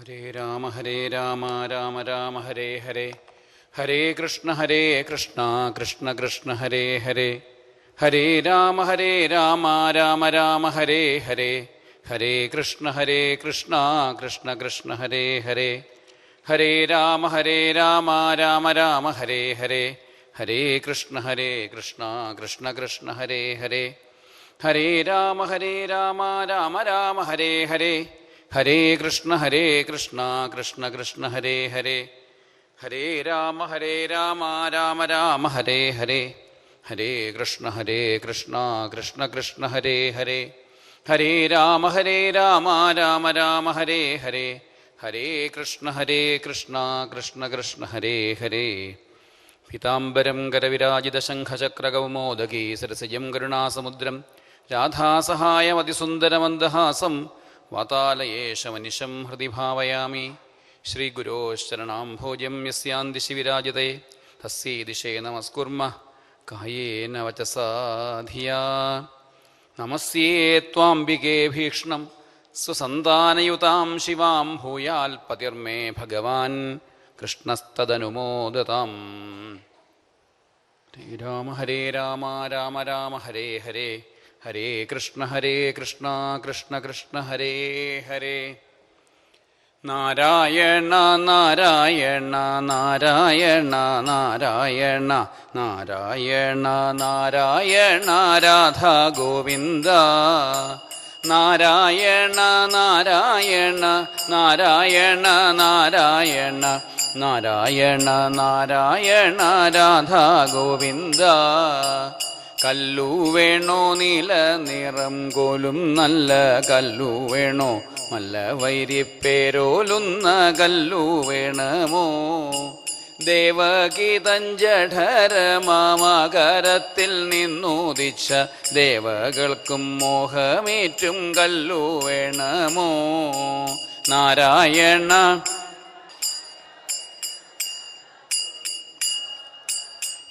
ഹരേ രാമ രാമ രാമ ഹരേ ഹരേ. ഹരേ കൃഷ്ണ കൃഷ്ണ കൃഷ്ണ ഹരേ ഹരേ. ഹരേ രാമ രാമ രാമ ഹരേ ഹരേ. ഹരേ കൃഷ്ണ കൃഷ്ണ കൃഷ്ണ ഹരേ ഹരേ. ഹരേ രാമ രാമ രാമ ഹരേ ഹരേ. ഹരേ കൃഷ്ണ കൃഷ്ണ കൃഷ്ണ ഹരേ ഹരേ. ഹരേ രാമ രാമ രാമ ഹരേ ഹരേ. ഹരേ കൃഷ്ണ കൃഷ്ണ കൃഷ്ണ ഹരേ ഹരേ. ഹരേ രാമ രാമ രാമ ഹരേ ഹരേ. ഹരേ കൃഷ്ണ കൃഷ്ണ കൃഷ്ണ ഹരേ ഹരേ. ഹരേ രാമ രാമ രാമ ഹരേ ഹരേ. ഹരേ കൃഷ്ണ കൃഷ്ണ കൃഷ്ണ ഹരേ ഹരേ. പീതാംബരം കരവിരാജിതശംഖചക്രകൗമോദകീ സരസിജം കരുണാസമുദ്രം രാധാസഹായമതിസുന്ദരമന്ദഹാസം വാതാലയേശമനിശം ഹൃദി ഭാവയാമി. ശ്രീഗുരോശ്ചരണാംഭോജ്യം യസ്യാന്തിശി വിരാജതേ തസ്യൈ ദിശേ നമസ്കുർമ കായേന വചസാ ധിയാ. നമസ്യേ ത്വാംബികേ ഭീക്ഷ്ണം സ്വസന്താനയുതാം ശിവാം ഭൂയാൽ പതിർമേ ഭഗവാൻ കൃഷ്ണസ്തദനുമോദതാം. ഹരേ രാമ രാമ രാമ ഹരേ ഹരേ. ഹരേ കൃഷ്ണ കൃഷ്ണ കൃഷ്ണ ഹരേ ഹരേ. നാരായണ നാരായണ നാരായണ നാരായണ നാരായണ നാരായണ രാധാ ഗോവിന്ദ. നാരായണ നാരായണ നാരായണ നാരായണ നാരായണ നാരായണ രാധാ ഗോവിന്ദ. കല്ലു വേണോ നീല നിറം കോലും നല്ല കല്ലു വേണോ മല്ല വൈരിപ്പേരോലുന്ന കല്ലു വേണമോ. ദേവകി തഞ്ചഠര മാമകരത്തിൽ നിന്നുദിച്ച ദേവകൾക്കും മോഹമേറ്റും കല്ലു വേണമോ. നാരായണ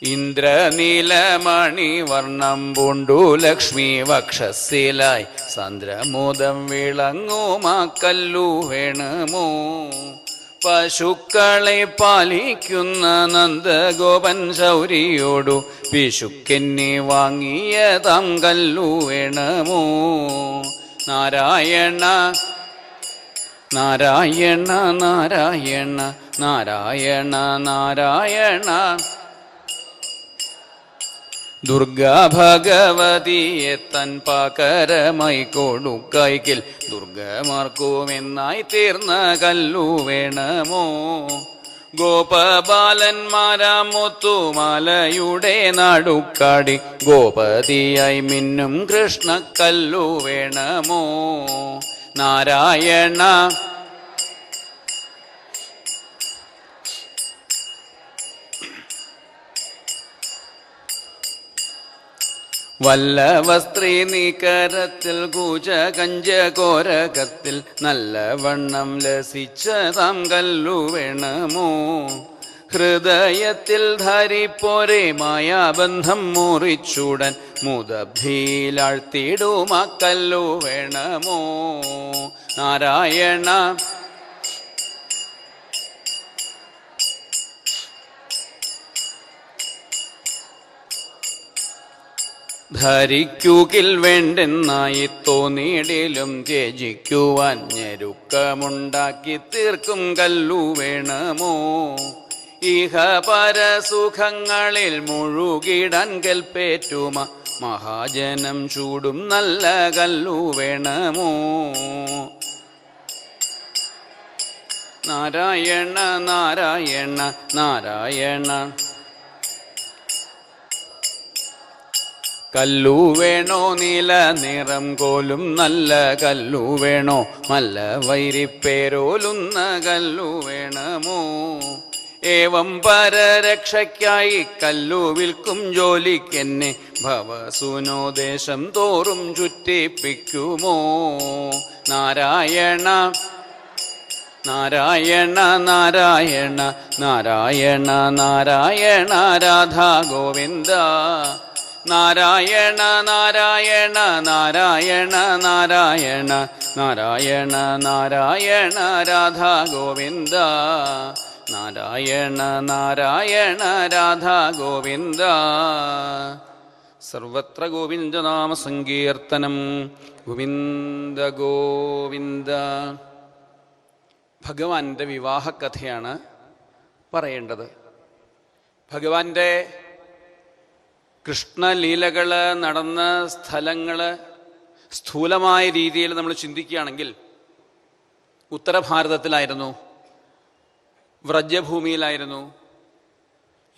ഇന്ദ്രനീലമണിവർണം പൂണ്ടു ലക്ഷ്മി വക്ഷസ്സിലായി ചന്ദ്രമോദം വിളങ്ങുമാക്കല്ലു വേണമോ. പശുക്കളെ പാലിക്കുന്ന നന്ദഗോപൻ ശൗരിയോടു പിശുക്കെന്നി വാങ്ങിയതാം കല്ലു വേണമോ. നാരായണ നാരായണ നാരായണ നാരായണ നാരായണ. ദുർഗാ ഭഗവതിയെ തൻ പാകരമായി കൊടുക്കൈക്കിൽ ദുർഗമാർക്കുമെന്നായി തീർന്ന കല്ലു വേണമോ. ഗോപബാലന്മാരാം മുത്തുമാലയുടെ നാടുക്കാടി ഗോപതിയായി മിന്നും കൃഷ്ണ കല്ലു വേണമോ. നാരായണ വല്ലവസ്ത്രീ നീകരത്തിൽ കൂജകഞ്ചകോരകത്തിൽ നല്ലവണ്ണം ലസിച്ചതാം കല്ലു വേണമോ. ഹൃദയത്തിൽ ധരിപ്പോരെ മായാബന്ധം മുറിച്ചുടൻ മുദബ്ധിയിലാഴ്ത്തിടുമാ കല്ലു വേണമോ. നാരായണ ധരിക്കുകിൽ വേണ്ടെന്നായി തോന്നിയിടിലും ത്യജിക്കുവാൻ ഞെരുക്കമുണ്ടാക്കി തീർക്കും കല്ലു വേണമോ. ഇഹ പരസുഖങ്ങളിൽ മുഴുകിടാൻ കൽപ്പേറ്റുമ മഹാജനം ചൂടും നല്ല കല്ലു വേണമോ. നാരായണ നാരായണ നാരായണ. കല്ലു വേണോ നീല നിറം കോലും നല്ല കല്ലു വേണോ മല്ല വൈരിപ്പേരോലുന്ന കല്ലു വേണമോ. ഏവം പരരക്ഷയ്ക്കായി കല്ലു വിൽക്കും ജോലിക്കെന്നെ ഭവസുനോദേശം തോറും ചുറ്റിപ്പിക്കുമോ. നാരായണ നാരായണ നാരായണ നാരായണ നാരായണ രാധാ ഗോവിന്ദ. നാരായണ നാരായണ നാരായണ നാരായണ നാരായണ നാരായണ രാധാ ഗോവിന്ദ നാരായണ നാരായണ രാധാ ഗോവിന്ദ. സർവത്ര ഗോവിന്ദനാമ സങ്കീർത്തനം. ഗോവിന്ദ ഗോവിന്ദ. ഭഗവാന്റെ വിവാഹക്കഥയാണ് പറയേണ്ടത്. ഭഗവാന്റെ കൃഷ്ണലീലകൾ നടന്ന സ്ഥലങ്ങൾ സ്ഥൂലമായ രീതിയിൽ നമ്മൾ ചിന്തിക്കുകയാണെങ്കിൽ ഉത്തരഭാരതത്തിലായിരുന്നു, വ്രജഭൂമിയിലായിരുന്നു.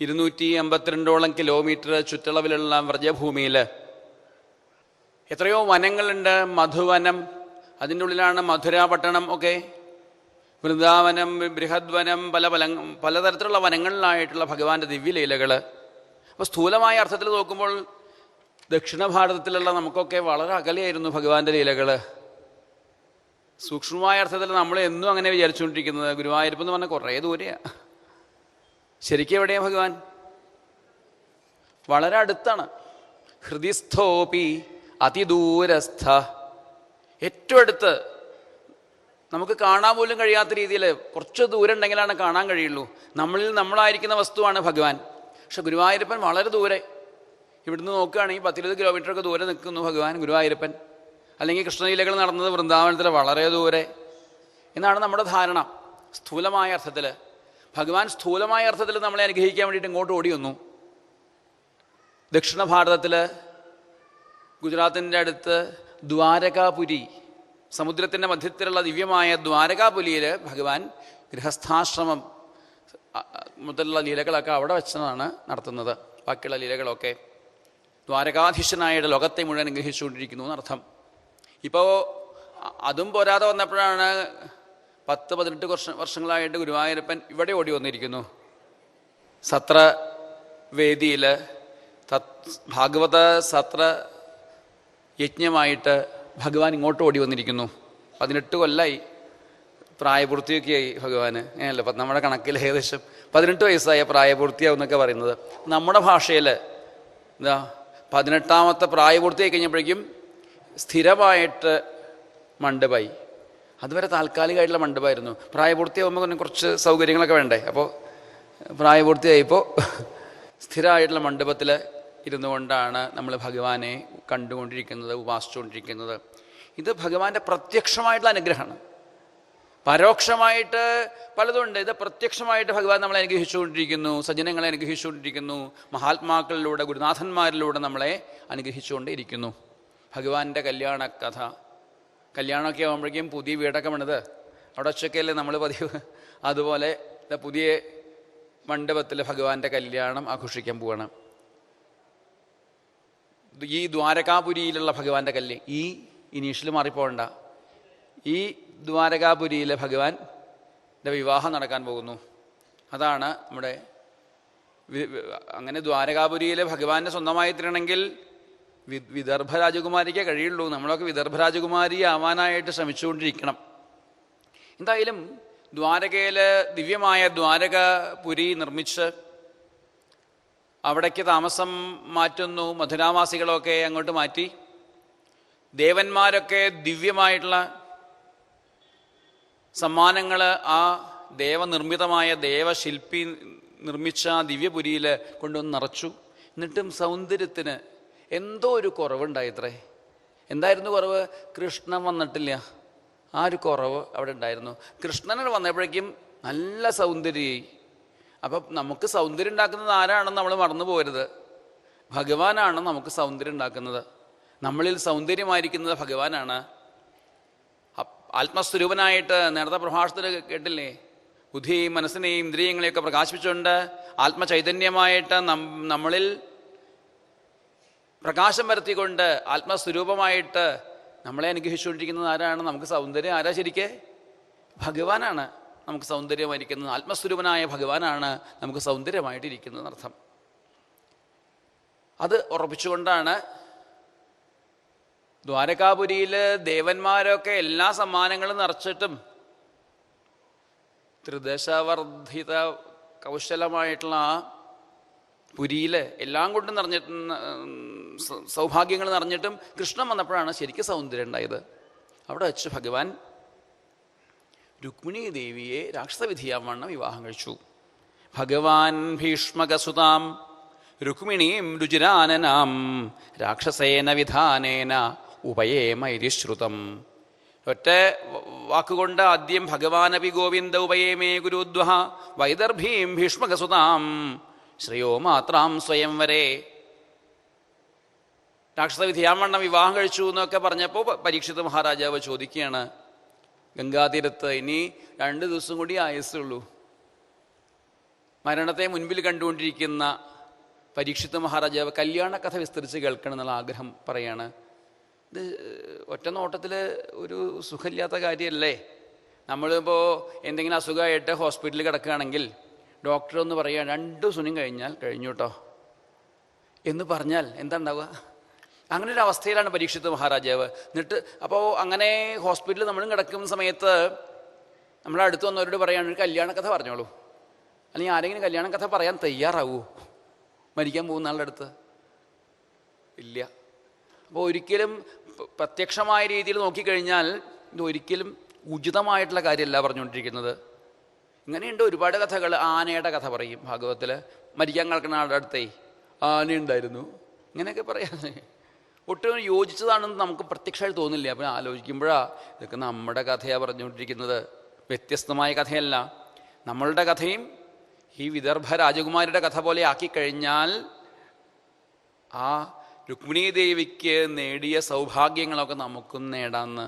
252 കിലോമീറ്റർ ചുറ്റളവിലുള്ള വ്രജഭൂമിയിൽ എത്രയോ വനങ്ങളുണ്ട്. മധുവനം, അതിൻ്റെ ഉള്ളിലാണ് മധുരാപട്ടണം ഒക്കെ, വൃന്ദാവനം, ബൃഹദ്വനം, പലതരത്തിലുള്ള വനങ്ങളിലായിട്ടുള്ള ഭഗവാന്റെ ദിവ്യലീലകൾ. അപ്പോൾ സ്ഥൂലമായ അർത്ഥത്തിൽ നോക്കുമ്പോൾ ദക്ഷിണ ഭാരതത്തിലുള്ള നമുക്കൊക്കെ വളരെ അകലെയായിരുന്നു ഭഗവാന്റെ ലീലകൾ. സൂക്ഷ്മമായ അർത്ഥത്തിൽ നമ്മൾ എന്നും അങ്ങനെ വിചാരിച്ചുകൊണ്ടിരിക്കുന്നത് ഗുരുവായൂരപ്പ് എന്ന് പറഞ്ഞാൽ കുറേ ദൂരെയാണ്. ശരിക്കും എവിടെയാണ് ഭഗവാൻ? വളരെ അടുത്താണ്. ഹൃദിസ്ഥോപി അതിദൂരസ്ഥ, ഏറ്റവും അടുത്ത്, നമുക്ക് കാണാൻ പോലും കഴിയാത്ത രീതിയിൽ കുറച്ച് ദൂരം ഉണ്ടെങ്കിലാണ് കാണാൻ കഴിയുള്ളൂ. നമ്മളായിരിക്കുന്ന വസ്തുവാണ് ഭഗവാൻ. പക്ഷെ ഗുരുവായൂരപ്പൻ വളരെ ദൂരെ. ഇവിടുന്ന് നോക്കുകയാണെങ്കിൽ 10-20 കിലോമീറ്ററൊക്കെ ദൂരെ നിൽക്കുന്നു ഭഗവാൻ ഗുരുവായൂരപ്പൻ. അല്ലെങ്കിൽ കൃഷ്ണലീലകൾ നടന്നത് വൃന്ദാവനത്തിൽ വളരെ ദൂരെ എന്നാണ് നമ്മുടെ ധാരണ സ്ഥൂലമായ അർത്ഥത്തിൽ. ഭഗവാൻ സ്ഥൂലമായ അർത്ഥത്തിൽ നമ്മളെ അനുഗ്രഹിക്കാൻ വേണ്ടിയിട്ട് ഇങ്ങോട്ട് ഓടി വന്നു. ദക്ഷിണ ഭാരതത്തിൽ ഗുജറാത്തിൻ്റെ അടുത്ത് ദ്വാരകാപുരി, സമുദ്രത്തിൻ്റെ മധ്യത്തിലുള്ള ദിവ്യമായ ദ്വാരകാപുരിയിൽ ഭഗവാൻ ഗൃഹസ്ഥാശ്രമം മുതലുള്ള ലീലകളൊക്കെ അവിടെ വെച്ചാണ് നടത്തുന്നത്. ബാക്കിയുള്ള ലീലകളൊക്കെ ദ്വാരകാധീശനായിട്ട് ലോകത്തെ മുഴുവൻ അനുഗ്രഹിച്ചുകൊണ്ടിരിക്കുന്നു എന്നർത്ഥം. ഇപ്പോൾ അതും പോരാതെ വന്നപ്പോഴാണ് 10-18 വർഷങ്ങളായിട്ട് ഗുരുവായൂരപ്പൻ ഇവിടെ ഓടി വന്നിരിക്കുന്നു. സത്രവേദിയിൽ ഭാഗവത സത്ര യജ്ഞമായിട്ട് ഭഗവാൻ ഇങ്ങോട്ട് ഓടി വന്നിരിക്കുന്നു. 18 കൊല്ലമായി, പ്രായപൂർത്തിയൊക്കെയായി ഭഗവാന്. അങ്ങനെയല്ല, നമ്മുടെ കണക്കിൽ ഏകദേശം 18 വയസ്സായ പ്രായപൂർത്തിയാവും എന്നൊക്കെ പറയുന്നത്. നമ്മുടെ ഭാഷയിൽ 18ാമത്തെ പ്രായപൂർത്തിയായി കഴിഞ്ഞപ്പോഴേക്കും സ്ഥിരമായിട്ട് മണ്ഡപമായി. അതുവരെ താൽക്കാലികമായിട്ടുള്ള മണ്ഡപമായിരുന്നു. പ്രായപൂർത്തിയാകുമ്പോൾ കുറച്ച് സൗകര്യങ്ങളൊക്കെ വേണ്ടേ. അപ്പോൾ പ്രായപൂർത്തിയായപ്പോൾ സ്ഥിരമായിട്ടുള്ള മണ്ഡപത്തിൽ ഇരുന്നു കൊണ്ടാണ് നമ്മൾ ഭഗവാനെ കണ്ടുകൊണ്ടിരിക്കുന്നത്, ഉപാസിച്ചുകൊണ്ടിരിക്കുന്നത്. ഇത് ഭഗവാന്റെ പ്രത്യക്ഷമായിട്ടുള്ള അനുഗ്രഹമാണ്. പരോക്ഷമായിട്ട് പലതുണ്ട്. ഇത് പ്രത്യക്ഷമായിട്ട് ഭഗവാൻ നമ്മളെ അനുഗ്രഹിച്ചുകൊണ്ടിരിക്കുന്നു, സജ്ജനങ്ങളെ അനുഗ്രഹിച്ചുകൊണ്ടിരിക്കുന്നു, മഹാത്മാക്കളിലൂടെ, ഗുരുനാഥന്മാരിലൂടെ നമ്മളെ അനുഗ്രഹിച്ചുകൊണ്ടിരിക്കുന്നു. ഭഗവാന്റെ കല്യാണ കഥ. കല്യാണമൊക്കെ ആകുമ്പോഴേക്കും പുതിയ വീടൊക്കെ പണിത് അവിടെ വച്ചൊക്കെയല്ലേ നമ്മൾ പതിവ്. അതുപോലെ പുതിയ മണ്ഡപത്തിൽ ഭഗവാന്റെ കല്യാണം ആഘോഷിക്കാൻ പോവാണ്. ഈ ദ്വാരകാപുരിയിലുള്ള ഭഗവാന്റെ ഈ ഇനീഷ്യൽ മാറിപ്പോകണ്ട, ഈ ദ്വാരകാപുരിയിലെ ഭഗവാന്റെ വിവാഹം നടക്കാൻ പോകുന്നു. അതാണ് നമ്മുടെ അങ്ങനെ ദ്വാരകാപുരിയിലെ ഭഗവാന്റെ സ്വന്തമായി തീരണമെങ്കിൽ വിദർഭ രാജകുമാരിക്കേ കഴിയുള്ളൂ. നമ്മളൊക്കെ വിദർഭ രാജകുമാരി ആവാനായിട്ട് ശ്രമിച്ചുകൊണ്ടിരിക്കണം. എന്തായാലും ദ്വാരകയിൽ ദിവ്യമായ ദ്വാരകാപുരി നിർമ്മിച്ച് അവിടേക്ക് താമസം മാറ്റുന്നു. മധുരാവാസികളൊക്കെ അങ്ങോട്ട് മാറ്റി. ദേവന്മാരൊക്കെ ദിവ്യമായിട്ടുള്ള സമ്മാനങ്ങൾ ആ ദേവനിർമ്മിതമായ ദേവശില്പി നിർമ്മിച്ച ദിവ്യപുരിയിൽ കൊണ്ടുവന്ന് നിറച്ചു. എന്നിട്ടും സൗന്ദര്യത്തിന് എന്തോ ഒരു കുറവുണ്ടായിത്രേ. എന്തായിരുന്നു കുറവ്? കൃഷ്ണൻ വന്നിട്ടില്ല. ആ ഒരു കുറവ് അവിടെ ഉണ്ടായിരുന്നു. കൃഷ്ണൻ വന്നപ്പോഴേക്കും നല്ല സൗന്ദര്യമായി. അപ്പം നമുക്ക് സൗന്ദര്യം ഉണ്ടാക്കുന്നത് ആരാണെന്ന് നമ്മൾ മറന്നു പോകരുത്. ഭഗവാനാണ് നമുക്ക് സൗന്ദര്യം ഉണ്ടാക്കുന്നത്. നമ്മളിൽ സൗന്ദര്യമായിരിക്കുന്നത് ഭഗവാനാണ്. ആത്മസ്വരൂപനായിട്ട് നേരത്തെ പ്രഭാഷണത്തിൽ കേട്ടില്ലേ, ബുദ്ധിയെയും മനസ്സിനെയും ഇന്ദ്രിയങ്ങളെയൊക്കെ പ്രകാശിപ്പിച്ചുകൊണ്ട് ആത്മചൈതന്യമായിട്ട് നമ്മളിൽ പ്രകാശം വരുത്തിക്കൊണ്ട് ആത്മസ്വരൂപമായിട്ട് നമ്മളെ അനുഗ്രഹിച്ചുകൊണ്ടിരിക്കുന്നത് ആരാണ്? നമുക്ക് സൗന്ദര്യം ആരാ? ശരിക്ക് ഭഗവാനാണ് നമുക്ക് സൗന്ദര്യമായിരിക്കുന്നത്. ആത്മസ്വരൂപനായ ഭഗവാനാണ് നമുക്ക് സൗന്ദര്യമായിട്ടിരിക്കുന്നത് എന്നർത്ഥം. അത് ഉറപ്പിച്ചുകൊണ്ടാണ് ദ്വാരകാപുരിയിൽ ദേവന്മാരൊക്കെ എല്ലാ സമ്മാനങ്ങളും നിറച്ചിട്ടും ത്രിദശവർദ്ധിത കൗശലമായിട്ടുള്ള ആ പുരിയിൽ എല്ലാം കൊണ്ടും സൗഭാഗ്യങ്ങൾ നിറഞ്ഞിട്ടും കൃഷ്ണൻ വന്നപ്പോഴാണ് ശരിക്കും സൗന്ദര്യം ഉണ്ടായത്. അവിടെ വെച്ച് ഭഗവാൻ രുക്മിണീ ദേവിയെ രാക്ഷസവിധിയാവണ്ണം വിവാഹം കഴിച്ചു. ഭഗവാൻ ഭീഷ്മകസുതാം രുക്മിണീം രുചിരാനനാം രാക്ഷസേന വിധാനേന ഉപയേമ ഇതി ശ്രുതം. ഒറ്റ വാക്കുകൊണ്ട് ആദ്യം ഭഗവാനപി ഗോവിന്ദ ഉപയേമേ ഗുരുദ്വഹ വൈദർഭീം ഭീഷ്മകസുതാം ശ്രേയോ മാത്രാം സ്വയംവരേ. രാക്ഷസവിധിയാവണ്ണം വിവാഹം കഴിച്ചു എന്നൊക്കെ പറഞ്ഞപ്പോൾ പരീക്ഷിത് മഹാരാജാവ് ചോദിക്കുകയാണ്, ഗംഗാതീരത്ത് ഇനി 2 ദിവസം കൂടി ആയുസ്സുള്ളൂ. മരണത്തെ മുൻപിൽ കണ്ടുകൊണ്ടിരിക്കുന്ന പരീക്ഷിത് മഹാരാജാവ് കല്യാണ കഥ വിസ്തരിച്ച് കേൾക്കണം എന്നുള്ള ആഗ്രഹം പറയാണ്. ഇത് ഒറ്റ നോട്ടത്തിൽ ഒരു സുഖമില്ലാത്ത കാര്യമല്ലേ? നമ്മളിപ്പോൾ എന്തെങ്കിലും അസുഖമായിട്ട് ഹോസ്പിറ്റലിൽ കിടക്കുകയാണെങ്കിൽ ഡോക്ടർ ഒന്ന് പറയുക 2 ദിവസം കഴിഞ്ഞാൽ കഴിഞ്ഞു കേട്ടോ എന്ന് പറഞ്ഞാൽ എന്താ ഉണ്ടാവുക? അങ്ങനെ ഒരു അവസ്ഥയിലാണ് പരീക്ഷിത് മഹാരാജാവ്. എന്നിട്ട് അപ്പോൾ അങ്ങനെ ഹോസ്പിറ്റലിൽ നമ്മളും കിടക്കുന്ന സമയത്ത് നമ്മളെ അടുത്ത് വന്നവരോട് പറയാണ്, ഒരു കല്യാണ കഥ പറഞ്ഞോളൂ. അല്ലെങ്കിൽ ആരെങ്കിലും കല്യാണ കഥ പറയാൻ തയ്യാറാവൂ മരിക്കാൻ പോകുന്ന ആളുടെ അടുത്ത്? ഇല്ല. അപ്പോൾ ഒരിക്കലും പ്രത്യക്ഷമായ രീതിയിൽ നോക്കിക്കഴിഞ്ഞാൽ ഇത് ഒരിക്കലും ഉചിതമായിട്ടുള്ള കാര്യമല്ല പറഞ്ഞുകൊണ്ടിരിക്കുന്നത്. ഇങ്ങനെയുണ്ട് ഒരുപാട് കഥകൾ. ആനയുടെ കഥ പറയും ഭാഗവത്തിൽ, മരിക്കാൻ കിടക്കുന്ന ആളുടെ അടുത്തേ ആനയുണ്ടായിരുന്നു, ഇങ്ങനെയൊക്കെ പറയാതെ ഒട്ടും യോജിച്ചതാണെന്ന് നമുക്ക് പ്രത്യക്ഷമായി തോന്നില്ല. അപ്പം ആലോചിക്കുമ്പോഴാണ് ഇതൊക്കെ നമ്മുടെ കഥയാണ് പറഞ്ഞുകൊണ്ടിരിക്കുന്നത്, വ്യത്യസ്തമായ കഥയല്ല. നമ്മളുടെ കഥയും ഈ വിദർഭ രാജകുമാരിയുടെ കഥ പോലെ ആക്കിക്കഴിഞ്ഞാൽ ആ രുക്മിണീ ദേവിക്ക് നേടിയ സൗഭാഗ്യങ്ങളൊക്കെ നമുക്കും നേടാമെന്ന്.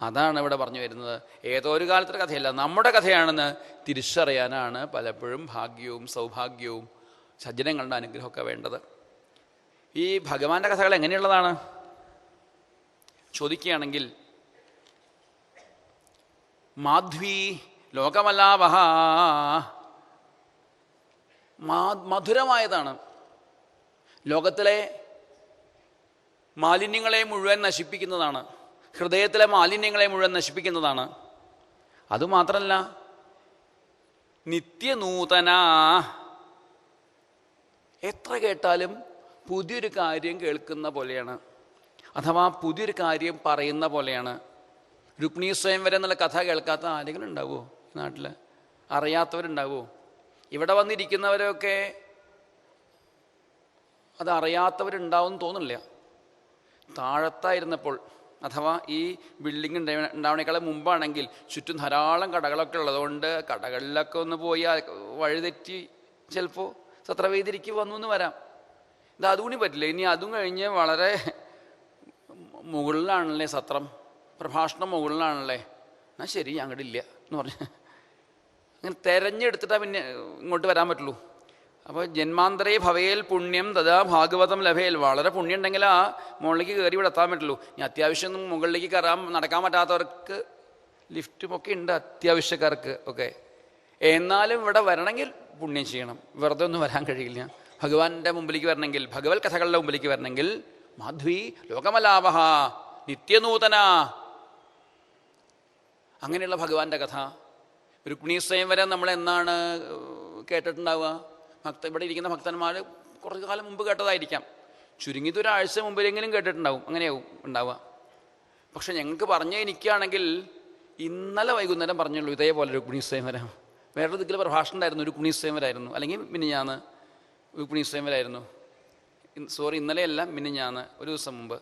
അതാണ് ഇവിടെ പറഞ്ഞു വരുന്നത്. ഏതോ ഒരു കാലത്തെ കഥയല്ല, നമ്മുടെ കഥയാണെന്ന് തിരിച്ചറിയാനാണ് പലപ്പോഴും ഭാഗ്യവും സൗഭാഗ്യവും സജ്ജനങ്ങളുടെ അനുഗ്രഹമൊക്കെ വേണ്ടത്. ഈ ഭഗവാന്റെ കഥകൾ എങ്ങനെയുള്ളതാണ് ചോദിക്കുകയാണെങ്കിൽ, മാധ്വി ലോകമലാവഹ, മധുരമായതാണ്. ലോകത്തിലെ മാലിന്യങ്ങളെ മുഴുവൻ നശിപ്പിക്കുന്നതാണ്, ഹൃദയത്തിലെ മാലിന്യങ്ങളെ മുഴുവൻ നശിപ്പിക്കുന്നതാണ്. അതുമാത്രമല്ല, നിത്യനൂതന, എത്ര കേട്ടാലും പുതിയൊരു കാര്യം കേൾക്കുന്ന പോലെയാണ്, അഥവാ പുതിയൊരു കാര്യം പറയുന്ന പോലെയാണ്. രുക്മിണീ സ്വയംവരം എന്നുള്ള കഥ കേൾക്കാത്ത ആരെങ്കിലും ഉണ്ടാവുമോ നാട്ടിൽ? അറിയാത്തവരുണ്ടാവുമോ? ഇവിടെ വന്നിരിക്കുന്നവരൊക്കെ അത് അറിയാത്തവരുണ്ടാവും തോന്നില്ല. താഴത്തായിരുന്നപ്പോൾ, അഥവാ ഈ ബിൽഡിംഗ് ഉണ്ടാവണേക്കാളും മുമ്പാണെങ്കിൽ ചുറ്റും ധാരാളം കടകളൊക്കെ ഉള്ളതുകൊണ്ട് കടകളിലൊക്കെ ഒന്ന് പോയി വഴിതെറ്റി ചിലപ്പോൾ സത്രവേദിക്ക് വന്നു എന്ന് വരാം. ഇത് അതുകൂടി പറ്റില്ല. ഇനി അതും കഴിഞ്ഞ് വളരെ മുകളിലാണല്ലേ സത്രം, പ്രഭാഷണം മുകളിലാണല്ലേ, എന്നാൽ ശരി അങ്ങോട്ട് ഇല്ല എന്ന് പറഞ്ഞ് അങ്ങനെ തെരഞ്ഞെടുത്തിട്ടാൽ പിന്നെ ഇങ്ങോട്ട് വരാൻ പറ്റുള്ളൂ. അപ്പോൾ ജന്മാന്തരേ ഭവേൽ പുണ്യം തഥാ ഭാഗവതം ലഭേൽ, വളരെ പുണ്യം ഉണ്ടെങ്കിൽ ആ മുകളിലേക്ക് കയറി ഇവിടെ എത്താൻ പറ്റുള്ളൂ. ഇനി അത്യാവശ്യം മുകളിലേക്ക് കയറാൻ നടക്കാൻ പറ്റാത്തവർക്ക് ലിഫ്റ്റും ഒക്കെ ഉണ്ട്, അത്യാവശ്യക്കാർക്ക് ഒക്കെ. എന്നാലും ഇവിടെ വരണമെങ്കിൽ പുണ്യം ചെയ്യണം, വെറുതെ ഒന്നും വരാൻ കഴിയില്ല. ഭഗവാന്റെ മുമ്പിലേക്ക് വരണമെങ്കിൽ, ഭഗവത് കഥകളുടെ മുമ്പിലേക്ക് വരണമെങ്കിൽ മാധ്വി ലോകമലാവഹ നിത്യനൂതന, അങ്ങനെയുള്ള ഭഗവാന്റെ കഥ. രുക്മിണീ സ്വയംവരം നമ്മൾ എന്നാണ് കേട്ടിട്ടുണ്ടാവുക? ഇവിടെ ഇരിക്കുന്ന ഭക്തന്മാർ കുറച്ചു കാലം മുമ്പ് കേട്ടതായിരിക്കാം, ചുരുങ്ങിയത് ഒരാഴ്ച മുമ്പിലെങ്കിലും കേട്ടിട്ടുണ്ടാവും, അങ്ങനെയാവും ഉണ്ടാവുക. പക്ഷെ ഞങ്ങൾക്ക് പറഞ്ഞ് എനിക്കാണെങ്കിൽ ഇന്നലെ വൈകുന്നേരം പറഞ്ഞുള്ളൂ ഇതേപോലെ രുക്മിണീ സ്വയംവരം. വേറൊരു ദിക്കിൽ പ്രഭാഷണം ഉണ്ടായിരുന്നു, രുക്മിണീ സ്വയംവരമായിരുന്നു, അല്ലെങ്കിൽ മിനിഞ്ഞാന്ന് രുക്മിണീ സ്വയംവരമായിരുന്നു. സോറി, ഇന്നലെയല്ല, മിനിഞ്ഞാന്ന്, ഒരു ദിവസം മുമ്പ്.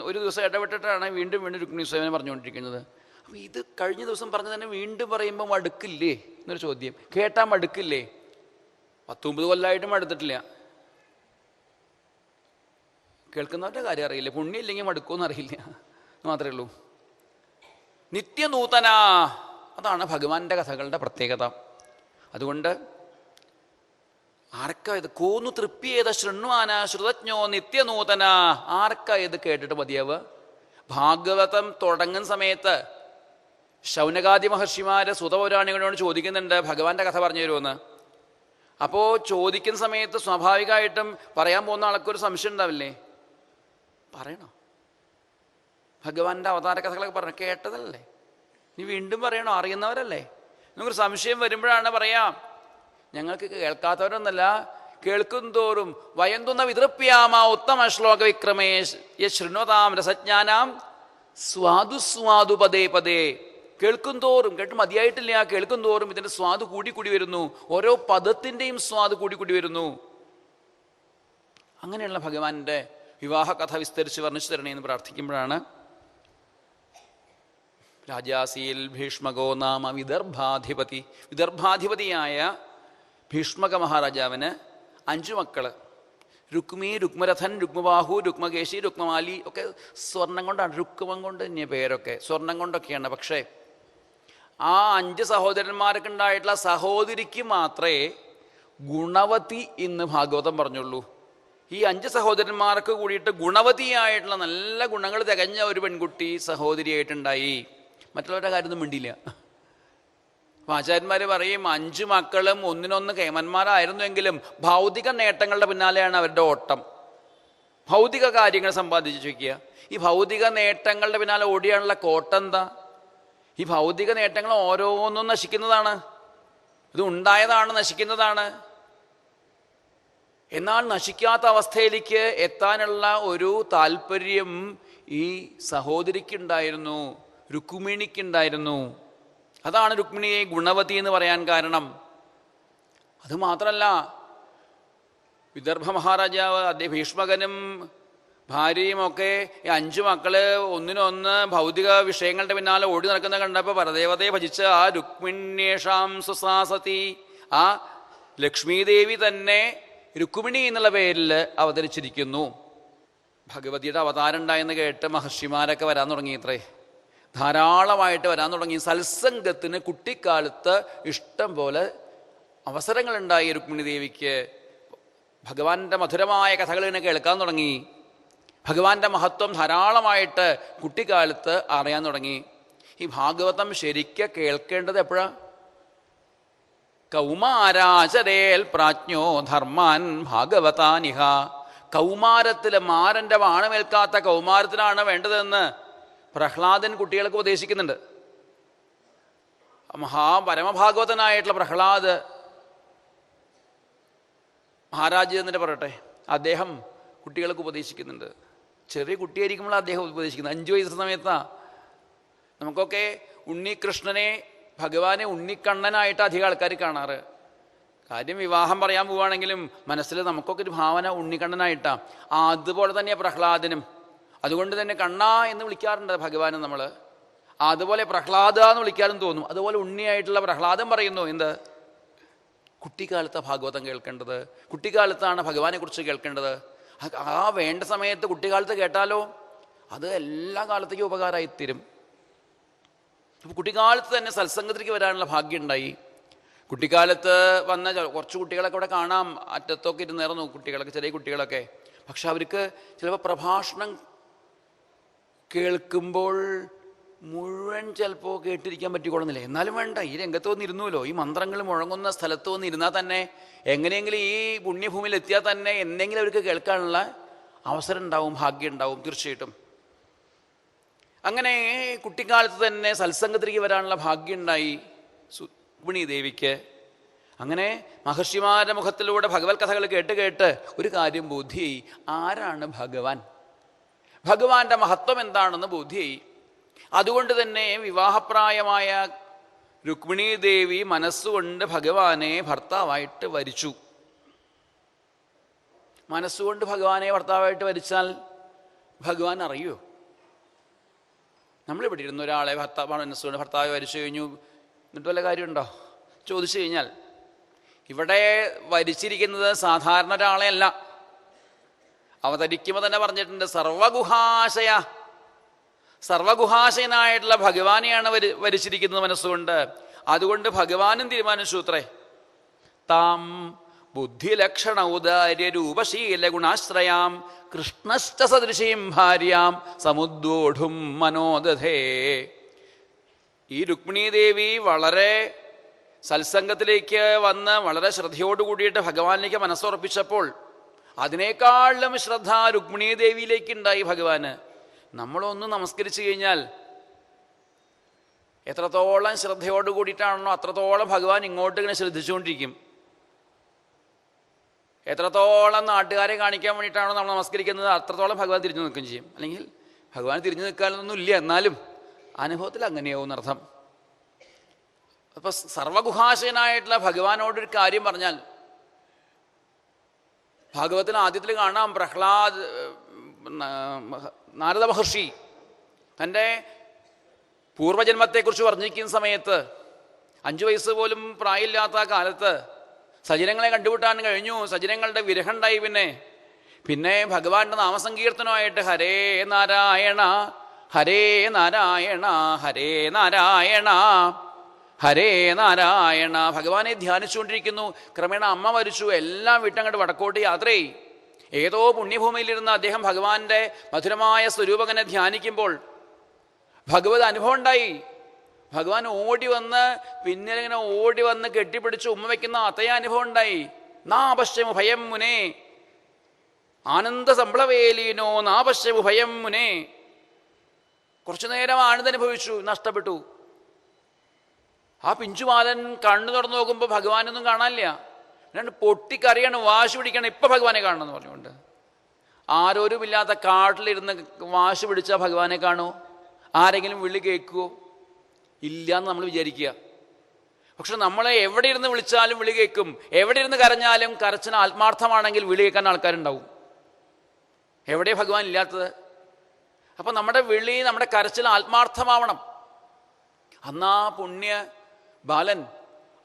ഒരു ദിവസം ഇടപെട്ടിട്ടാണ് വീണ്ടും വീണ്ടും രുക്മിണീ സ്വയംവരം പറഞ്ഞുകൊണ്ടിരിക്കുന്നത്. അപ്പോൾ ഇത് കഴിഞ്ഞ ദിവസം പറഞ്ഞ് തന്നെ വീണ്ടും പറയുമ്പോൾ മടുക്കില്ലേ എന്നൊരു ചോദ്യം. കേട്ടാൽ മടുക്കില്ലേ? 19 കൊല്ലമായിട്ടും മടുത്തിട്ടില്ല. കേൾക്കുന്നവരുടെ കാര്യം അറിയില്ല, പുണ്യം ഇല്ലെങ്കിൽ മടുക്കുമെന്ന് അറിയില്ല എന്ന് മാത്രമേ ഉള്ളൂ. നിത്യനൂതന, അതാണ് ഭഗവാന്റെ കഥകളുടെ പ്രത്യേകത. അതുകൊണ്ട് ആർക്കാ ഇത് കോന്നു തൃപ്തിയേത ശൃണ്വാന ശ്രുതജ്ഞോ നിത്യനൂതന, ആർക്കാ ഇത് കേട്ടിട്ട് മതിയാവുക? ഭാഗവതം തുടങ്ങുന്ന സമയത്ത് ശൗനകാദി മഹർഷിമാര് സുതപൗരാണികളോട് ചോദിക്കുന്നുണ്ട്, ഭഗവാന്റെ കഥ പറഞ്ഞു തരുമെന്ന്. അപ്പോൾ ചോദിക്കുന്ന സമയത്ത് സ്വാഭാവികമായിട്ടും പറയാൻ പോകുന്ന ആൾക്കൊരു സംശയം ഉണ്ടാവില്ലേ? പറയണോ? ഭഗവാന്റെ അവതാര കഥകളൊക്കെ പറഞ്ഞു കേട്ടതല്ലേ, നീ വീണ്ടും പറയണോ? അറിയുന്നവരല്ലേ. നമുക്കൊരു സംശയം വരുമ്പോഴാണ് പറയാം. ഞങ്ങൾക്ക് കേൾക്കാത്തവരൊന്നല്ല, കേൾക്കുന്തോറും വയന്തുന്ന വിതൃപ്യാമ ഉത്തമ ശ്ലോക വിക്രമേഷ് ശൃണ്വതാം രസജ്ഞാനാം സ്വാദു സ്വാദു പദേ പദേ. കേൾക്കുന്തോറും കേട്ട് മതിയായിട്ടില്ല, കേൾക്കുന്തോറും ഇതിന്റെ സ്വാദ് കൂടിക്കൂടി വരുന്നു, ഓരോ പദത്തിൻ്റെയും സ്വാദ് കൂടിക്കൂടി വരുന്നു. അങ്ങനെയുള്ള ഭഗവാന്റെ വിവാഹ കഥ വിസ്തരിച്ച് വർണ്ണിച്ചു തരണേ എന്ന് പ്രാർത്ഥിക്കുമ്പോഴാണ് രാജാസീൽ ഭീഷ്മകോ നാമ വിദർഭാധിപതി. വിദർഭാധിപതിയായ ഭീഷ്മക മഹാരാജാവിന് 5 മക്കള്. രുക്മി, രുക്മരഥൻ, രുക്മബാഹു, രുക്മകേശി, രുക്മമാലി ഒക്കെ സ്വർണം കൊണ്ടാണ്, രുക്മം കൊണ്ട് തന്നെ പേരൊക്കെ സ്വർണം കൊണ്ടൊക്കെയാണ്. പക്ഷേ ആ 5 സഹോദരന്മാർക്ക് ഉണ്ടായിട്ടുള്ള സഹോദരിക്ക് മാത്രമേ ഗുണവതി എന്ന് ഭാഗവതം പറഞ്ഞുള്ളൂ. ഈ 5 സഹോദരന്മാർക്ക് കൂടിയിട്ട് ഗുണവതിയായിട്ടുള്ള നല്ല ഗുണങ്ങൾ തികഞ്ഞ ഒരു പെൺകുട്ടി സഹോദരിയായിട്ടുണ്ടായി. മറ്റുള്ളവരുടെ കാര്യമൊന്നും മിണ്ടിയില്ല. ആചാര്യന്മാർ പറയും 5 മക്കളും ഒന്നിനൊന്ന് കേമന്മാരായിരുന്നുവെങ്കിലും ഭൗതിക നേട്ടങ്ങളുടെ പിന്നാലെയാണ് അവരുടെ ഓട്ടം. ഭൗതിക കാര്യങ്ങൾ സമ്പാദിച്ചു വയ്ക്കുക. ഈ ഭൗതിക നേട്ടങ്ങളുടെ പിന്നാലെ ഓടിയാനുള്ള കോട്ടെന്താ? ഈ ഭൗതിക നേട്ടങ്ങൾ ഓരോന്നും നശിക്കുന്നതാണ്, ഇത് ഉണ്ടായതാണ്, നശിക്കുന്നതാണ്. എന്നാൽ നശിക്കാത്ത അവസ്ഥയിലേക്ക് എത്താനുള്ള ഒരു താല്പര്യം ഈ സഹോദരിക്കുണ്ടായിരുന്നു, രുക്മിണിക്കുണ്ടായിരുന്നു. അതാണ് രുക്മിണിയെ ഗുണവതി എന്ന് പറയാൻ കാരണം. അതുമാത്രമല്ല, വിദർഭ മഹാരാജാവ് അദ്ദേഹം ഭീഷ്മകനും ഭാര്യയും ഒക്കെ ഈ 5 മക്കള് ഒന്നിനൊന്ന് ഭൗതിക വിഷയങ്ങളുടെ പിന്നാലെ ഓടി നടക്കുന്നത് കണ്ടപ്പോൾ പരദേവതയെ ഭജിച്ച് ആ രുക്മിണ്യേഷാം സുസാസതി, ആ ലക്ഷ്മീദേവി തന്നെ രുക്മിണി എന്നുള്ള പേരിൽ അവതരിച്ചിരിക്കുന്നു. ഭഗവതിയുടെ അവതാരം ഉണ്ടായെന്ന് കേട്ട് മഹർഷിമാരൊക്കെ വരാൻ തുടങ്ങിയത്രേ, ധാരാളമായിട്ട് വരാൻ തുടങ്ങി. സത്സംഗത്തിന് കുട്ടിക്കാലത്ത് ഇഷ്ടം പോലെ അവസരങ്ങളുണ്ടായി രുക്മിണി ദേവിക്ക്. ഭഗവാന്റെ മധുരമായ കഥകൾ ഇങ്ങനെ കേൾക്കാൻ തുടങ്ങി. ഭഗവാന്റെ മഹത്വം ധാരാളമായിട്ട് കുട്ടിക്കാലത്ത് അറിയാൻ തുടങ്ങി. ഈ ഭാഗവതം ശരിക്കും കേൾക്കേണ്ടത് എപ്പോഴാ? കൗമാരാചരേൽ പ്രാജ്ഞോ ധർമാൻ ഭാഗവതാനിഹ. കൗമാരത്തില് മാരന്റെ വാണമേൽക്കാത്ത കൗമാരത്തിലാണ് വേണ്ടതെന്ന് പ്രഹ്ലാദൻ കുട്ടികൾക്ക് ഉപദേശിക്കുന്നുണ്ട്. പരമഭാഗവതനായിട്ടുള്ള പ്രഹ്ലാദ് മഹാരാജ് എന്നിട്ട് പറയട്ടെ, അദ്ദേഹം കുട്ടികൾക്ക് ഉപദേശിക്കുന്നുണ്ട്. ചെറിയ കുട്ടിയായിരിക്കുമ്പോൾ അദ്ദേഹം ഉപദേശിക്കുന്നത് 5 വയസ്സ് സമയത്താ. നമുക്കൊക്കെ ഉണ്ണികൃഷ്ണനെ, ഭഗവാനെ ഉണ്ണിക്കണ്ണനായിട്ട് അധികം ആൾക്കാർ കാണാറ്. കാര്യം വിവാഹം പറയാൻ പോവുകയാണെങ്കിലും മനസ്സിൽ നമുക്കൊക്കെ ഒരു ഭാവന ഉണ്ണിക്കണ്ണനായിട്ടാ. അതുപോലെ തന്നെയാണ് പ്രഹ്ലാദനും. അതുകൊണ്ട് തന്നെ കണ്ണാ എന്ന് വിളിക്കാറുണ്ട് ഭഗവാനും നമ്മൾ. അതുപോലെ പ്രഹ്ലാദ എന്ന് വിളിക്കാനും തോന്നും. അതുപോലെ ഉണ്ണിയായിട്ടുള്ള പ്രഹ്ലാദൻ പറയുന്നു, എന്ത്? കുട്ടിക്കാലത്ത് ഭാഗവതം കേൾക്കേണ്ടത്, കുട്ടിക്കാലത്താണ് ഭഗവാനെ കുറിച്ച് കേൾക്കേണ്ടത്. ആ വേണ്ട സമയത്ത് കുട്ടിക്കാലത്ത് കേട്ടാലോ അത് എല്ലാ കാലത്തേക്കും ഉപകാരമായിത്തീരും. കുട്ടിക്കാലത്ത് തന്നെ സത്സംഗത്തിലേക്ക് വരാനുള്ള ഭാഗ്യം ഉണ്ടായി. കുട്ടിക്കാലത്ത് വന്ന കുറച്ച് കുട്ടികളൊക്കെ ഇവിടെ കാണാം, അറ്റത്തൊക്കെ ഇരുന്നേർന്നു കുട്ടികളൊക്കെ, ചെറിയ കുട്ടികളൊക്കെ. പക്ഷെ അവർക്ക് ചിലപ്പോൾ പ്രഭാഷണം കേൾക്കുമ്പോൾ മുഴുവൻ ചിലപ്പോൾ കേട്ടിരിക്കാൻ പറ്റിക്കൊള്ളുന്നില്ല. എന്നാലും വേണ്ട, ഈ രംഗത്ത് വന്നിരുന്നുവല്ലോ, ഈ മന്ത്രങ്ങൾ മുഴങ്ങുന്ന സ്ഥലത്ത് വന്നിരുന്നാൽ തന്നെ, എങ്ങനെയെങ്കിലും ഈ പുണ്യഭൂമിയിൽ എത്തിയാൽ തന്നെ എന്തെങ്കിലും അവർക്ക് കേൾക്കാനുള്ള അവസരം ഉണ്ടാവും, ഭാഗ്യം ഉണ്ടാവും തീർച്ചയായിട്ടും. അങ്ങനെ കുട്ടിക്കാലത്ത് തന്നെ സത്സംഗത്തിലേക്ക് വരാനുള്ള ഭാഗ്യം ഉണ്ടായി രുക്മിണി ദേവിക്ക്. അങ്ങനെ മഹർഷിമാരുടെ മുഖത്തിലൂടെ ഭഗവത് കഥകൾ കേട്ട് കേട്ട് ഒരു കാര്യം ബോധ്യമായി, ആരാണ് ഭഗവാൻ, ഭഗവാന്റെ മഹത്വം എന്താണെന്ന് ബോധ്യമായി. അതുകൊണ്ട് തന്നെ വിവാഹപ്രായമായ രുക്മിണി ദേവി മനസ്സുകൊണ്ട് ഭഗവാനെ ഭർത്താവായിട്ട് വരിച്ചു. മനസ്സുകൊണ്ട് ഭഗവാനെ ഭർത്താവായിട്ട് വരിച്ചാൽ ഭഗവാൻ അറിയുമോ? നമ്മളിവിടെ ഇരുന്ന ഒരാളെ മനസ്സുകൊണ്ട് ഭർത്താവ് വരിച്ചു കഴിഞ്ഞു, എന്നിട്ട് വല്ല കാര്യമുണ്ടോ ചോദിച്ചു കഴിഞ്ഞാൽ, ഇവിടെ വരിച്ചിരിക്കുന്നത് സാധാരണ ഒരാളെ അല്ല. അവതരിക്കുമ്പോൾ തന്നെ പറഞ്ഞിട്ടുണ്ട്, സർവഗുഹാശയ, സർവഗുഹാശയനായിട്ടുള്ള ഭഗവാനെയാണ് വരിച്ചിരിക്കുന്നത് മനസ്സുകൊണ്ട്. അതുകൊണ്ട് ഭഗവാനും തീരുമാനിച്ചു അത്രേ, താം ബുദ്ധിലക്ഷണ ഔദാര്യ രൂപശീല ഗുണാശ്രയാം കൃഷ്ണശ്ച സദൃശീം ഭാര്യാം സമുദ്വോഢും മനോദധേ. ഈ രുക്മിണി ദേവി വളരെ സത്സംഗത്തിലേക്ക് വന്ന് വളരെ ശ്രദ്ധയോടു കൂടിയിട്ട് ഭഗവാനിലേക്ക് മനസ്സുറപ്പിച്ചപ്പോൾ അതിനേക്കാളും ശ്രദ്ധ രുക്മിണി ദേവിയിലേക്ക് ഉണ്ടായി ഭഗവാന്. നമ്മളൊന്ന് നമസ്കരിച്ചു കഴിഞ്ഞാൽ എത്രത്തോളം ശ്രദ്ധയോട് കൂടിയിട്ടാണല്ലോ അത്രത്തോളം ഭഗവാൻ ഇങ്ങോട്ട് ഇങ്ങനെ ശ്രദ്ധിച്ചുകൊണ്ടിരിക്കും. എത്രത്തോളം നാട്ടുകാരെ കാണിക്കാൻ വേണ്ടിയിട്ടാണോ നമ്മൾ നമസ്കരിക്കുന്നത് അത്രത്തോളം ഭഗവാൻ തിരിഞ്ഞു നിൽക്കുകയും ചെയ്യും. അല്ലെങ്കിൽ ഭഗവാൻ തിരിഞ്ഞു നിൽക്കാനൊന്നും ഇല്ല, എന്നാലും അനുഭവത്തിൽ അങ്ങനെയാവും എന്നർത്ഥം. അപ്പോൾ സർവഗുഹാശയനായിട്ടുള്ള ഭഗവാനോടൊരു കാര്യം പറഞ്ഞാൽ, ഭാഗവത്തിന് ആദ്യത്തിൽ കാണാം, നാരദ മഹർഷി തൻ്റെ പൂർവജന്മത്തെക്കുറിച്ച് വർണ്ണിക്കുന്ന സമയത്ത് 5 വയസ്സ് പോലും പ്രായമില്ലാത്ത കാലത്ത് സജനങ്ങളെ കണ്ടുമുട്ടാൻ കഴിഞ്ഞു. സജനങ്ങളുടെ വിരഹമുണ്ടായി. പിന്നെ ഭഗവാന്റെ നാമസങ്കീർത്തനമായിട്ട് ഹരേ നാരായണ ഹരേ നാരായണ ഹരേ നാരായണ ഹരേ നാരായണ ഭഗവാനെ ധ്യാനിച്ചുകൊണ്ടിരിക്കുന്നു. ക്രമേണ അമ്മ മരിച്ചു. എല്ലാം വിട്ടങ്ങോട്ട് വടക്കോട്ട് യാത്രയായി. ഏതോ പുണ്യഭൂമിയിലിരുന്ന് അദ്ദേഹം ഭഗവാന്റെ മധുരമായ സ്വരൂപകനെ ധ്യാനിക്കുമ്പോൾ ഭഗവത് അനുഭവം ഉണ്ടായി. ഭഗവാൻ ഓടി വന്ന് പിന്നിൽ ഇങ്ങനെ ഓടി വന്ന് കെട്ടിപ്പിടിച്ച് ഉമ്മ വയ്ക്കുന്ന അതേ അനുഭവം ഉണ്ടായി. നാപശ്യമു ഭയം മുനേ ആനന്ദ സംപ്ലവേലീനോ നാപശ്യമു ഭയം മുനേ. കുറച്ചു നേരം ആനന്ദനുഭവിച്ചു, നഷ്ടപ്പെട്ടു. ആ പിഞ്ചുമാലൻ കണ്ണു തുറന്നു നോക്കുമ്പോൾ ഭഗവാനൊന്നും കാണാനില്ല. രണ്ട് പൊട്ടിക്കറിയാണ്, വാശി പിടിക്കണം, ഇപ്പൊ ഭഗവാനെ കാണണമെന്ന് പറഞ്ഞുകൊണ്ട്. ആരോരുമില്ലാത്ത കാട്ടിലിരുന്ന് വാശി പിടിച്ചാൽ ഭഗവാനെ കാണുമോ? ആരെങ്കിലും വിളി കേൾക്കുമോ? ഇല്ല എന്ന് നമ്മൾ വിചാരിക്കുക. പക്ഷെ നമ്മളെ എവിടെ ഇരുന്ന് വിളിച്ചാലും വിളി കേൾക്കും. എവിടെ ഇരുന്ന് കരഞ്ഞാലും കരച്ചിന് ആത്മാർത്ഥമാണെങ്കിൽ വിളി കേൾക്കാൻ ആൾക്കാരുണ്ടാവും. എവിടെ ഭഗവാൻ ഇല്ലാത്തത്? അപ്പം നമ്മുടെ വിളി, നമ്മുടെ കരച്ചിൽ ആത്മാർത്ഥമാവണം. അന്ന് ആ പുണ്യ ബാലൻ,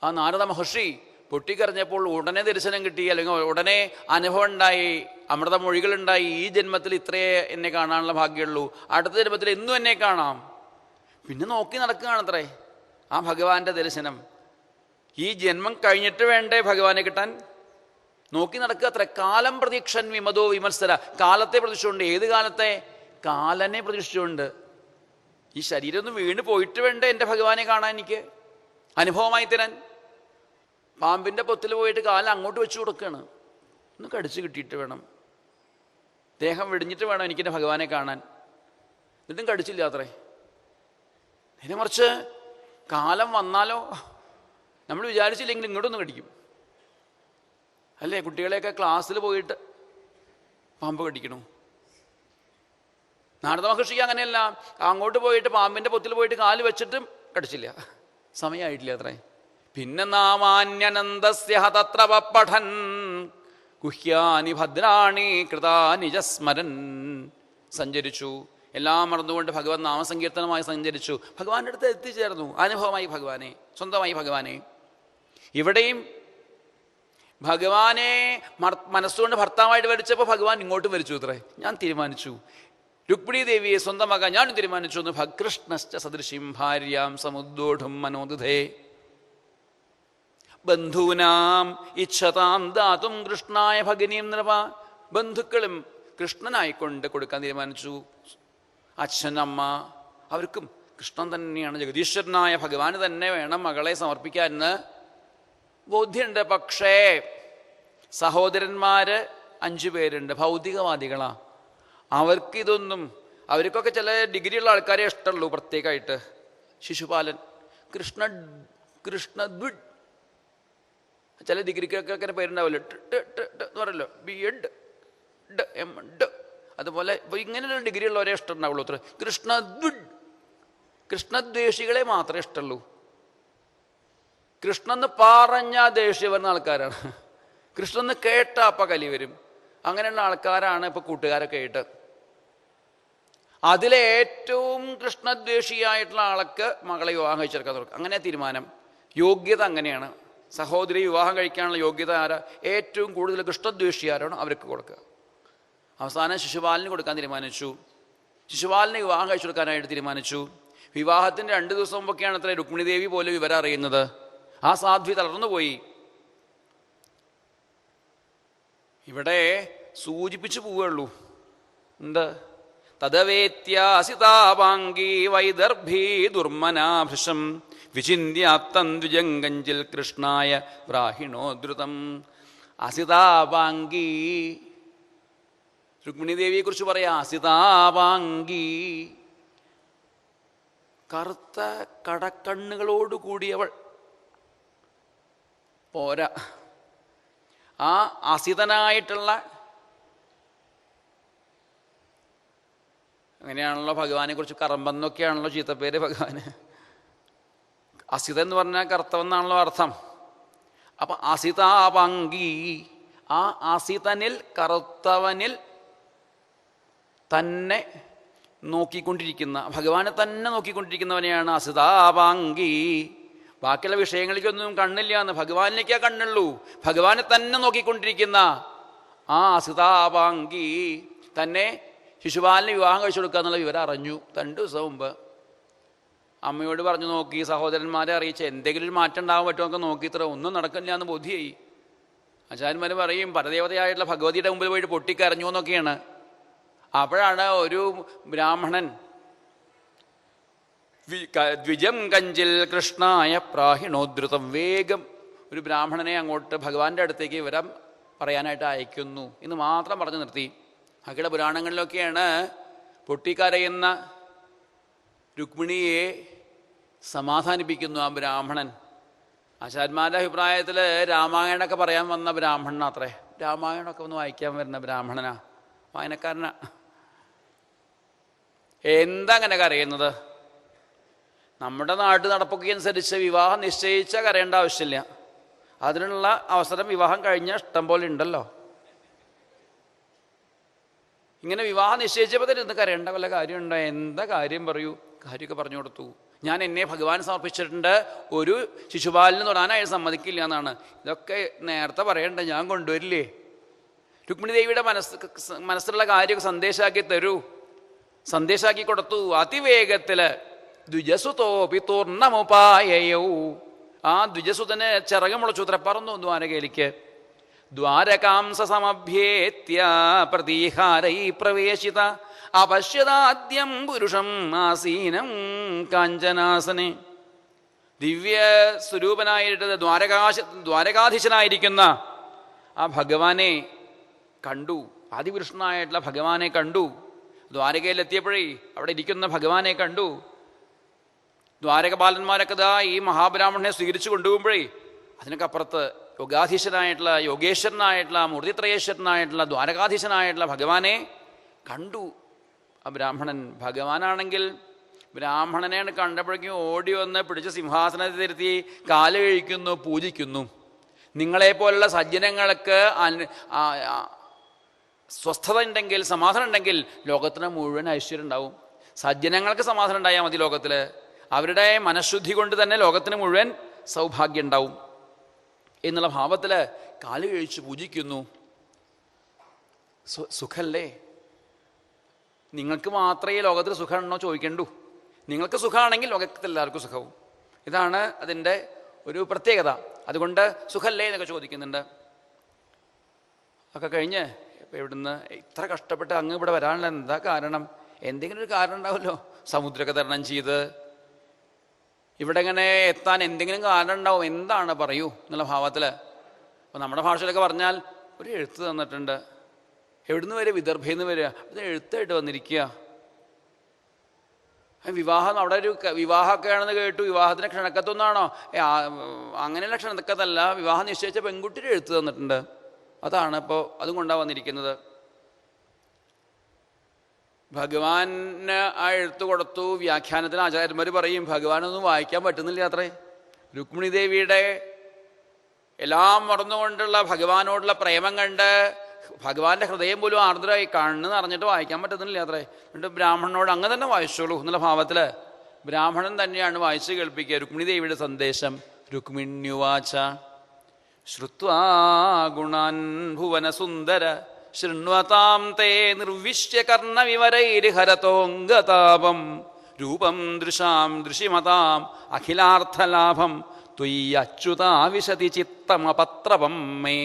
ആ നാരദ മഹർഷി പൊട്ടിക്കരഞ്ഞപ്പോൾ ഉടനെ ദർശനം കിട്ടി, അല്ലെങ്കിൽ ഉടനെ അനുഭവം ഉണ്ടായി, അമൃതമൊഴികളുണ്ടായി. ഈ ജന്മത്തിൽ ഇത്രയേ എന്നെ കാണാനുള്ള ഭാഗ്യമുള്ളൂ, അടുത്ത ജന്മത്തിൽ എന്നും എന്നെ കാണാം. പിന്നെ നോക്കി നടക്കുകയാണത്രേ ആ ഭഗവാന്റെ ദർശനം. ഈ ജന്മം കഴിഞ്ഞിട്ട് വേണ്ടേ ഭഗവാനെ കിട്ടാൻ? നോക്കി നടക്കുക അത്ര. കാലം പ്രതീക്ഷൻ വിമതോ വിമത്സര. കാലത്തെ പ്രതീക്ഷിച്ചുകൊണ്ട്. ഏത് കാലത്തെ? കാലനെ പ്രതീക്ഷിച്ചുകൊണ്ട്. ഈ ശരീരം ഒന്ന് വീണ് പോയിട്ട് വേണ്ടേ എൻ്റെ ഭഗവാനെ കാണാൻ, എനിക്ക് അനുഭവമായി തരാൻ. പാമ്പിൻ്റെ പൊത്തിൽ പോയിട്ട് കാലം അങ്ങോട്ട് വെച്ച് കൊടുക്കുകയാണ്. ഒന്ന് കടിച്ചു കിട്ടിയിട്ട് വേണം, ദേഹം വെടിഞ്ഞിട്ട് വേണം എനിക്കെൻ്റെ ഭഗവാനെ കാണാൻ. എന്നിട്ടും കടിച്ചില്ല അത്രേ. അതിനെ മറിച്ച് കാലം വന്നാലോ നമ്മൾ വിചാരിച്ചില്ലെങ്കിൽ ഇങ്ങോട്ടൊന്ന് കടിക്കും. അല്ലേ? കുട്ടികളെയൊക്കെ ക്ലാസ്സിൽ പോയിട്ട് പാമ്പ് കടിക്കണു. നാരദ മഹർഷിക്ക് അങ്ങനെയല്ല. അങ്ങോട്ട് പോയിട്ട് പാമ്പിൻ്റെ പൊത്തിൽ പോയിട്ട് കാല് വെച്ചിട്ടും കടിച്ചില്ല, സമയമായിട്ടില്ല അത്രേ. പിന്നെ നാമാന്യനന്ദസ്യ തത്ര പഠൻ ഗുഹ്യാനി ഭദ്രാണി കൃതാനി ച സ്മരൻ. സഞ്ചരിച്ചു, എല്ലാം മറന്നുകൊണ്ട് ഭഗവാൻ നാമസങ്കീർത്തനമായി സഞ്ചരിച്ചു. ഭഗവാന്റെ അടുത്ത് എത്തിച്ചേർന്നു. അനുഭവമായി ഭഗവാനെ, സ്വന്തമായി ഭഗവാനെ. ഇവിടെയും ഭഗവാനെ മനസ്സുകൊണ്ട് ഭർത്താവായിട്ട് വരിച്ചപ്പോൾ ഭഗവാൻ ഇങ്ങോട്ടും വരിച്ചു അത്രേ. ഞാൻ തീരുമാനിച്ചു രുക്മിണീ ദേവിയെ സ്വന്തമാക്കാൻ ഞാനും തീരുമാനിച്ചു എന്ന്. ഭകൃഷ്ണശ്ച സദൃശീം ഭാര്യാം സമുദ്ദോഢും മനോദുധേ ബന്ധൂനാം ഇച്ഛതാം ദാതും കൃഷ്ണായ ഭഗിനീം നൃപ. ബന്ധുക്കളും കൃഷ്ണനായിക്കൊണ്ട് കൊടുക്കാൻ തീരുമാനിച്ചു. അച്ഛൻ, അമ്മ, അവർക്കും കൃഷ്ണൻ തന്നെയാണ്, ജഗദീശ്വരനായ ഭഗവാന് തന്നെ വേണം മകളെ സമർപ്പിക്കാമെന്ന് ബോധ്യമുണ്ട്. പക്ഷേ സഹോദരന്മാര് 5 പേരുണ്ട്, ഭൗതികവാദികളാ. അവർക്കിതൊന്നും, അവർക്കൊക്കെ ചില ഡിഗ്രിയുള്ള ആൾക്കാരെ ഇഷ്ടമുള്ളൂ പ്രത്യേകമായിട്ട്. ശിശുപാലൻ, കൃഷ്ണദ്വിഡ്, ചില ഡിഗ്രിക്കൊക്കെ അങ്ങനെ പേരുണ്ടാവില്ല, എന്ന് പറയല്ലോ, BEd, MD, അതുപോലെ ഇങ്ങനെയുള്ള ഡിഗ്രി ഉള്ളവരെ ഇഷ്ടമുണ്ടാവുള്ളൂ അത്ര. കൃഷ്ണദ്വിഡ്, കൃഷ്ണദ്വേഷികളെ മാത്രമേ ഇഷ്ടമുള്ളൂ. കൃഷ്ണന്ന് പറഞ്ഞ ദേഷ്യം വരുന്ന ആൾക്കാരാണ്. കൃഷ്ണന്ന് കേട്ട അപ്പം കലി വരും. അങ്ങനെയുള്ള ആൾക്കാരാണ് ഇപ്പൊ കൂട്ടുകാരൊക്കെ ആയിട്ട്. അതിലെ ഏറ്റവും കൃഷ്ണദ്വേഷിയായിട്ടുള്ള ആൾക്ക് മകളെ വിവാഹം കഴിച്ചെടുക്കാൻ തുടങ്ങും. അങ്ങനെ തീരുമാനം. യോഗ്യത അങ്ങനെയാണ്. സഹോദരി വിവാഹം കഴിക്കാനുള്ള യോഗ്യത ആരാ? ഏറ്റവും കൂടുതൽ കൃഷ്ണദ്വേഷി ആരാണോ അവർക്ക് കൊടുക്കുക. അവസാനം ശിശുപാലന് കൊടുക്കാൻ തീരുമാനിച്ചു. ശിശുപാലനെ വിവാഹം കഴിച്ചു കൊടുക്കാനായിട്ട് തീരുമാനിച്ചു. വിവാഹത്തിൻ്റെ 2 ദിവസം മുമ്പൊക്കെയാണ് അത്ര രുക്മിണി ദേവി പോലും വിവരം അറിയുന്നത്. ആ സാധ്വി തളർന്നുപോയി. ഇവിടെ സൂചിപ്പിച്ചു പോവുകയുള്ളൂ. എന്ത്? തദവേത്യാസിതാപാംഗീ വൈദർഭീ ദുർമനാഭൃശം വിചിന്യാപ്തം ദ്വിജങ്കഞ്ചിൽ കൃഷ്ണായ പ്രാഹിണോദ്രുതം. അസിതാപാംഗീ, രുക്മിണി ദേവിയെ കുറിച്ച് പറയാം. അസിതാപാംഗീ, കറുത്ത കടക്കണ്ണുകളോടുകൂടിയവൾ പോരാ, ആ ആസിതനായിട്ടുള്ള, അങ്ങനെയാണല്ലോ ഭഗവാനെ കുറിച്ച് കറമ്പെന്നൊക്കെയാണല്ലോ ചീത്തപ്പേര് ഭഗവാന്. അസിതൻ എന്ന് പറഞ്ഞാൽ കറുത്തവെന്നാണല്ലോ അർത്ഥം. അപ്പം അസിതാപങ്കി, ആ അസിതനിൽ, കറുത്തവനിൽ തന്നെ നോക്കിക്കൊണ്ടിരിക്കുന്ന, ഭഗവാനെ തന്നെ നോക്കിക്കൊണ്ടിരിക്കുന്നവനെയാണ് അസിതാപാങ്കി. ബാക്കിയുള്ള വിഷയങ്ങളിലേക്കൊന്നും കണ്ണില്ല എന്ന്, ഭഗവാനിലേക്കാ കണ്ണുള്ളൂ. ഭഗവാനെ തന്നെ നോക്കിക്കൊണ്ടിരിക്കുന്ന ആ അസിതാപാങ്കി തന്നെ ശിശുപാലിന് വിവാഹം കഴിച്ചു കൊടുക്കുക എന്നുള്ള വിവരം അറിഞ്ഞു 2 ദിവസം മുമ്പ്. അമ്മയോട് പറഞ്ഞു നോക്കി, സഹോദരന്മാരെ അറിയിച്ച് എന്തെങ്കിലും ഒരു മാറ്റം ഉണ്ടാകാൻ പറ്റുമോ നോക്കി, ഇത്ര ഒന്നും നടക്കില്ല എന്ന് ബോധ്യമായി. ആചാര്യന്മാർ പറയും പരദേവതയായിട്ടുള്ള ഭഗവതിയുടെ മുമ്പിൽ പോയിട്ട് പൊട്ടിക്കരഞ്ഞു എന്നൊക്കെയാണ്. അപ്പോഴാണ് ഒരു ബ്രാഹ്മണൻ ദ്വിജം കഞ്ചിൽ കൃഷ്ണായ പ്രാഹിണോദ്രുതം, വേഗം ഒരു ബ്രാഹ്മണനെ അങ്ങോട്ട് ഭഗവാന്റെ അടുത്തേക്ക് വിവരം പറയാനായിട്ട് അയക്കുന്നു എന്ന് മാത്രം പറഞ്ഞു നിർത്തി. ബാക്കിയുടെ പുരാണങ്ങളിലൊക്കെയാണ് പൊട്ടിക്കരയുന്ന രുക്മിണിയെ സമാധാനിപ്പിക്കുന്നു ആ ബ്രാഹ്മണൻ. ആചാര്യന്മാരുടെ അഭിപ്രായത്തിൽ രാമായണമൊക്കെ പറയാൻ വന്ന ബ്രാഹ്മണനാത്രേ. രാമായണമൊക്കെ ഒന്ന് വായിക്കാൻ വരുന്ന ബ്രാഹ്മണനാ, വായനക്കാരനാ. എന്താ അങ്ങനെ കരയുന്നത്? നമ്മുടെ നാട്ടു നടപ്പൊക്കെ അനുസരിച്ച് വിവാഹം നിശ്ചയിച്ച കരയേണ്ട ആവശ്യമില്ല. അതിനുള്ള അവസരം വിവാഹം കഴിഞ്ഞ ഇഷ്ടം പോലെ ഉണ്ടല്ലോ. ഇങ്ങനെ വിവാഹം നിശ്ചയിച്ചപ്പോൾ തന്നെ ഇന്ന് കരയേണ്ട വല്ല കാര്യമുണ്ടോ? എന്താ കാര്യം പറയൂ. കാര്യമൊക്കെ പറഞ്ഞു കൊടുത്തു. ഞാൻ എന്നെ ഭഗവാൻ സമർപ്പിച്ചിട്ടുണ്ട്, ഒരു ശിശുപാലിന് തൊടാനായി സമ്മതിക്കില്ല എന്നാണ്. ഇതൊക്കെ നേരത്തെ പറയണ്ട, ഞാൻ കൊണ്ടുവരില്ലേ? രുക്മിണി ദേവിയുടെ മനസ്സിലുള്ള കാര്യമൊക്കെ സന്ദേശമാക്കി തരൂ. സന്ദേശമാക്കി കൊടുത്തു. അതിവേഗത്തില് ദ്വിജസുതോപി തൂർണ്ണമുപായയൗ, ആ ദ്വിജസുതന് ചിറക് മുളച്ചു, പറന്നു ദ്വാരകയിലേക്ക്. ദ്വാരകാംസ സമഭ്യേത്യ പ്രതീഹാരൈ പ്രവേശിത അപശ്യതാദ്യം പുരുഷം ആസീനം കാഞ്ചനാസനെ. ദിവ്യ സ്വരൂപനായിട്ട് ദ്വാരകാധീശനായിരിക്കുന്ന ആ ഭഗവാനെ കണ്ടു. ആദിപുരുഷനായിട്ടുള്ള ഭഗവാനെ കണ്ടു. ദ്വാരകയിലെത്തിയപ്പോഴേ അവിടെ ഇരിക്കുന്ന ഭഗവാനെ കണ്ടു. ദ്വാരകപാലന്മാരൊക്കെ ദാ ഈ മഹാബ്രാഹ്മണനെ സ്വീകരിച്ചു കൊണ്ടുപോകുമ്പോഴേ അതിനൊക്കെ അപ്പുറത്ത് യോഗാധീശനായിട്ടുള്ള, യോഗേശ്വരനായിട്ടുള്ള, മൂർത്തിത്രയേശ്വരനായിട്ടുള്ള, ദ്വാരകാധീശനായിട്ടുള്ള ഭഗവാനെ കണ്ടു ആ ബ്രാഹ്മണൻ. ഭഗവാനാണെങ്കിൽ ബ്രാഹ്മണനെ കണ്ടപ്പോഴേക്കും ഓടി വന്ന് പിടിച്ച് സിംഹാസനത്തിൽ ഇരുത്തി കാല് കഴിക്കുന്നു, പൂജിക്കുന്നു. നിങ്ങളെപ്പോലുള്ള സജ്ജനങ്ങൾക്ക് സ്വസ്ഥത ഉണ്ടെങ്കിൽ, സമാധാനം ഉണ്ടെങ്കിൽ ലോകത്തിന് മുഴുവൻ ഐശ്വര്യം ഉണ്ടാവും. സജ്ജനങ്ങൾക്ക് സമാധാനം ഉണ്ടായാൽ മതി ലോകത്തിൽ. അവരുടെ മനഃശുദ്ധി കൊണ്ട് തന്നെ ലോകത്തിന് മുഴുവൻ സൗഭാഗ്യം ഉണ്ടാവും എന്നുള്ള ഭാവത്തിൽ കാല് കഴിച്ച് പൂജിക്കുന്നു. സുഖല്ലേ? നിങ്ങൾക്ക് മാത്രമേ ലോകത്തിൽ സുഖമാണോ ചോദിക്കണ്ടു. നിങ്ങൾക്ക് സുഖമാണെങ്കിൽ ലോകത്തിൽ എല്ലാവർക്കും സുഖവും. ഇതാണ് അതിൻ്റെ ഒരു പ്രത്യേകത. അതുകൊണ്ട് സുഖല്ലേ എന്നൊക്കെ ചോദിക്കുന്നുണ്ട്. ഒക്കെ കഴിഞ്ഞ് ഇപ്പം ഇവിടുന്ന് ഇത്ര കഷ്ടപ്പെട്ട് അങ്ങ് ഇവിടെ വരാനുള്ള എന്താ കാരണം? എന്തെങ്കിലും ഒരു കാരണം ഉണ്ടാവുമല്ലോ. സമുദ്രമൊക്കെ തരണം ചെയ്ത് ഇവിടെ ഇങ്ങനെ എത്താൻ എന്തെങ്കിലും കാരണം ഉണ്ടാവും. എന്താണ് പറയൂ എന്നുള്ള ഭാവത്തിൽ. അപ്പോൾ നമ്മുടെ ഭാഷയിലൊക്കെ പറഞ്ഞാൽ ഒരു എഴുത്ത് തന്നിട്ടുണ്ട്. എവിടുന്ന് വരെ? വിദർഭയിൽ നിന്ന് വരിക. അത് എഴുത്തായിട്ട് വന്നിരിക്കുക. വിവാഹം അവിടെ ഒരു വിവാഹമൊക്കെ ആണെന്ന് കേട്ടു. വിവാഹത്തിന് ക്ഷണക്കത്തൊന്നാണോ? അങ്ങനെയുള്ള ക്ഷണക്കത്തല്ല, വിവാഹം നിശ്ചയിച്ച പെൺകുട്ടിയുടെ എഴുത്ത് തന്നിട്ടുണ്ട്. അതാണ് ഇപ്പോൾ അതും കൊണ്ടാണ് വന്നിരിക്കുന്നത്. ഭഗവാന് ആ എഴുത്ത് കൊടുത്തു. വ്യാഖ്യാനത്തിന് ആചാര്യന്മാർ പറയും ഭഗവാനൊന്നും വായിക്കാൻ പറ്റുന്നില്ല അത്രേ. രുക്മിണി ദേവിയുടെ എല്ലാം മറന്നുകൊണ്ടുള്ള ഭഗവാനോടുള്ള പ്രേമം കണ്ട് ഭഗവാന്റെ ഹൃദയം പോലും ആർദ്രമായി, കണ്ണ് നിറഞ്ഞിട്ട് വായിക്കാൻ പറ്റുന്നില്ല അത്രേ. എന്നിട്ട് ബ്രാഹ്മണനോട് അങ്ങ് തന്നെ വായിച്ചോളൂ എന്നുള്ള ഭാവത്തിൽ ബ്രാഹ്മണൻ തന്നെയാണ് വായിച്ച് കേൾപ്പിക്കുക രുക്മിണി ദേവിയുടെ സന്ദേശം. രുക്മിണ്യുവാച ശ്രുത്വാ ഗുണാൻ ഭുവനസുന്ദര ശൃണ്വതാം തേ നിർവിശ്യ കർണവിവരൈർഹരതോംഗതാപം രൂപം ദൃശാം ദൃശിമതാം അഖിലാർത്ഥലാഭം ത്വയ്യച്യുതാവിശതി ചിത്തമപത്രവം മേ.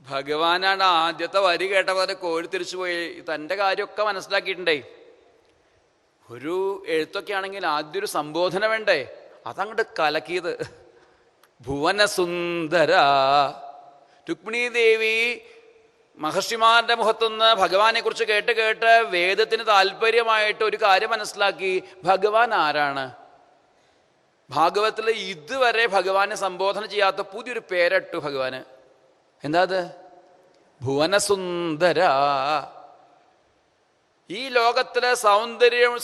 ഭഗവാനാണ് ആദ്യത്തെ വരി കേട്ടപ്പോൾ അത് കോരിത്തിരിച്ചു പോയി. തൻ്റെ കാര്യമൊക്കെ മനസ്സിലാക്കിയിട്ടുണ്ടേ. ഒരു എഴുത്തൊക്കെ ആണെങ്കിൽ ആദ്യം ഒരു സംബോധന വേണ്ടേ? അതങ്ങോട്ട് കലക്കിയത്. ഭുവനസുന്ദര. രുക്മിണി ദേവി മഹർഷിമാരുടെ മുഖത്തുനിന്ന് ഭഗവാനെ കുറിച്ച് കേട്ട് കേട്ട് വേദത്തിന് താല്പര്യമായിട്ട് ഒരു കാര്യം മനസ്സിലാക്കി. ഭഗവാൻ ആരാണ്? ഭാഗവത്തിൽ ഇതുവരെ ഭഗവാനെ സംബോധന ചെയ്യാത്ത പുതിയൊരു പേരിട്ടു ഭഗവാന്. എന്താ അത്? ഭുവനസുന്ദര. ഈ ലോകത്തിലെ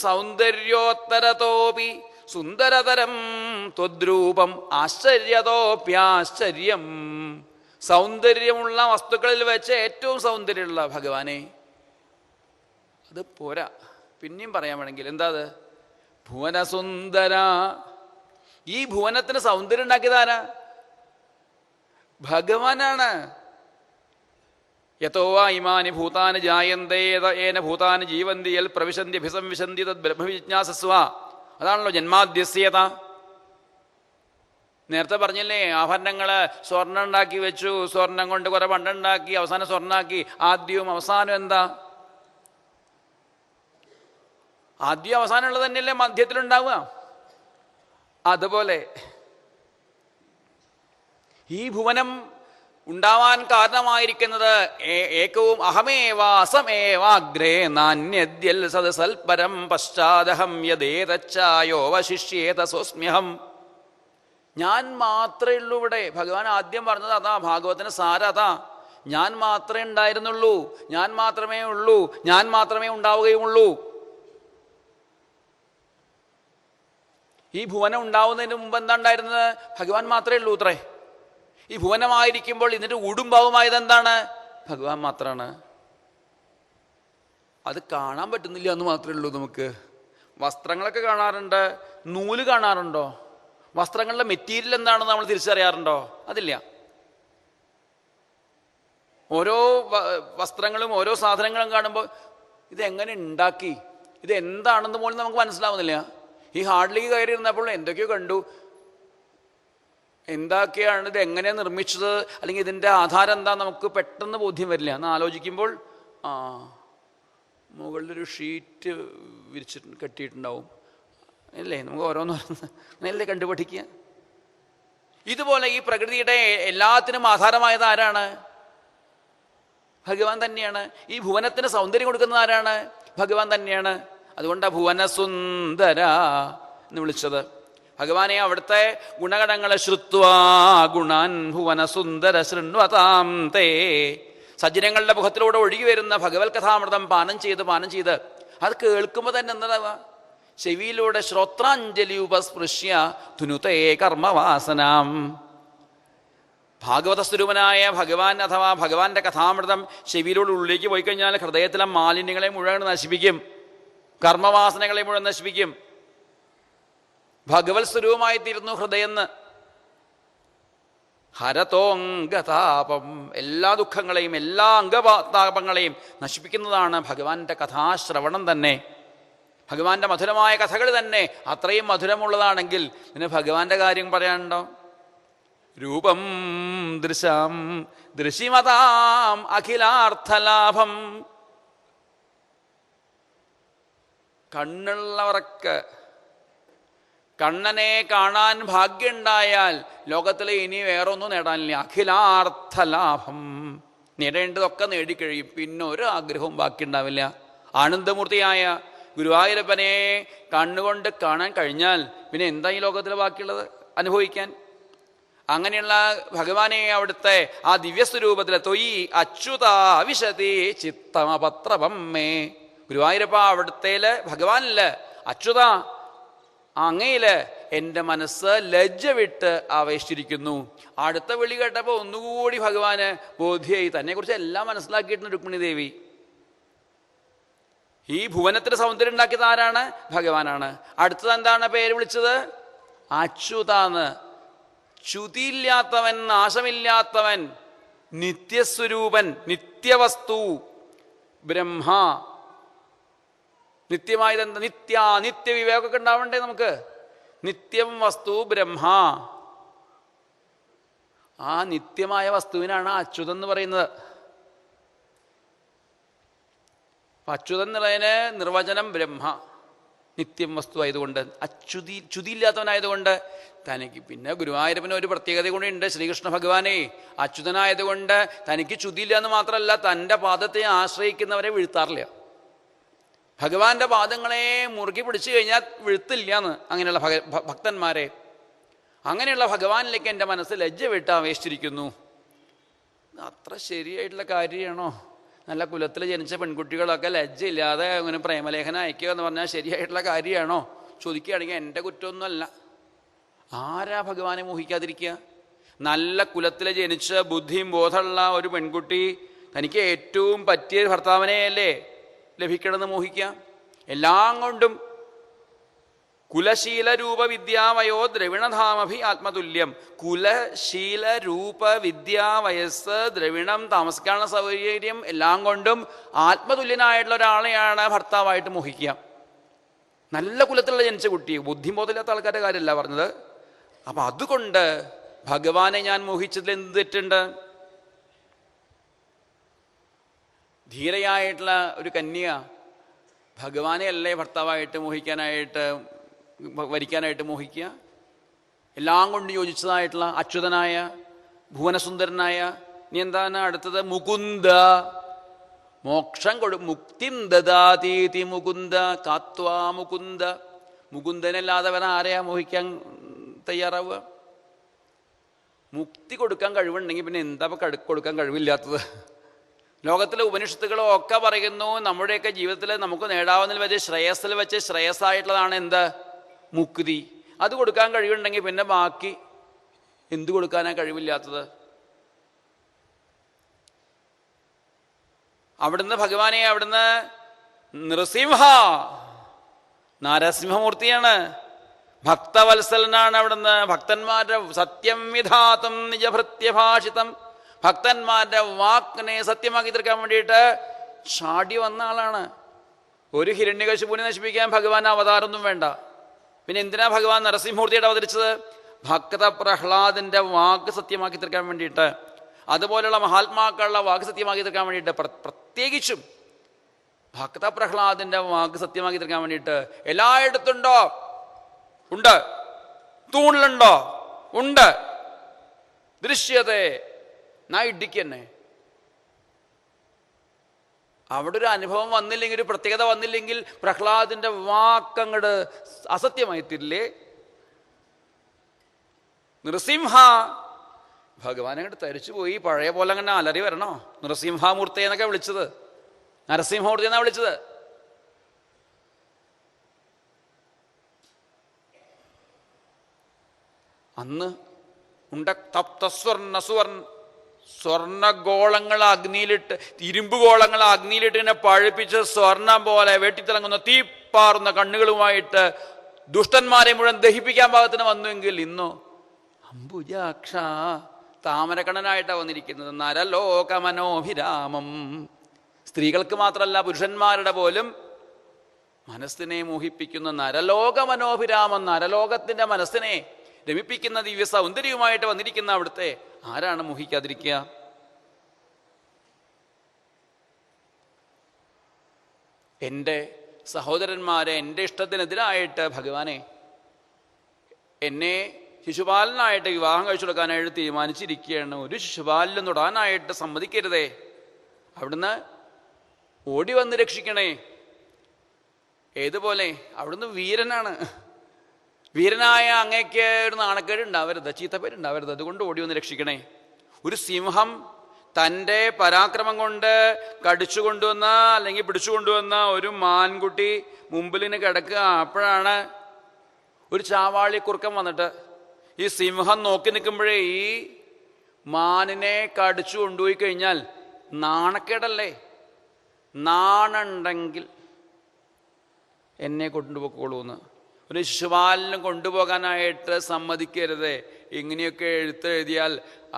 സൗന്ദര്യോത്തരതോപി സുന്ദരതരം ത്വദ്രൂപം ആശ്ചര്യതോപ്യാശ്ചര്യം. സൗന്ദര്യമുള്ള വസ്തുക്കളിൽ വെച്ച് ഏറ്റവും സൗന്ദര്യമുള്ള ഭഗവാനെ. അത് പോരാ, പിന്നെയും പറയാൻ വേണമെങ്കിൽ എന്താ അത്? ഭുവനസുന്ദര. ഈ ഭുവനത്തിന് സൗന്ദര്യം ഉണ്ടാക്കിയതാരാ? ഭഗവാനാണ്. യതോ വാ ഇമാനി ഭൂതാനി ജായന്തേ ഏന ഭൂതാനി ജീവന്തി യൽ പ്രവിശന്തി അഭിസംവിശന്തി തദ് ബ്രഹ്മവിജ്ഞാസസ്വ. അതാണല്ലോ ജന്മാദ്യസ്യത. നേരത്തെ പറഞ്ഞില്ലേ, ആഭരണങ്ങള് സ്വർണ്ണം ഉണ്ടാക്കി വെച്ചു, സ്വർണം കൊണ്ട് കുറെ പണ്ടുണ്ടാക്കി, അവസാനം സ്വർണ്ണാക്കി. ആദ്യവും അവസാനം എന്താ? ആദ്യം അവസാനം ഉള്ളത് തന്നെയല്ലേ മധ്യത്തിലുണ്ടാവുക. അതുപോലെ ഈ ഭുവനം ഉണ്ടാവാൻ കാരണമായിരിക്കുന്നത് ഏകവും അഹമേവാസമേവാഗ്രേ നാന്യദ്യൽ സദസൽപരം പശ്ചാദഹം യദേതച്ചായോവശിഷ്യേത സോസ്മ്യഹം. ഞാൻ മാത്രമേ ഉള്ളൂ ഇവിടെ. ഭഗവാൻ ആദ്യം പറഞ്ഞത് അതാ, ഭാഗവത്തിന് സാരം അതാ. ഞാൻ മാത്രമേ ഉണ്ടായിരുന്നുള്ളൂ, ഞാൻ മാത്രമേ ഉള്ളൂ, ഞാൻ മാത്രമേ ഉണ്ടാവുകയുമുള്ളൂ. ഈ ഭുവനം ഉണ്ടാവുന്നതിന് മുമ്പ് എന്താ ഉണ്ടായിരുന്നത്? ഭഗവാൻ മാത്രമേ ഉള്ളൂ അത്രേ. ഈ ഭുവനമായിരിക്കുമ്പോൾ ഇതിൻ്റെ ഉടുമ്പാവുമായത് എന്താണ്? ഭഗവാൻ മാത്രമാണ്. അത് കാണാൻ പറ്റുന്നില്ല എന്ന് മാത്രമേ ഉള്ളൂ. നമുക്ക് വസ്ത്രങ്ങളൊക്കെ കാണാറുണ്ട്, നൂല് കാണാറുണ്ടോ? വസ്ത്രങ്ങളുടെ മെറ്റീരിയൽ എന്താണെന്ന് നമ്മൾ തിരിച്ചറിയാറുണ്ടോ? അതില്ല. ഓരോ വസ്ത്രങ്ങളും ഓരോ സാധനങ്ങളും കാണുമ്പോൾ ഇതെങ്ങനെ ഉണ്ടാക്കി, ഇത് എന്താണെന്ന് പോലും നമുക്ക് മനസ്സിലാവുന്നില്ല. ഈ ഹാർഡിലേക്ക് കയറിയിരുന്നപ്പോൾ എന്തൊക്കെയോ കണ്ടു. എന്തൊക്കെയാണ് ഇത്, എങ്ങനെയാണ് നിർമ്മിച്ചത്, അല്ലെങ്കിൽ ഇതിൻ്റെ ആധാരം എന്താ, നമുക്ക് പെട്ടെന്ന് ബോധ്യം വരില്ല. എന്ന് ആലോചിക്കുമ്പോൾ മുകളിലൊരു ഷീറ്റ് വിരിച്ചിട്ട് കെട്ടിയിട്ടുണ്ടാവും അല്ലേ? നമുക്ക് അങ്ങനെയല്ലേ കണ്ടുപഠിക്കുക. ഇതുപോലെ ഈ പ്രകൃതിയുടെ എല്ലാത്തിനും ആധാരമായത് ആരാണ്? ഭഗവാൻ തന്നെയാണ്. ഈ ഭുവനത്തിന് സൗന്ദര്യം കൊടുക്കുന്നത് ആരാണ്? ഭഗവാൻ തന്നെയാണ്. അതുകൊണ്ടാണ് ഭുവനസുന്ദര എന്ന് വിളിച്ചത്. ഭഗവാനെ അവിടുത്തെ ഗുണഗണങ്ങളെ ശ്രുത്വാ ഗുണാൻ ഭുവനസുന്ദര ശൃണ്വതാം തേ. സജ്ജനങ്ങളുടെ മുഖത്തിലൂടെ ഒഴുകി വരുന്ന ഭഗവത് കഥാമൃതം പാനം ചെയ്ത് അത് കേൾക്കുമ്പോൾ തന്നെ എന്താ? ചെവിയിലൂടെ ശ്രോത്രാഞ്ജലി ഉപസ്പൃശ്യ ധുനുതേ കർമ്മവാസനാം. ഭാഗവത സ്വരൂപനായ ഭഗവാൻ അഥവാ ഭഗവാന്റെ കഥാമൃതം ചെവിയിലൂടെ ഉള്ളിലേക്ക് പോയി കഴിഞ്ഞാൽ ഹൃദയത്തിലെ മാലിന്യങ്ങളെ മുഴുവൻ നശിപ്പിക്കും, കർമ്മവാസനകളെ മുഴുവൻ നശിപ്പിക്കും. ഭഗവത് സ്വരൂപമായി തീരുന്നു ഹൃദയം. ഹരതോംഗതാപം. എല്ലാ ദുഃഖങ്ങളെയും എല്ലാ അംഗതാപങ്ങളെയും നശിപ്പിക്കുന്നതാണ് ഭഗവാന്റെ കഥാശ്രവണം തന്നെ. ഭഗവാന്റെ മധുരമായ കഥകൾ തന്നെ അത്രയും മധുരമുള്ളതാണെങ്കിൽ പിന്നെ ഭഗവാന്റെ കാര്യം പറയാനുണ്ടോ? രൂപം ദൃശാം ദൃശിമതാം അഖിലാർത്ഥലാഭം. കണ്ണുള്ളവർക്ക് കണ്ണനെ കാണാൻ ഭാഗ്യമുണ്ടായാൽ ലോകത്തിലെ ഇനി വേറൊന്നും നേടാനില്ല. അഖിലാർത്ഥലാഭം. നേടേണ്ടതൊക്കെ നേടിക്കഴിയും, പിന്നെ ഒരു ആഗ്രഹവും ബാക്കി ഉണ്ടാവില്ല. ആനന്ദമൂർത്തിയായ ഗുരുവായൂരപ്പനെ കണ്ണുകൊണ്ട് കാണാൻ കഴിഞ്ഞാൽ പിന്നെ എന്താ ഈ ലോകത്തിൽ ബാക്കിയുള്ളത് അനുഭവിക്കാൻ? അങ്ങനെയുള്ള ഭഗവാനെ അവിടുത്തെ ആ ദിവ്യസ്വരൂപത്തിലെ തൊയ് അച്യുതാ വിശതി ചിത്തമപത്രപമ്മേ. ഗുരുവായൂരപ്പ അവിടുത്തേല് ഭഗവാനില് അച്യുത അങ്ങയില് എൻ്റെ മനസ്സ് ലജ്ജ വിട്ട് ആവേശിച്ചിരിക്കുന്നു. അടുത്ത വിളി കേട്ടപ്പോൾ ഒന്നുകൂടി ഭഗവാന് ബോധ്യായി. തന്നെക്കുറിച്ച് എല്ലാം മനസ്സിലാക്കിയിട്ടുണ്ട് രുക്മിണി ദേവി. ഈ ഭുവനത്തിന് സൗന്ദര്യം ഉണ്ടാക്കിയത് ആരാണ്? ഭഗവാനാണ്. അടുത്തത് എന്താണ് പേര് വിളിച്ചത്? അച്യുതാന്ന്. ച്യുതിയില്ലാത്തവൻ, നാശമില്ലാത്തവൻ, നിത്യസ്വരൂപൻ, നിത്യവസ്തു ബ്രഹ്മ. നിത്യമായത് എന്താ? നിത്യവിവേകമൊക്കെ ഉണ്ടാവണ്ടേ നമുക്ക്? നിത്യം വസ്തു ബ്രഹ്മ. ആ നിത്യമായ വസ്തുവിനാണ് അച്യുതൻ എന്ന് പറയുന്നത്. അച്യുതൻ എന്നുള്ളതിന് നിർവചനം ബ്രഹ്മ, നിത്യം വസ്തു ആയതുകൊണ്ട്, ച്യുതിയില്ലാത്തവനായതുകൊണ്ട് തനിക്ക്. പിന്നെ ഗുരുവായൂരപ്പന് ഒരു പ്രത്യേകത കൂടി ഉണ്ട്. ശ്രീകൃഷ്ണ ഭഗവാനെ അച്യുതനായതുകൊണ്ട് തനിക്ക് ച്യുതിയില്ല എന്ന് മാത്രമല്ല, തൻ്റെ പാദത്തെ ആശ്രയിക്കുന്നവരെ വീഴ്ത്താറില്ല. ഭഗവാന്റെ പാദങ്ങളെ മുറുകി പിടിച്ചു കഴിഞ്ഞാൽ വീഴ്ത്തില്ല എന്ന്. അങ്ങനെയുള്ള ഭക്തന്മാരെ അങ്ങനെയുള്ള ഭഗവാനിലേക്ക് എൻ്റെ മനസ്സ് ലജ്ജ വിട്ട് ആവേശിച്ചിരിക്കുന്നു. അത്ര ശരിയായിട്ടുള്ള കാര്യമാണോ? നല്ല കുലത്തിൽ ജനിച്ച പെൺകുട്ടികളൊക്കെ ലജ്ജയില്ലാതെ അങ്ങനെ പ്രേമലേഖനം അയക്കുക എന്ന് പറഞ്ഞാൽ ശരിയായിട്ടുള്ള കാര്യമാണോ ചോദിക്കുകയാണെങ്കിൽ എൻ്റെ കുറ്റമൊന്നുമല്ല. ആരാ ഭഗവാനെ മോഹിക്കാതിരിക്കുക? നല്ല കുലത്തിൽ ജനിച്ച് ബുദ്ധിയും ബോധമുള്ള ഒരു പെൺകുട്ടി തനിക്ക് ഏറ്റവും പറ്റിയ ഭർത്താവിനെയല്ലേ ലഭിക്കണമെന്ന് മോഹിക്കുക. എല്ലാം കൊണ്ടും കുലശീലരൂപ വിദ്യാവയോ ദ്രവിണധാമഭി ആത്മതുല്യം. കുലശീലരൂപ വിദ്യാവയസ് ദ്രവിണം താമസിക്കാനുള്ള സൗകര്യം എല്ലാം കൊണ്ടും ആത്മതുല്യനായിട്ടുള്ള ഒരാളെയാണ് ഭർത്താവായിട്ട് മോഹിക്കുക. നല്ല കുലത്തിലുള്ള ജനിച്ച കുട്ടി, ബുദ്ധിബോധമില്ലാത്ത ആൾക്കാരുടെ കാര്യമല്ല പറഞ്ഞത്. അപ്പം അതുകൊണ്ട് ഭഗവാനെ ഞാൻ മോഹിച്ചതിൽ എന്ത് തെറ്റുണ്ട്? ധീരയായിട്ടുള്ള ഒരു കന്യ ഭഗവാനെ അല്ലേ ഭർത്താവായിട്ട് മോഹിക്കാനായിട്ട് വരിക്കാനായിട്ട് മോഹിക്കുക? എല്ലാം കൊണ്ട് യോജിച്ചതായിട്ടുള്ള അച്യുതനായ ഭുവനസുന്ദരനായ, ഇനി എന്താണ് അടുത്തത്? മുകുന്ദ. മോക്ഷം മുക്തിം ദദാതീതി മുകുന്ദ കാത്വാ മുകുന്ദ. മുകുന്ദനല്ലാതെ വേറെ ആരെയാ മോഹിക്കാൻ തയ്യാറാവുക? മുക്തി കൊടുക്കാൻ കഴിവുണ്ടെങ്കിൽ പിന്നെ എന്താ കൊടുക്കാൻ കഴിവില്ലാത്തത്? ലോകത്തിലെ ഉപനിഷത്തുകളും ഒക്കെ പറയുന്നു നമ്മുടെയൊക്കെ ജീവിതത്തിൽ നമുക്ക് നേടാവുന്നതിൽ വെച്ച് ശ്രേയസ്സിൽ വെച്ച് ശ്രേയസ്സായിട്ടുള്ളതാണ് എന്ത്? മുക്തി. അത് കൊടുക്കാൻ കഴിവുണ്ടെങ്കിൽ പിന്നെ ബാക്കി എന്തു കൊടുക്കാനാണ് കഴിവില്ലാത്തത്? അവിടുന്ന് ഭഗവാനെ അവിടുന്ന് നരസിംഹമൂർത്തിയാണ്, ഭക്തവത്സലനാണ്. അവിടുന്ന് ഭക്തന്മാരുടെ സത്യം വിധാതം നിജഭൃത്യഭാഷിതം, ഭക്തന്മാരുടെ വാക്കിനെ സത്യമാക്കി തീർക്കാൻ വേണ്ടിയിട്ട് ചാടി വന്ന ആളാണ്. ഒരു ഹിരണ്യകശിപുവിനെ നശിപ്പിക്കാൻ ഭഗവാൻ അവതാരമൊന്നും വേണ്ട. പിന്നെ എന്തിനാ ഭഗവാൻ നരസിംഹമൂർത്തിയായിട്ട് അവതരിച്ചത്? ഭക്ത പ്രഹ്ലാദന്റെ വാക്ക് സത്യമാക്കി തീർക്കാൻ വേണ്ടിയിട്ട്, അതുപോലെയുള്ള മഹാത്മാക്കളുടെ വാക്ക് സത്യമാക്കി തീർക്കാൻ വേണ്ടിയിട്ട്, പ്രത്യേകിച്ചും ഭക്ത പ്രഹ്ലാദന്റെ വാക്ക് സത്യമാക്കി തീർക്കാൻ വേണ്ടിയിട്ട്. എല്ലായിടത്തുണ്ടോ? ഉണ്ട്. തൂണിലുണ്ടോ? ഉണ്ട്. ദൃശ്യത്തെ ഇടിക്ക് തന്നെ. അവിടെ ഒരു അനുഭവം വന്നില്ലെങ്കിൽ, ഒരു പ്രത്യേകത വന്നില്ലെങ്കിൽ പ്രഹ്ലാദിന്റെ വാക്കങ്ങട് അസത്യമായി തീരില്ലേ? നൃസിംഹ ഭഗവാൻ അങ്ങോട്ട് തരിച്ചുപോയി. പഴയ പോലെ അങ്ങനെ അലറി വരണോ? നൃസിംഹമൂർത്തി എന്നൊക്കെ വിളിച്ചത്, നരസിംഹമൂർത്തി എന്നാ വിളിച്ചത്. അന്ന് സ്വർണഗോളങ്ങൾ അഗ്നിയിലിട്ട്, ഇരുമ്പ് ഗോളങ്ങൾ അഗ്നിയിലിട്ട് ഇങ്ങനെ പഴുപ്പിച്ച് സ്വർണം പോലെ വെട്ടിത്തിളങ്ങുന്ന തീപ്പാറുന്ന കണ്ണുകളുമായിട്ട് ദുഷ്ടന്മാരെ മുഴുവൻ ദഹിപ്പിക്കാൻ പാകത്തിന് വന്നുവെങ്കിൽ ഇന്നോ അംബുജാക്ഷ താമരക്കണ്ണനായിട്ടാണ് വന്നിരിക്കുന്നത്. നരലോകമനോഭിരാമം. സ്ത്രീകൾക്ക് മാത്രമല്ല പുരുഷന്മാരുടെ പോലും മനസ്സിനെ മോഹിപ്പിക്കുന്ന നരലോകമനോഭിരാമം, നരലോകത്തിന്റെ മനസ്സിനെ രമിപ്പിക്കുന്ന ദിവ്യ സൗന്ദര്യവുമായിട്ട് വന്നിരിക്കുന്ന അവിടുത്തെ ആരാണ് മോഹിക്കാതിരിക്കുക? എൻ്റെ സഹോദരന്മാരെ എൻ്റെ ഇഷ്ടത്തിനെതിരായിട്ട് ഭഗവാനെ എന്നെ ശിശുപാലനായിട്ട് വിവാഹം കഴിച്ചു കൊടുക്കാനായിട്ട് തീരുമാനിച്ചിരിക്കുകയാണ്. ഒരു ശിശുപാലിനും തൊടാനായിട്ട് സമ്മതിക്കരുതേ. അവിടുന്ന് ഓടി വന്ന് രക്ഷിക്കണേ. ഏതുപോലെ? അവിടുന്ന് വീരനാണ്. വീരനായ അങ്ങയ്ക്ക് ഒരു നാണക്കേട് ഉണ്ടാവരുത്, ചീത്തപ്പേരുണ്ടാവരുത്. അതുകൊണ്ട് ഓടി വന്ന് രക്ഷിക്കണേ. ഒരു സിംഹം തൻ്റെ പരാക്രമം കൊണ്ട് കടിച്ചു കൊണ്ടുവന്ന അല്ലെങ്കിൽ പിടിച്ചു കൊണ്ടുവന്ന ഒരു മാൻകുട്ടി മുമ്പിലിന് കിടക്കുക. അപ്പോഴാണ് ഒരു ചാവാളി കുറുക്കൻ വന്നിട്ട് ഈ സിംഹം നോക്കി നിൽക്കുമ്പോഴേ ഈ മാനിനെ കടിച്ചു കൊണ്ടുപോയി കഴിഞ്ഞാൽ നാണക്കേടല്ലേ? നാണുണ്ടെങ്കിൽ എന്നെ കൊണ്ടുപോയിക്കോളൂന്ന്. ഒരു ശിശുപാലിനും കൊണ്ടുപോകാനായിട്ട് സമ്മതിക്കരുതേ. ഇങ്ങനെയൊക്കെ എഴുതിയാൽ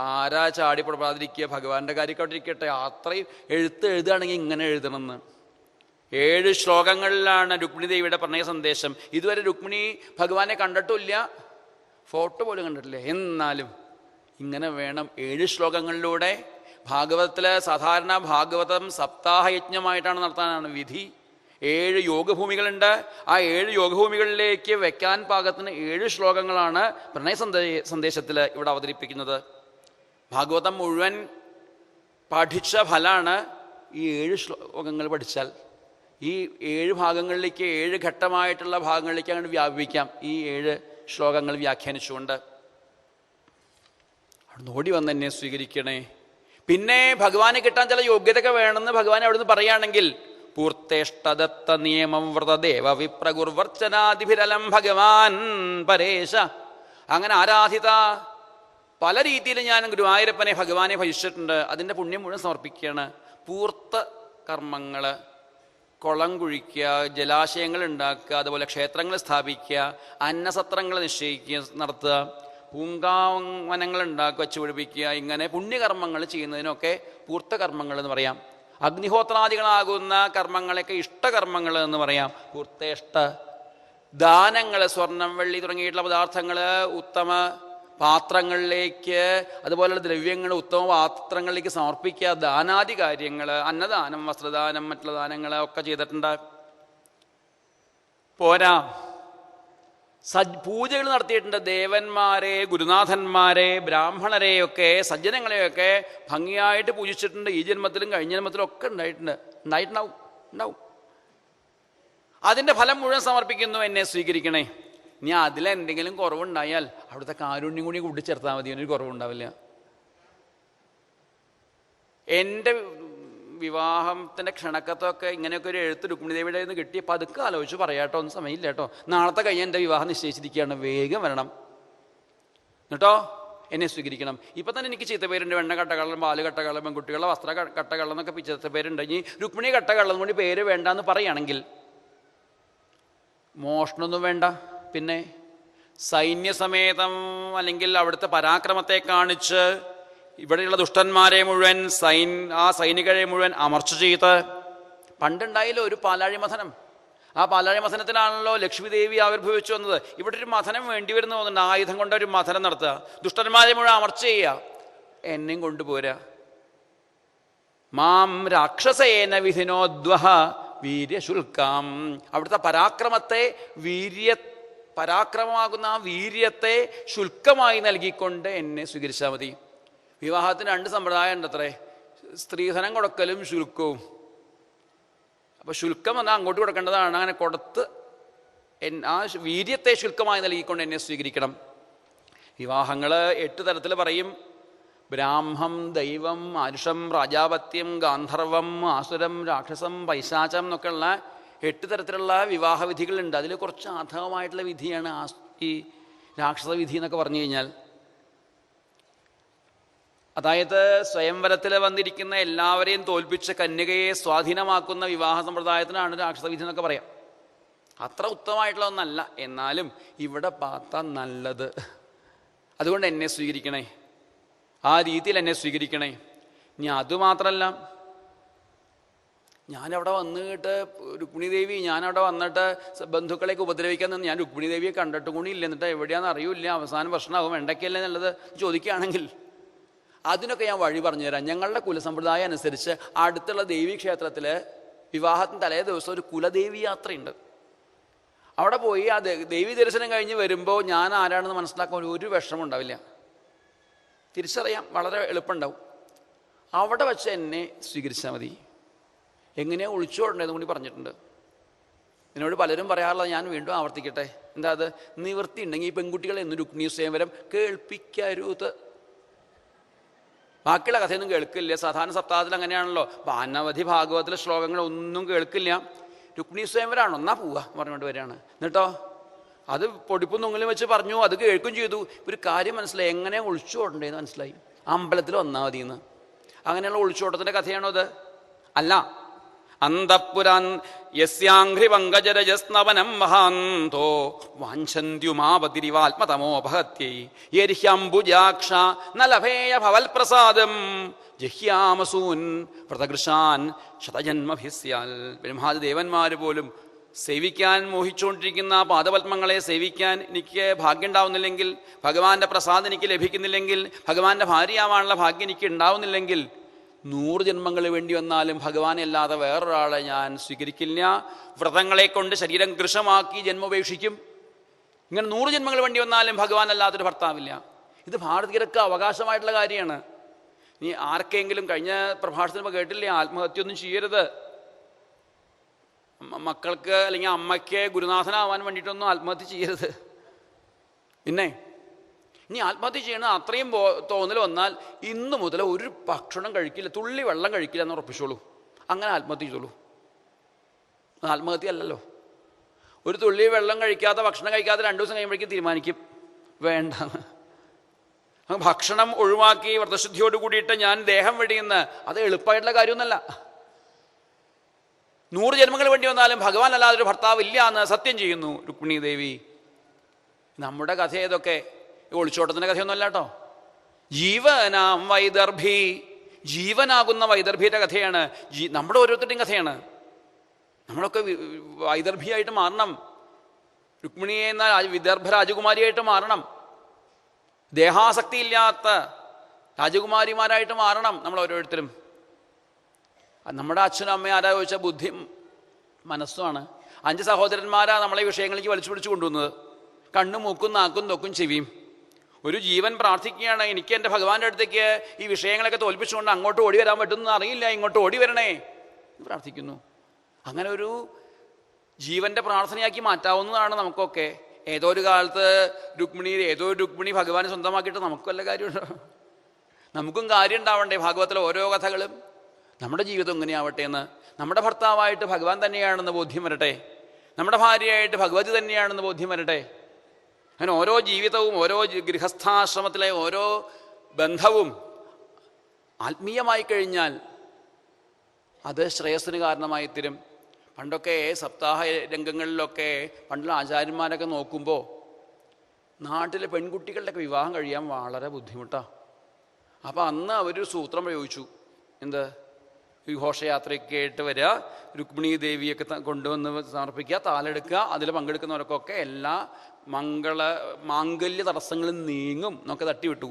ആരാ ചാടിപ്പെടാതിരിക്കുക? ഭഗവാന്റെ കാര്യമായിട്ടിരിക്കട്ടെ. അത്രയും എഴുതുകയാണെങ്കിൽ ഇങ്ങനെ എഴുതണമെന്ന്. 7 ശ്ലോകങ്ങളിലാണ് രുക്മിണി ദേവിയുടെ പ്രണയ സന്ദേശം. ഇതുവരെ രുക്മിണി ഭഗവാനെ കണ്ടിട്ടില്ല, ഫോട്ടോ പോലും കണ്ടിട്ടില്ല. എന്നാലും ഇങ്ങനെ വേണം. 7 ശ്ലോകങ്ങളിലൂടെ. ഭാഗവതത്തിലെ സാധാരണ ഭാഗവതം സപ്താഹയജ്ഞമായിട്ടാണ് നടത്താനാണ് വിധി. 7 യോഗഭൂമികളുണ്ട്. ആ 7 യോഗഭൂമികളിലേക്ക് വെക്കാൻ പാകത്തിന് 7 ശ്ലോകങ്ങളാണ് പ്രണയ സന്ദേശത്തിൽ ഇവിടെ അവതരിപ്പിക്കുന്നത്. ഭാഗവതം മുഴുവൻ പഠിച്ച ഫലാണ് ഈ 7 ശ്ലോകങ്ങൾ പഠിച്ചാൽ. ഈ 7 ഭാഗങ്ങളിലേക്ക് 7 ഘട്ടമായിട്ടുള്ള ഭാഗങ്ങളിലേക്ക് അങ്ങോട്ട് വ്യാപിക്കാം ഈ 7 ശ്ലോകങ്ങൾ വ്യാഖ്യാനിച്ചുകൊണ്ട്. അവിടുന്ന് ഓടി വന്ന് എന്നെ സ്വീകരിക്കണേ. പിന്നെ ഭഗവാനെ കിട്ടാൻ ചില യോഗ്യതയൊക്കെ വേണമെന്ന് ഭഗവാൻ അവിടുന്ന് പറയുകയാണെങ്കിൽ പൂർത്തേഷ്ടദത്ത നിയമം വ്രതദേവ വിപ്രഗുർവർച്ചനാദിഭിരലം ഭഗവാൻ പരേശ. അങ്ങനെ ആരാധിത പല രീതിയിൽ ഞാൻ ഗുരുവായൂരപ്പനെ ഭഗവാനെ ഭജിച്ചിട്ടുണ്ട്. അതിൻ്റെ പുണ്യം മുഴുവൻ സമർപ്പിക്കുകയാണ്. പൂർത്ത കർമ്മങ്ങൾ, കുളം കുഴിക്കുക, ജലാശയങ്ങൾ ഉണ്ടാക്കുക, അതുപോലെ ക്ഷേത്രങ്ങൾ സ്ഥാപിക്കുക, അന്നസത്രങ്ങൾ നിശ്ചയിക്കുക നടത്തുക, പൂങ്കാവനങ്ങൾ ഉണ്ടാക്കുക, വച്ചുപിടിപ്പിക്കുക, ഇങ്ങനെ പുണ്യകർമ്മങ്ങൾ ചെയ്യുന്നതിനൊക്കെ പൂർത്തകർമ്മങ്ങൾ എന്ന് പറയാം. അഗ്നിഹോത്രാദികളാകുന്ന കർമ്മങ്ങളൊക്കെ ഇഷ്ടകർമ്മങ്ങൾ എന്ന് പറയാം. പൂർത്തേഷ്ട ദാനങ്ങൾ, സ്വർണം വെള്ളി തുടങ്ങിയിട്ടുള്ള പദാർത്ഥങ്ങൾ ഉത്തമ പാത്രങ്ങളിലേക്ക്, അതുപോലെയുള്ള ദ്രവ്യങ്ങൾ ഉത്തമ പാത്രങ്ങളിലേക്ക് സമർപ്പിക്കുക, ദാനാദി കാര്യങ്ങൾ, അന്നദാനം, വസ്ത്രദാനം, മറ്റുള്ള ദാനങ്ങൾ ഒക്കെ ചെയ്തിട്ടുണ്ട്. പോരാ, പൂജകൾ നടത്തിയിട്ടുണ്ട്. ദേവന്മാരെ, ഗുരുനാഥന്മാരെ, ബ്രാഹ്മണരെയൊക്കെ, സജ്ജനങ്ങളെയൊക്കെ ഭംഗിയായിട്ട് പൂജിച്ചിട്ടുണ്ട്. ഈ ജന്മത്തിലും കഴിഞ്ഞ ജന്മത്തിലും ഒക്കെ ഉണ്ടാവും. അതിൻ്റെ ഫലം മുഴുവൻ സമർപ്പിക്കുന്നു. എന്നെ സ്വീകരിക്കണേ. ഇനി അതിലെന്തെങ്കിലും കുറവുണ്ടായാൽ അവിടുത്തെ കാരുണ്യം കൂടി കൂട്ടിച്ചേർത്താൽ മതി, ഒരു കുറവുണ്ടാവില്ല. എൻ്റെ വിവാഹത്തിൻ്റെ ക്ഷണക്കത്തൊക്കെ ഇങ്ങനെയൊക്കെ ഒരു എഴുത്ത് രുക്മിണിദേവിയുടെ നിന്ന് കിട്ടി. പതുക്കെ ആലോചിച്ച് പറയാട്ടോ, ഒന്നും സമയമില്ല കേട്ടോ, നാളത്തെ കഴിഞ്ഞ് എൻ്റെ വിവാഹം നിശ്ചയിച്ചിരിക്കുകയാണ്, വേഗം വരണം കേട്ടോ, എന്നെ സ്വീകരിക്കണം. ഇപ്പം തന്നെ എനിക്ക് ചീത്തപ്പേരുണ്ട്. വെണ്ണ കട്ടകള്ളം, പാല് കട്ടകള്ളം, പെൺകുട്ടികളുടെ വസ്ത്ര കട്ടകള്ളം എന്നൊക്കെ ചീത്തപ്പേരുണ്ട്. ഇനി രുക്മിണി കട്ടകള്ളം കൊണ്ട് പേര് വേണ്ടാന്ന് പറയുകയാണെങ്കിൽ മോഷണമൊന്നും വേണ്ട. പിന്നെ സൈന്യസമേതം അല്ലെങ്കിൽ അവിടുത്തെ പരാക്രമത്തെ കാണിച്ച് ഇവിടെയുള്ള ദുഷ്ടന്മാരെ മുഴുവൻ ആ സൈനികരെ മുഴുവൻ അമർച്ച ചെയ്ത്, പണ്ടുണ്ടായില്ലോ ഒരു പാലാഴി മഥനം. ആ പാലാഴി മഥനത്തിലാണല്ലോ ലക്ഷ്മി ദേവി ആവിർഭവിച്ചു വന്നത്. ഇവിടെ ഒരു മഥനം വേണ്ടി വരുന്ന തോന്നുന്നുണ്ട്. ആയുധം കൊണ്ട് ഒരു മഥനം നടത്തുക, ദുഷ്ടന്മാരെ മുഴുവൻ അമർച്ച ചെയ്യുക, എന്നെയും കൊണ്ടുപോരാ. മാം രാക്ഷസേന വിധിനോദ്വഹ വീര്യശുൽക്കാം. അവിടുത്തെ പരാക്രമത്തെ, പരാക്രമമാകുന്ന ആ വീര്യത്തെ ശുൽക്കമായി നൽകിക്കൊണ്ട് എന്നെ സ്വീകരിച്ചാൽ മതി. വിവാഹത്തിന് 2 സമ്പ്രദായം ഉണ്ട് അത്രേ, സ്ത്രീധനം കൊടുക്കലും ശുൽക്കവും. അപ്പോൾ ശുൽക്കം എന്നാൽ അങ്ങോട്ട് കൊടുക്കേണ്ടതാണ്. അങ്ങനെ കൊടുത്ത് ആ വീര്യത്തെ ശുൽക്കമായി നൽകിക്കൊണ്ട് എന്നെ സ്വീകരിക്കണം. വിവാഹങ്ങൾ 8 തരത്തിൽ പറയും. ബ്രാഹ്മം, ദൈവം, ആരുഷം, രാജാപത്യം, ഗാന്ധർവം, ആസുരം, രാക്ഷസം, പൈശാചം എന്നൊക്കെയുള്ള 8 തരത്തിലുള്ള വിവാഹവിധികളുണ്ട്. അതിൽ കുറച്ച് അധമമായിട്ടുള്ള വിധിയാണ് ഈ രാക്ഷസ വിധി എന്നൊക്കെ പറഞ്ഞു കഴിഞ്ഞാൽ. അതായത് സ്വയംവരത്തിൽ വന്നിരിക്കുന്ന എല്ലാവരെയും തോൽപ്പിച്ച് കന്യകയെ സ്വാധീനമാക്കുന്ന വിവാഹ സമ്പ്രദായത്തിനാണ് രാക്ഷസവിധി എന്നൊക്കെ പറയാം. അത്ര ഉത്തമമായിട്ടുള്ള ഒന്നല്ല, എന്നാലും ഇവിടെ പാത്ത നല്ലത്. അതുകൊണ്ട് എന്നെ സ്വീകരിക്കണേ, ആ രീതിയിൽ എന്നെ സ്വീകരിക്കണേ. ഇനി അതുമാത്രമല്ല, ഞാനവിടെ വന്നിട്ട് രുക്മിണി ദേവി, ഞാനവിടെ വന്നിട്ട് ബന്ധുക്കളെയൊക്കെ ഉപദ്രവിക്കാൻ നിന്ന് ഞാൻ രുക്മിണി ദേവിയെ കണ്ടിട്ടും കൂടി ഇല്ല, എന്നിട്ട് എവിടെയാണെന്ന് അറിയില്ല, അവസാനം പ്രശ്നമാകും, വെണ്ടയ്ക്കല്ലേ എന്നുള്ളത് ചോദിക്കുകയാണെങ്കിൽ അതിനൊക്കെ ഞാൻ വഴി പറഞ്ഞുതരാം. ഞങ്ങളുടെ കുലസമ്പ്രദായം അനുസരിച്ച് അടുത്തുള്ള ദേവീക്ഷേത്രത്തിൽ വിവാഹത്തിന് തലേ ദിവസം ഒരു കുലദേവി യാത്രയുണ്ട്. അവിടെ പോയി ആ ദേവീ ദർശനം കഴിഞ്ഞ് വരുമ്പോൾ ഞാൻ ആരാണെന്ന് മനസ്സിലാക്കാൻ ഒരു വിഷമം ഉണ്ടാവില്ല, തിരിച്ചറിയാം, വളരെ എളുപ്പമുണ്ടാവും. അവിടെ വെച്ച് എന്നെ സ്വീകരിച്ചാൽ മതി. എങ്ങനെയാണ് ഒളിച്ചോടേണ്ടതെന്ന് കൂടി പറഞ്ഞിട്ടുണ്ട്. എന്നോട് പലരും പറയാറുള്ളത് ഞാൻ വീണ്ടും ആവർത്തിക്കട്ടെ. എന്താ അത്? നിവൃത്തി ഉണ്ടെങ്കിൽ ഈ പെൺകുട്ടികളെ എന്ന് രുക്മിണി സ്വയംവരം കേൾപ്പിക്കരുത്. ബാക്കിയുള്ള കഥയൊന്നും കേൾക്കില്ല. സാധാരണ സപ്താഹത്തിൽ അങ്ങനെയാണല്ലോ, അനവധി ഭാഗവത്തിലെ ശ്ലോകങ്ങളൊന്നും കേൾക്കില്ല. രുക്മിണി സ്വയംവരമാണോ, എന്നാ പോവുക പറഞ്ഞുകൊണ്ട് വരികയാണ്. എന്നിട്ടോ അത് പൊടിപ്പും നുങ്ങലും വെച്ച് പറഞ്ഞു, അത് കേൾക്കും ചെയ്തു. ഒരു കാര്യം മനസ്സിലായി, എങ്ങനെ ഒളിച്ചോടേണ്ടതെന്ന് മനസ്സിലായി. അമ്പലത്തിൽ വന്നാൽ മതിയെന്ന്. അങ്ങനെയുള്ള ഒളിച്ചോട്ടത്തിൻ്റെ കഥയാണോ അത്? അല്ല. അന്തഃപുരാൻ യസ്യാഘ്രി പങ്കജരജസ്നവനം മഹാന്തോ വാഞ്ചന്ത്യുമാപതിരിവാത്മതമോ ഭഗത്യൈ യർഹ്യംബുജാക്ഷ നലഭേയ ഭവൽപ്രസാദം ജഹ്യാമസൂൻ വ്രതകൃഷാൻ ശതജന്മഭിസ്യാൽ. ബ്രഹ്മാദി ദേവന്മാർ പോലും സേവിക്കാൻ മോഹിച്ചുകൊണ്ടിരിക്കുന്ന പാദപത്മങ്ങളെ സേവിക്കാൻ എനിക്ക് ഭാഗ്യം ഉണ്ടാവുന്നില്ലെങ്കിൽ, ഭഗവാന്റെ പ്രസാദം എനിക്ക് ലഭിക്കുന്നില്ലെങ്കിൽ, ഭഗവാന്റെ ഭാര്യയാവാനുള്ള ഭാഗ്യം എനിക്ക് ഉണ്ടാവുന്നില്ലെങ്കിൽ 100 ജന്മങ്ങൾ വേണ്ടി വന്നാലും ഭഗവാനെ അല്ലാതെ വേറൊരാളെ ഞാൻ സ്വീകരിക്കില്ല. വ്രതങ്ങളെ കൊണ്ട് ശരീരം കൃശമാക്കി ജന്മോപേക്ഷിക്കും. ഇങ്ങനെ 100 ജന്മങ്ങൾ വേണ്ടി വന്നാലും ഭഗവാൻ അല്ലാത്തൊരു ഭർത്താവില്ല. ഇത് ഭാരതീയർക്ക് അവകാശമായിട്ടുള്ള കാര്യമാണ്. ഇനി ആർക്കെങ്കിലും കഴിഞ്ഞ പ്രഭാഷണത്തിൽ കേട്ടില്ലേ, ആത്മഹത്യയൊന്നും ചെയ്യരുത്. മക്കൾക്ക് അല്ലെങ്കിൽ അമ്മയ്ക്ക് ഗുരുനാഥനാവാൻ വേണ്ടിയിട്ടൊന്നും ആത്മഹത്യ ചെയ്യരുത്. പിന്നെ ഇനി ആത്മഹത്യ ചെയ്യണം അത്രയും തോന്നൽ വന്നാൽ ഇന്നു മുതൽ ഒരു ഭക്ഷണം കഴിക്കില്ല, തുള്ളി വെള്ളം കഴിക്കില്ല എന്ന് ഉറപ്പിച്ചോളൂ. അങ്ങനെ ആത്മഹത്യ ചെയ്തോളൂ. ആത്മഹത്യ അല്ലല്ലോ. ഒരു തുള്ളി വെള്ളം കഴിക്കാതെ, ഭക്ഷണം കഴിക്കാതെ 2 ദിവസം കഴിയുമ്പോഴേക്കും തീരുമാനിക്കും വേണ്ട. ഭക്ഷണം ഒഴിവാക്കി വ്രതശുദ്ധിയോട് കൂടിയിട്ട് ഞാൻ ദേഹം വെടിയുന്ന, അത് എളുപ്പമായിട്ടുള്ള കാര്യമൊന്നുമല്ല. 100 ജന്മങ്ങൾ വേണ്ടി വന്നാലും ഭഗവാൻ അല്ലാതെ ഒരു ഭർത്താവ് ഇല്ല എന്ന് സത്യം ചെയ്യുന്നു രുക്മിണി ദേവി. നമ്മുടെ കഥ ഏതൊക്കെ ഒളിച്ചോട്ടത്തിൻ്റെ കഥയൊന്നുമല്ല കേട്ടോ. ജീവനാം വൈദർഭി, ജീവനാകുന്ന വൈദർഭിയുടെ കഥയാണ്. നമ്മുടെ ഓരോരുത്തരുടെയും കഥയാണ്. നമ്മളൊക്കെ വൈദർഭിയായിട്ട് മാറണം. രുക്മിണി എന്ന വിദർഭ രാജകുമാരിയായിട്ട് മാറണം. ദേഹാസക്തി ഇല്ലാത്ത രാജകുമാരിമാരായിട്ട് മാറണം നമ്മൾ ഓരോരുത്തരും. നമ്മുടെ അച്ഛനും അമ്മയും ആരാ ചോദിച്ചാൽ ബുദ്ധിയും മനസ്സുമാണ്. 5 സഹോദരന്മാരാ നമ്മളെ വിഷയങ്ങളിലേക്ക് വലിച്ചു പിടിച്ചു കൊണ്ടുവന്നത്. കണ്ണും മൂക്കും നാക്കും തൊക്കും ചെവിയും. ഒരു ജീവൻ പ്രാർത്ഥിക്കുകയാണ്, എനിക്ക് എൻ്റെ ഭഗവാന്റെ അടുത്തേക്ക് ഈ വിഷയങ്ങളൊക്കെ തോൽപ്പിച്ചുകൊണ്ട് അങ്ങോട്ട് ഓടി വരാൻ പറ്റുമെന്ന് അറിയില്ല, ഇങ്ങോട്ട് ഓടി വരണേ എന്ന് പ്രാർത്ഥിക്കുന്നു. അങ്ങനെ ഒരു ജീവന്റെ പ്രാർത്ഥനയാക്കി മാറ്റാവുന്നതാണ് നമുക്കൊക്കെ. ഏതോ ഒരു കാലത്ത് രുക്മിണി ഭഗവാനെ സ്വന്തമാക്കിയിട്ട് നമുക്ക് വല്ല കാര്യമുണ്ടോ? നമുക്കും കാര്യം ഉണ്ടാവണ്ടേ? ഭാഗവത്തിലെ ഓരോ കഥകളും നമ്മുടെ ജീവിതം എങ്ങനെയാവട്ടെ എന്ന്. നമ്മുടെ ഭർത്താവായിട്ട് ഭഗവാൻ തന്നെയാണെന്ന് ബോധ്യം വരട്ടെ. നമ്മുടെ ഭാര്യയായിട്ട് ഭഗവതി തന്നെയാണെന്ന് ബോധ്യം വരട്ടെ. അങ്ങനെ ഓരോ ജീവിതവും, ഓരോ ഗൃഹസ്ഥാശ്രമത്തിലെ ഓരോ ബന്ധവും ആത്മീയമായി കഴിഞ്ഞാൽ അത് ശ്രേയസ്സിന് കാരണമായി തീരും. പണ്ടൊക്കെ സപ്താഹ രംഗങ്ങളിലൊക്കെ പണ്ടുള്ള ആചാര്യന്മാരൊക്കെ നോക്കുമ്പോൾ നാട്ടിലെ പെൺകുട്ടികളുടെയൊക്കെ വിവാഹം കഴിയാൻ വളരെ ബുദ്ധിമുട്ടാണ്. അപ്പോൾ അന്ന് അവരൊരു സൂത്രം പ്രയോഗിച്ചു. എന്ത്? ഘോഷയാത്രയൊക്കെ ആയിട്ട് വരിക, രുക്മിണി ദേവിയൊക്കെ കൊണ്ടുവന്ന് സമർപ്പിക്കുക, താലെടുക്കുക, അതിൽ പങ്കെടുക്കുന്നവർക്കൊക്കെ എല്ലാ മാംഗല്യ തടസ്സങ്ങളും നീങ്ങും എന്നൊക്കെ തട്ടിവിട്ടു.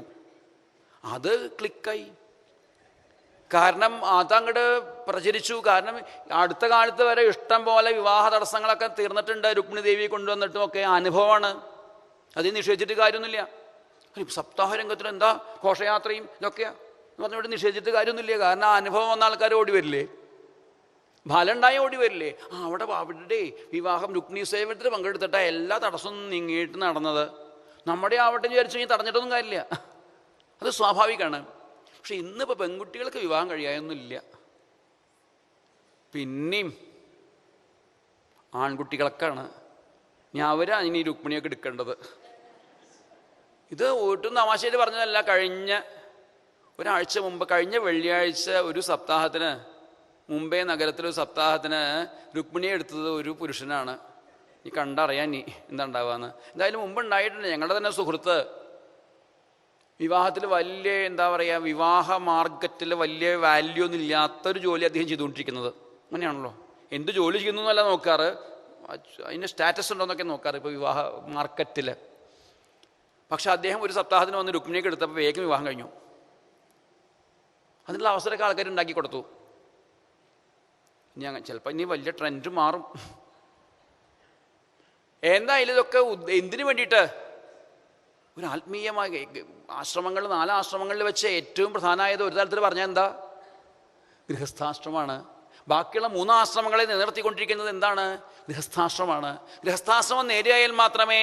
അത് ക്ലിക്കായി. കാരണം അതങ്ങോട്ട് പ്രചരിച്ചു. കാരണം അടുത്ത കാലത്ത് വരെ ഇഷ്ടം പോലെ വിവാഹ തടസ്സങ്ങളൊക്കെ തീർന്നിട്ടുണ്ട് രുക്മിണി ദേവിയെ കൊണ്ടുവന്നിട്ടും ഒക്കെ. അനുഭവമാണ്, അതിൽ നിഷേധിച്ചിട്ട് കാര്യമൊന്നുമില്ല. സപ്താഹ രംഗത്തിൽ എന്താ ഘോഷയാത്രയും ഇതൊക്കെയാ എന്ന് പറഞ്ഞിട്ട് നിഷേധിച്ചിട്ട് കാര്യമൊന്നുമില്ല. കാരണം ആ അനുഭവം വന്ന ആൾക്കാർ ഓടി വരില്ലേ? ഫലമുണ്ടായി ഓടി വരില്ലേ? അവിടെ വിവാഹം രുക്മിണി സേവനത്തിൽ പങ്കെടുത്തിട്ടാ എല്ലാ തടസ്സവും നീങ്ങിയിട്ട് നടന്നത്. നമ്മുടെ ആവട്ടെ വിചാരിച്ചു കഴിഞ്ഞാൽ തടഞ്ഞിട്ടൊന്നും കാര്യമില്ല, അത് സ്വാഭാവികമാണ്. പക്ഷെ ഇന്നിപ്പോൾ പെൺകുട്ടികൾക്ക് വിവാഹം കഴിയാനൊന്നുമില്ല. പിന്നെയും ആൺകുട്ടികൾക്കാണ് അവരാണ് ഇനി രുക്മിണിയൊക്കെ എടുക്കേണ്ടത്. ഇത് ഒട്ടും തമാശയിൽ പറഞ്ഞതല്ല. കഴിഞ്ഞ ഒരാഴ്ച മുമ്പ്, കഴിഞ്ഞ വെള്ളിയാഴ്ച ഒരു സപ്താഹത്തിന്, മുംബൈ നഗരത്തിലൊരു സപ്താഹത്തിന് രുക്മിണിയെ എടുത്തത് ഒരു പുരുഷനാണ്. ഈ കണ്ടറിയാൻ നീ എന്താ ഉണ്ടാവുകയെന്ന്. എന്തായാലും മുമ്പ് ഉണ്ടായിട്ടുണ്ട്. ഞങ്ങളുടെ തന്നെ സുഹൃത്ത് വിവാഹത്തിൽ വലിയ എന്താ പറയുക, വിവാഹ മാർക്കറ്റിൽ വലിയ വാല്യൂ ഒന്നും ഇല്ലാത്തൊരു ജോലി അദ്ദേഹം ചെയ്തുകൊണ്ടിരിക്കുന്നത്. അങ്ങനെയാണല്ലോ, എന്ത് ജോലി ചെയ്യുന്നു എന്നല്ല നോക്കാറ്, അതിൻ്റെ സ്റ്റാറ്റസ് ഉണ്ടോയെന്നൊക്കെ നോക്കാറ് ഇപ്പോൾ വിവാഹ മാർക്കറ്റിൽ. പക്ഷെ അദ്ദേഹം ഒരു സപ്താഹത്തിന് വന്ന് രുക്മിണിയൊക്കെ എടുത്തപ്പോൾ വേഗം വിവാഹം കഴിഞ്ഞു. അതിനുള്ള അവസരമൊക്കെ ആൾക്കാർ ഉണ്ടാക്കി കൊടുത്തു. ഇനി ചിലപ്പോൾ ഇനി വലിയ ട്രെൻഡ് മാറും. എന്തായാലും ഇതൊക്കെ എന്തിനു വേണ്ടിയിട്ട്? ഒരു ആത്മീയമായ ആശ്രമങ്ങൾ, 4 ആശ്രമങ്ങളിൽ വെച്ച് ഏറ്റവും പ്രധാനമായത് ഒരു തരത്തിൽ പറഞ്ഞാൽ എന്താ? ഗൃഹസ്ഥാശ്രമമാണ്. ബാക്കിയുള്ള 3 ആശ്രമങ്ങളെ നിലനിർത്തിക്കൊണ്ടിരിക്കുന്നത് എന്താണ്? ഗൃഹസ്ഥാശ്രമമാണ്. ഗൃഹസ്ഥാശ്രമം നേരെയായാൽ മാത്രമേ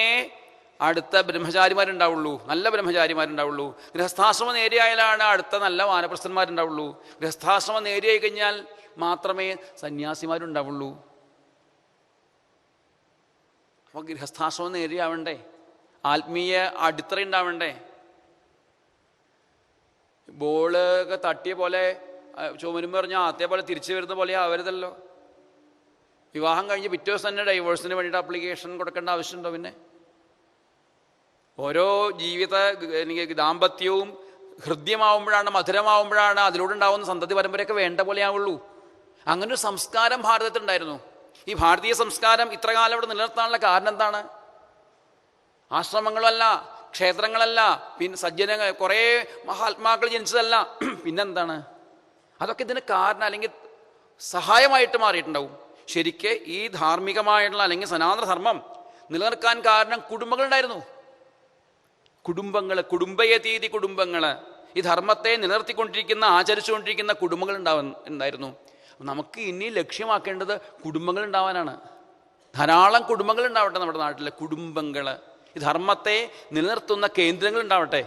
അടുത്ത ബ്രഹ്മചാരിമാരുണ്ടാവുള്ളൂ, നല്ല ബ്രഹ്മചാരിമാരുണ്ടാവുള്ളൂ. ഗൃഹസ്ഥാശ്രമം നേരെയായാലാണ് അടുത്ത നല്ല വാനപ്രസ്ഥന്മാരുണ്ടാവുള്ളൂ. ഗൃഹസ്ഥാശ്രമം നേരെയായി കഴിഞ്ഞാൽ മാത്രമേ സന്യാസിമാരുണ്ടാവുള്ളൂ. അപ്പോൾ ഗൃഹസ്ഥാശ്രമം നേരെയാവണ്ടേ? ആത്മീയ അടിത്തറ ഉണ്ടാവണ്ടേ? ബോളൊക്കെ തട്ടിയ പോലെ ചുമരുമ്പ് പറഞ്ഞാൽ അതേപോലെ തിരിച്ചു വരുന്ന പോലെ ആവരുതല്ലോ. വിവാഹം കഴിഞ്ഞ് പിറ്റേ ദിവസം തന്നെ ഡൈവേഴ്സിന് വേണ്ടിയിട്ട് ആപ്ലിക്കേഷൻ കൊടുക്കേണ്ട ആവശ്യമുണ്ടോ? പിന്നെ ഓരോ ദാമ്പത്യവും ഹൃദ്യമാവുമ്പോഴാണ്, മധുരമാവുമ്പോഴാണ് അതിലൂടെ ഉണ്ടാവുന്ന സന്തതി പരമ്പരയൊക്കെ വേണ്ട പോലെയാവുള്ളൂ. അങ്ങനൊരു സംസ്കാരം ഭാരതത്തിലുണ്ടായിരുന്നു. ഈ ഭാരതീയ സംസ്കാരം ഇത്ര കാലം ഇവിടെ നിലനിർത്താനുള്ള കാരണം എന്താണ്? ആശ്രമങ്ങളല്ല, ക്ഷേത്രങ്ങളല്ല, പിന്നെ കുറേ മഹാത്മാക്കൾ ജനിച്ചതല്ല, പിന്നെന്താണ്? അതൊക്കെ ഇതിന് കാരണം അല്ലെങ്കിൽ സഹായമായിട്ട് മാറിയിട്ടുണ്ടാവും. ശരിക്ക് ഈ ധാർമ്മികമായിട്ടുള്ള അല്ലെങ്കിൽ സനാതന ധർമ്മം നിലനിർത്താൻ കാരണം കുടുംബങ്ങളുണ്ടായിരുന്നു. കുടുംബയതീതി കുടുംബങ്ങൾ, ഈ ധർമ്മത്തെ നിലനിർത്തിക്കൊണ്ടിരിക്കുന്ന, ആചരിച്ചുകൊണ്ടിരിക്കുന്ന കുടുംബങ്ങൾ ഉണ്ടായിരുന്നു. നമുക്ക് ഇനി ലക്ഷ്യമാക്കേണ്ടത് കുടുംബങ്ങൾ ഉണ്ടാവാനാണ്. ധാരാളം കുടുംബങ്ങൾ ഉണ്ടാവട്ടെ നമ്മുടെ നാട്ടിലെ കുടുംബങ്ങൾ. ഈ ധർമ്മത്തെ നിലനിർത്തുന്ന കേന്ദ്രങ്ങൾ ഉണ്ടാവട്ടെ.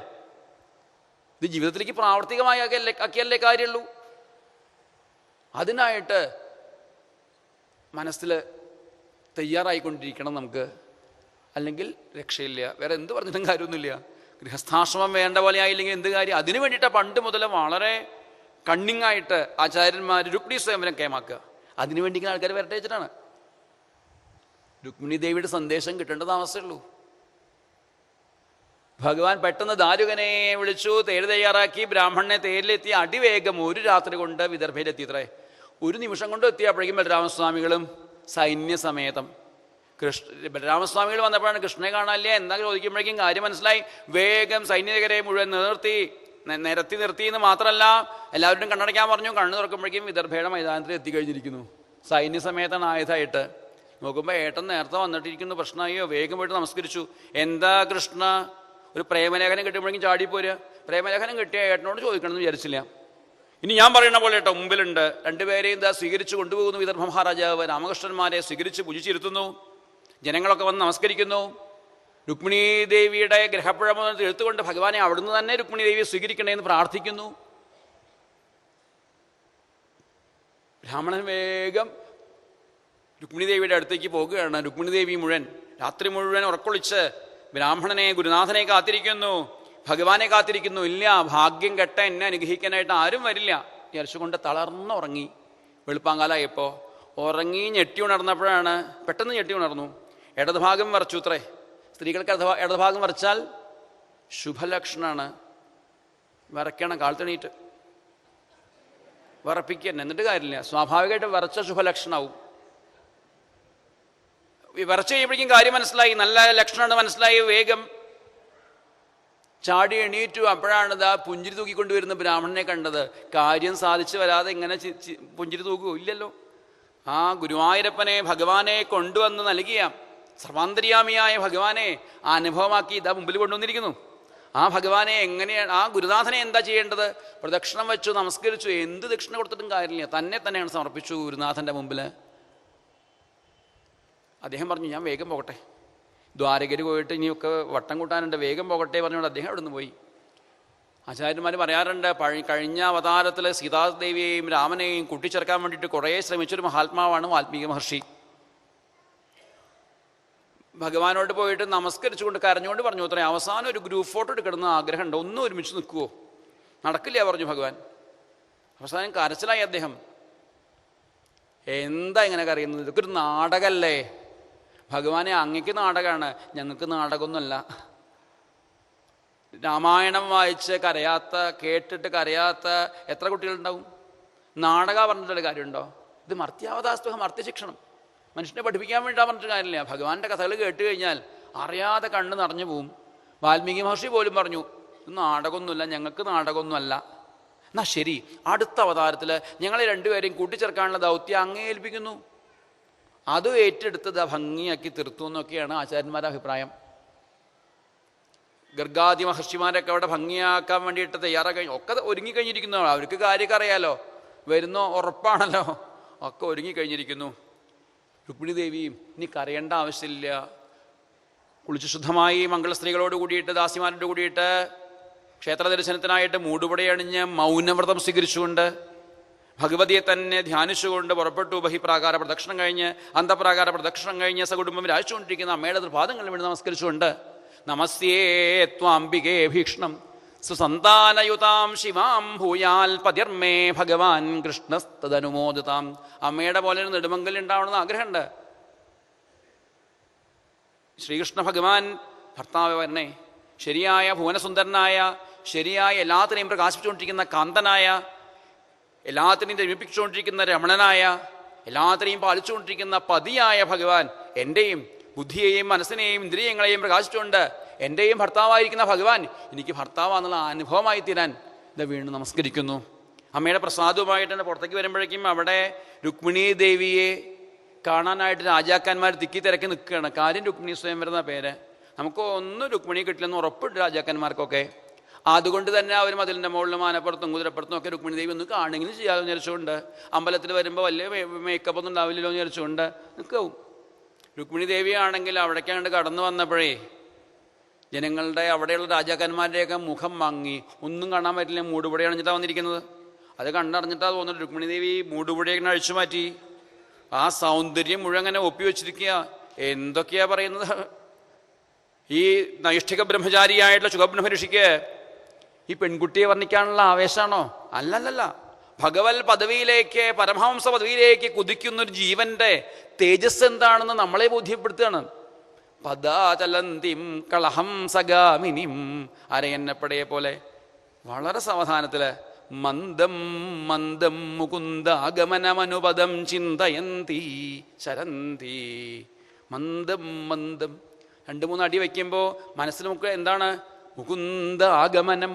ഇത് ജീവിതത്തിലേക്ക് പ്രാവർത്തികമായി ആക്കിയല്ലേ കാര്യമുള്ളൂ. അതിനായിട്ട് മനസ്സിൽ തയ്യാറായിക്കൊണ്ടിരിക്കണം നമുക്ക്. അല്ലെങ്കിൽ രക്ഷയില്ല. വേറെ എന്ത് പറഞ്ഞിട്ടും കാര്യമൊന്നുമില്ല. ഗൃഹസ്ഥാശ്രമം വേണ്ട പോലെ ആയില്ലെങ്കിൽ എന്ത് കാര്യം? അതിനു വേണ്ടിയിട്ടാണ് പണ്ട് മുതൽ വളരെ കണ്ണിങ്ങായിട്ട് ആചാര്യന്മാർ രുക്മിണി സ്വയംവരം കേമാക്കുക. അതിനു വേണ്ടി ആൾക്കാർ വരട്ടെ വെച്ചിട്ടാണ്. രുക്മിണി ദേവിയുടെ സന്ദേശം കിട്ടേണ്ട താമസമുള്ളൂ. ഭഗവാൻ പെട്ടെന്ന് ദാരുകനെ വിളിച്ചു, തേര് തയ്യാറാക്കി, ബ്രാഹ്മണനെ തേരിലെത്തി അതിവേഗം ഒരു രാത്രി കൊണ്ട് വിദർഭയിലെത്തിയത്രേ. ഒരു നിമിഷം കൊണ്ട് എത്തിയപ്പോഴേക്കും ബലരാമസ്വാമികളും സൈന്യസമേതം. ബലരാമസ്വാമികൾ വന്നപ്പോഴാണ് കൃഷ്ണനെ കാണാനില്ല എന്താ ചോദിക്കുമ്പോഴേക്കും കാര്യം മനസ്സിലായി. വേഗം സൈനികരെ മുഴുവൻ നിരത്തി എന്ന് മാത്രമല്ല എല്ലാവരും കണ്ണടയ്ക്കാൻ പറഞ്ഞു. കണ്ണു തുറക്കുമ്പോഴേക്കും വിദർഭയുടെ മൈതാനത്തിൽ എത്തിക്കഴിഞ്ഞിരിക്കുന്നു. സൈന്യസമേതമാണ് ആയുധമായിട്ട്. നോക്കുമ്പോൾ ഏട്ടൻ നേരത്തെ വന്നിട്ടിരിക്കുന്നു. പ്രശ്നമായോ? വേഗം പോയിട്ട് നമസ്കരിച്ചു. എന്താ കൃഷ്ണ? ഒരു പ്രേമലേഖനം കിട്ടുമ്പോഴേക്കും ചാടിപ്പോരുക. പ്രേമലേഖനം കിട്ടിയ ഏട്ടനോട് ചോദിക്കണമെന്ന് വിചാരിച്ചില്ല. ഇനി ഞാൻ പറയുന്ന പോലെ കേട്ടോ, മുമ്പിലുണ്ട്. രണ്ടുപേരെയും ഇതാ സ്വീകരിച്ചു കൊണ്ടുപോകുന്നു. വിദർഭ മഹാരാജാവ് രാമകൃഷ്ണന്മാരെ സ്വീകരിച്ച് പൂജിച്ചിരുത്തുന്നു. ജനങ്ങളൊക്കെ വന്ന് നമസ്കരിക്കുന്നു. രുക്മിണി ദേവിയുടെ ഗ്രഹപ്പുഴ മുതൽ എഴുത്തുകൊണ്ട് ഭഗവാനെ അവിടുന്ന് തന്നെ രുക്മിണി ദേവിയെ സ്വീകരിക്കണേന്ന് പ്രാർത്ഥിക്കുന്നു. ബ്രാഹ്മണൻ വേഗം രുക്മിണി ദേവിയുടെ അടുത്തേക്ക് പോകുകയാണ്. രുക്മിണി ദേവി രാത്രി മുഴുവൻ ഉറക്കൊളിച്ച് ബ്രാഹ്മണനെ, ഗുരുനാഥനെ കാത്തിരിക്കുന്നു, ഭഗവാനെ കാത്തിരിക്കുന്നു. ഇല്ല, ഭാഗ്യം കെട്ട എന്നെ അനുഗ്രഹിക്കാനായിട്ട് ആരും വരില്ല വിചാരിച്ചുകൊണ്ട് തളർന്നുറങ്ങി. വെളുപ്പാങ്കാലായപ്പോൾ ഉറങ്ങി ഞെട്ടി ഉണർന്നപ്പോഴാണ്, പെട്ടെന്ന് ഞെട്ടി ഉണർന്നു. ഇടതുഭാഗം വരച്ചു അത്രേ. സ്ത്രീകൾക്ക് ഇടതുഭാഗം വരച്ചാൽ ശുഭലക്ഷണമാണ്. വരയ്ക്കണം, കാൽത്തണീറ്റ് വറപ്പിക്കാൻ. എന്നിട്ട് കാര്യമില്ല, സ്വാഭാവികമായിട്ട് വരച്ച ശുഭലക്ഷണമാവും. വരച്ച് കഴിയുമ്പോഴേക്കും കാര്യം മനസ്സിലായി, നല്ല ലക്ഷണമാണ് മനസ്സിലായി. വേഗം ചാടി എണീറ്റു. അപ്പോഴാണ് ഇതാ പുഞ്ചിരി തൂക്കിക്കൊണ്ടുവരുന്ന ബ്രാഹ്മണനെ കണ്ടത്. കാര്യം സാധിച്ചു വരാതെ ഇങ്ങനെ പുഞ്ചിരി തൂക്കുമോ? ഇല്ലല്ലോ. ആ ഗുരുവായൂരപ്പനെ, ഭഗവാനെ കൊണ്ടുവന്ന് നൽകിയ സർവാന്തര്യാമിയായ ഭഗവാനെ ആ അനുഭവമാക്കി ഇതാ മുമ്പിൽ കൊണ്ടുവന്നിരിക്കുന്നു. ആ ഭഗവാനെ എങ്ങനെയാണ്, ആ ഗുരുനാഥനെ എന്താ ചെയ്യേണ്ടത്? പ്രദക്ഷിണം വെച്ചു, നമസ്കരിച്ചു. എന്ത് ദക്ഷിണ കൊടുത്തിട്ടും കാര്യമില്ല, തന്നെയാണ് സമർപ്പിച്ചു ഗുരുനാഥൻ്റെ മുമ്പിൽ. അദ്ദേഹം പറഞ്ഞു, ഞാൻ വേഗം പോകട്ടെ, ദ്വാരകയിൽ പോയിട്ട് ഇനിയൊക്കെ വട്ടം കൂട്ടാനുണ്ട്, വേഗം പോകട്ടെ പറഞ്ഞുകൊണ്ട് അദ്ദേഹം അവിടെ നിന്ന് പോയി. ആചാര്യന്മാർ പറയാറുണ്ട്, കഴിഞ്ഞ അവതാരത്തിൽ സീതാദേവിയെയും രാമനെയും കൂട്ടിച്ചേർക്കാൻ വേണ്ടിയിട്ട് കുറേ ശ്രമിച്ചൊരു മഹാത്മാവാണ് വാൽമീകി മഹർഷി. ഭഗവാനോട് പോയിട്ട് നമസ്കരിച്ചുകൊണ്ട് കരഞ്ഞുകൊണ്ട് പറഞ്ഞു അത്രേ, അവസാനം ഒരു ഗ്രൂപ്പ് ഫോട്ടോ എടുക്കണമെന്ന് ആഗ്രഹമുണ്ട്, ഒന്നും ഒരുമിച്ച് നിൽക്കുമോ? നടക്കില്ല പറഞ്ഞു ഭഗവാൻ. അവസാനം കരച്ചിലായി അദ്ദേഹം. എന്താ ഇങ്ങനെ കരയുന്നത്? ഇതൊക്കെ ഒരു നാടകമല്ലേ ഭഗവാനെ? അങ്ങക്ക് നാടകമാണ്, ഞങ്ങൾക്ക് നാടകമൊന്നുമല്ല. രാമായണം വായിച്ച് കരയാത്ത, കേട്ടിട്ട് കരയാത്ത എത്ര കുട്ടികളുണ്ടാവും? നാടക പറഞ്ഞിട്ടുള്ള കാര്യമുണ്ടോ? ഇത് മർത്യാവതാസ്തുക, മർത്യശിക്ഷണം. മനുഷ്യനെ പഠിപ്പിക്കാൻ വേണ്ടിയിട്ടാണ് പറഞ്ഞിട്ട് കാര്യമില്ല. ഭഗവാന്റെ കഥകൾ കേട്ട് കഴിഞ്ഞാൽ അറിയാതെ കണ്ണ് നിറഞ്ഞു പോവും. വാൽമീകി മഹർഷി പോലും പറഞ്ഞു, ഇത് നാടകമൊന്നുമില്ല, ഞങ്ങൾക്ക് നാടകമൊന്നുമല്ല. എന്നാ ശരി, അടുത്ത അവതാരത്തിൽ ഞങ്ങളെ രണ്ടുപേരെയും കൂട്ടിച്ചേർക്കാനുള്ള ദൗത്യം അങ്ങേ ഏൽപ്പിക്കുന്നു, അത് ഏറ്റെടുത്തത് ഭംഗിയാക്കി തീർത്തു എന്നൊക്കെയാണ് ആചാര്യന്മാരുടെ അഭിപ്രായം. ഗർഗാദി മഹർഷിമാരൊക്കെ അവിടെ ഭംഗിയാക്കാൻ വേണ്ടിയിട്ട് തയ്യാറാക്കി ഒക്കെ ഒരുങ്ങിക്കഴിഞ്ഞിരിക്കുന്നു. അവർക്ക് കാര്യമൊക്കെ അറിയാലോ, വരുന്നോ ഉറപ്പാണല്ലോ, ഒക്കെ ഒരുങ്ങിക്കഴിഞ്ഞിരിക്കുന്നു. രുക്മിണി ദേവിയും ഇനി കരയേണ്ട ആവശ്യമില്ല. കുളിച്ച് ശുദ്ധമായി മംഗളസ്ത്രീകളോട് കൂടിയിട്ട്, ദാസിമാരോട് കൂടിയിട്ട് ക്ഷേത്ര ദർശനത്തിനായിട്ട് മൂടുപടയണിഞ്ഞ് മൗനവ്രതം സ്വീകരിച്ചുകൊണ്ട് ഭഗവതിയെ തന്നെ ധ്യാനിച്ചുകൊണ്ട് പുറപ്പെട്ടു. ബഹിപ്രാകാര പ്രദക്ഷിണം കഴിഞ്ഞ്, അന്തപ്രാകാര പ്രദക്ഷിണം കഴിഞ്ഞ് സകുടുംബം രാജിച്ചുകൊണ്ടിരിക്കുന്ന അമ്മയുടെ പാദങ്ങളിൽ വീണ് നമസ്കരിച്ചുകൊണ്ട്, നമസ്യേ ത്വാംബികേ ഭീക്ഷ്ണം സുസന്താനയുതാം ശിവാം ഭൂയാൽ പതിർമേ ഭഗവാൻ കൃഷ്ണസ്തനുമോദതാം. അമ്മയുടെ പോലെ ഒരു നെടുമങ്കൽ ഉണ്ടാവണമെന്ന് ആഗ്രഹമുണ്ട്. ശ്രീകൃഷ്ണ ഭഗവാൻ ഭർത്താവ് വരണേ, ശരിയായ ഭുവനസുന്ദരനായ, ശരിയായ എല്ലാത്തിനെയും പ്രകാശിപ്പിച്ചുകൊണ്ടിരിക്കുന്ന കാന്തനായ, എല്ലാത്തിനെയും രമിപ്പിച്ചുകൊണ്ടിരിക്കുന്ന രമണനായ, എല്ലാത്തിനെയും പാലിച്ചുകൊണ്ടിരിക്കുന്ന പതിയായ ഭഗവാൻ എൻ്റെയും ബുദ്ധിയെയും മനസ്സിനെയും ഇന്ദ്രിയങ്ങളെയും പ്രകാശിച്ചുകൊണ്ട് എൻ്റെയും ഭർത്താവായിരിക്കുന്ന ഭഗവാൻ എനിക്ക് ഭർത്താവാന്നുള്ള അനുഭവമായി തീരാൻ ഇത് വീണ്ടും നമസ്കരിക്കുന്നു. അമ്മയുടെ പ്രസാദവുമായിട്ട് പുറത്തേക്ക് വരുമ്പോഴേക്കും അവിടെ രുക്മിണി ദേവിയെ കാണാനായിട്ട് രാജാക്കന്മാർ തിക്കി തിരക്കി നിൽക്കുകയാണ്. കാര്യം രുക്മിണി സ്വയംവരം എന്ന പേര്. നമുക്ക് ഒന്നും രുക്മിണി കിട്ടില്ലെന്ന് ഉറപ്പുണ്ട് രാജാക്കന്മാർക്കൊക്കെ. അതുകൊണ്ട് തന്നെ അവർ മതിലിൻ്റെ മുകളിലും ആനപ്പുറത്തും കുതിരപ്പുറത്തും ഒക്കെ രുക്മിണി ദേവി ഒന്ന് കാണുമെങ്കിലും ചെയ്യാമെന്ന് വിചാരിച്ചുകൊണ്ട്, അമ്പലത്തിൽ വരുമ്പോൾ വലിയ മേക്കപ്പ് ഒന്നും ഉണ്ടാവില്ലല്ലോ എന്ന് വിചാരിച്ചുകൊണ്ട് നിൽക്കും. രുക്മിണി ദേവിയാണെങ്കിൽ അവിടേക്കാണ്ട് കടന്നു വന്നപ്പോഴേ ജനങ്ങളുടെ അവിടെയുള്ള രാജാക്കന്മാരുടെയൊക്കെ മുഖം മങ്ങി, ഒന്നും കാണാൻ പറ്റില്ല, മൂടുപുഴ അണിഞ്ഞിട്ടാണ് വന്നിരിക്കുന്നത്. അത് കണ്ടറിഞ്ഞിട്ടാ തോന്നുന്നു രുക്മിണി ദേവി മൂടുപുഴയൊക്കെ അഴിച്ചു മാറ്റി. ആ സൗന്ദര്യം മുഴുവൻ അങ്ങനെ ഒപ്പിവെച്ചിരിക്കുക. എന്തൊക്കെയാ പറയുന്നത്? ഈ നൈഷ്ഠിക ബ്രഹ്മചാരിയായിട്ടുള്ള ശുഖബ്രഹ്മ ഋഷിക്ക് ഈ പെൺകുട്ടിയെ വർണ്ണിക്കാനുള്ള ആവേശമാണോ? അല്ലല്ല. ഭഗവത് പദവിയിലേക്ക്, പരമഹംസ പദവിയിലേക്ക് കുതിക്കുന്നൊരു ജീവന്റെ തേജസ് എന്താണെന്ന് നമ്മളെ ബോധ്യപ്പെടുത്തുകയാണ്. പദാചലന്തിം കളഹംസഗാമിനിം, അരയന്നപ്പടയെ പോലെ വളരെ സാവധാനത്തില് മന്ദം മന്ദം മുകുന്ദാഗമനമനുപദം ചിന്തയന്തി ശരന്തി. മന്ദം മന്ദം 2-3 അടി വയ്ക്കുമ്പോൾ മനസ്സിൽ നമുക്ക് എന്താണ്? മുകുന്ദ ആഗമനം,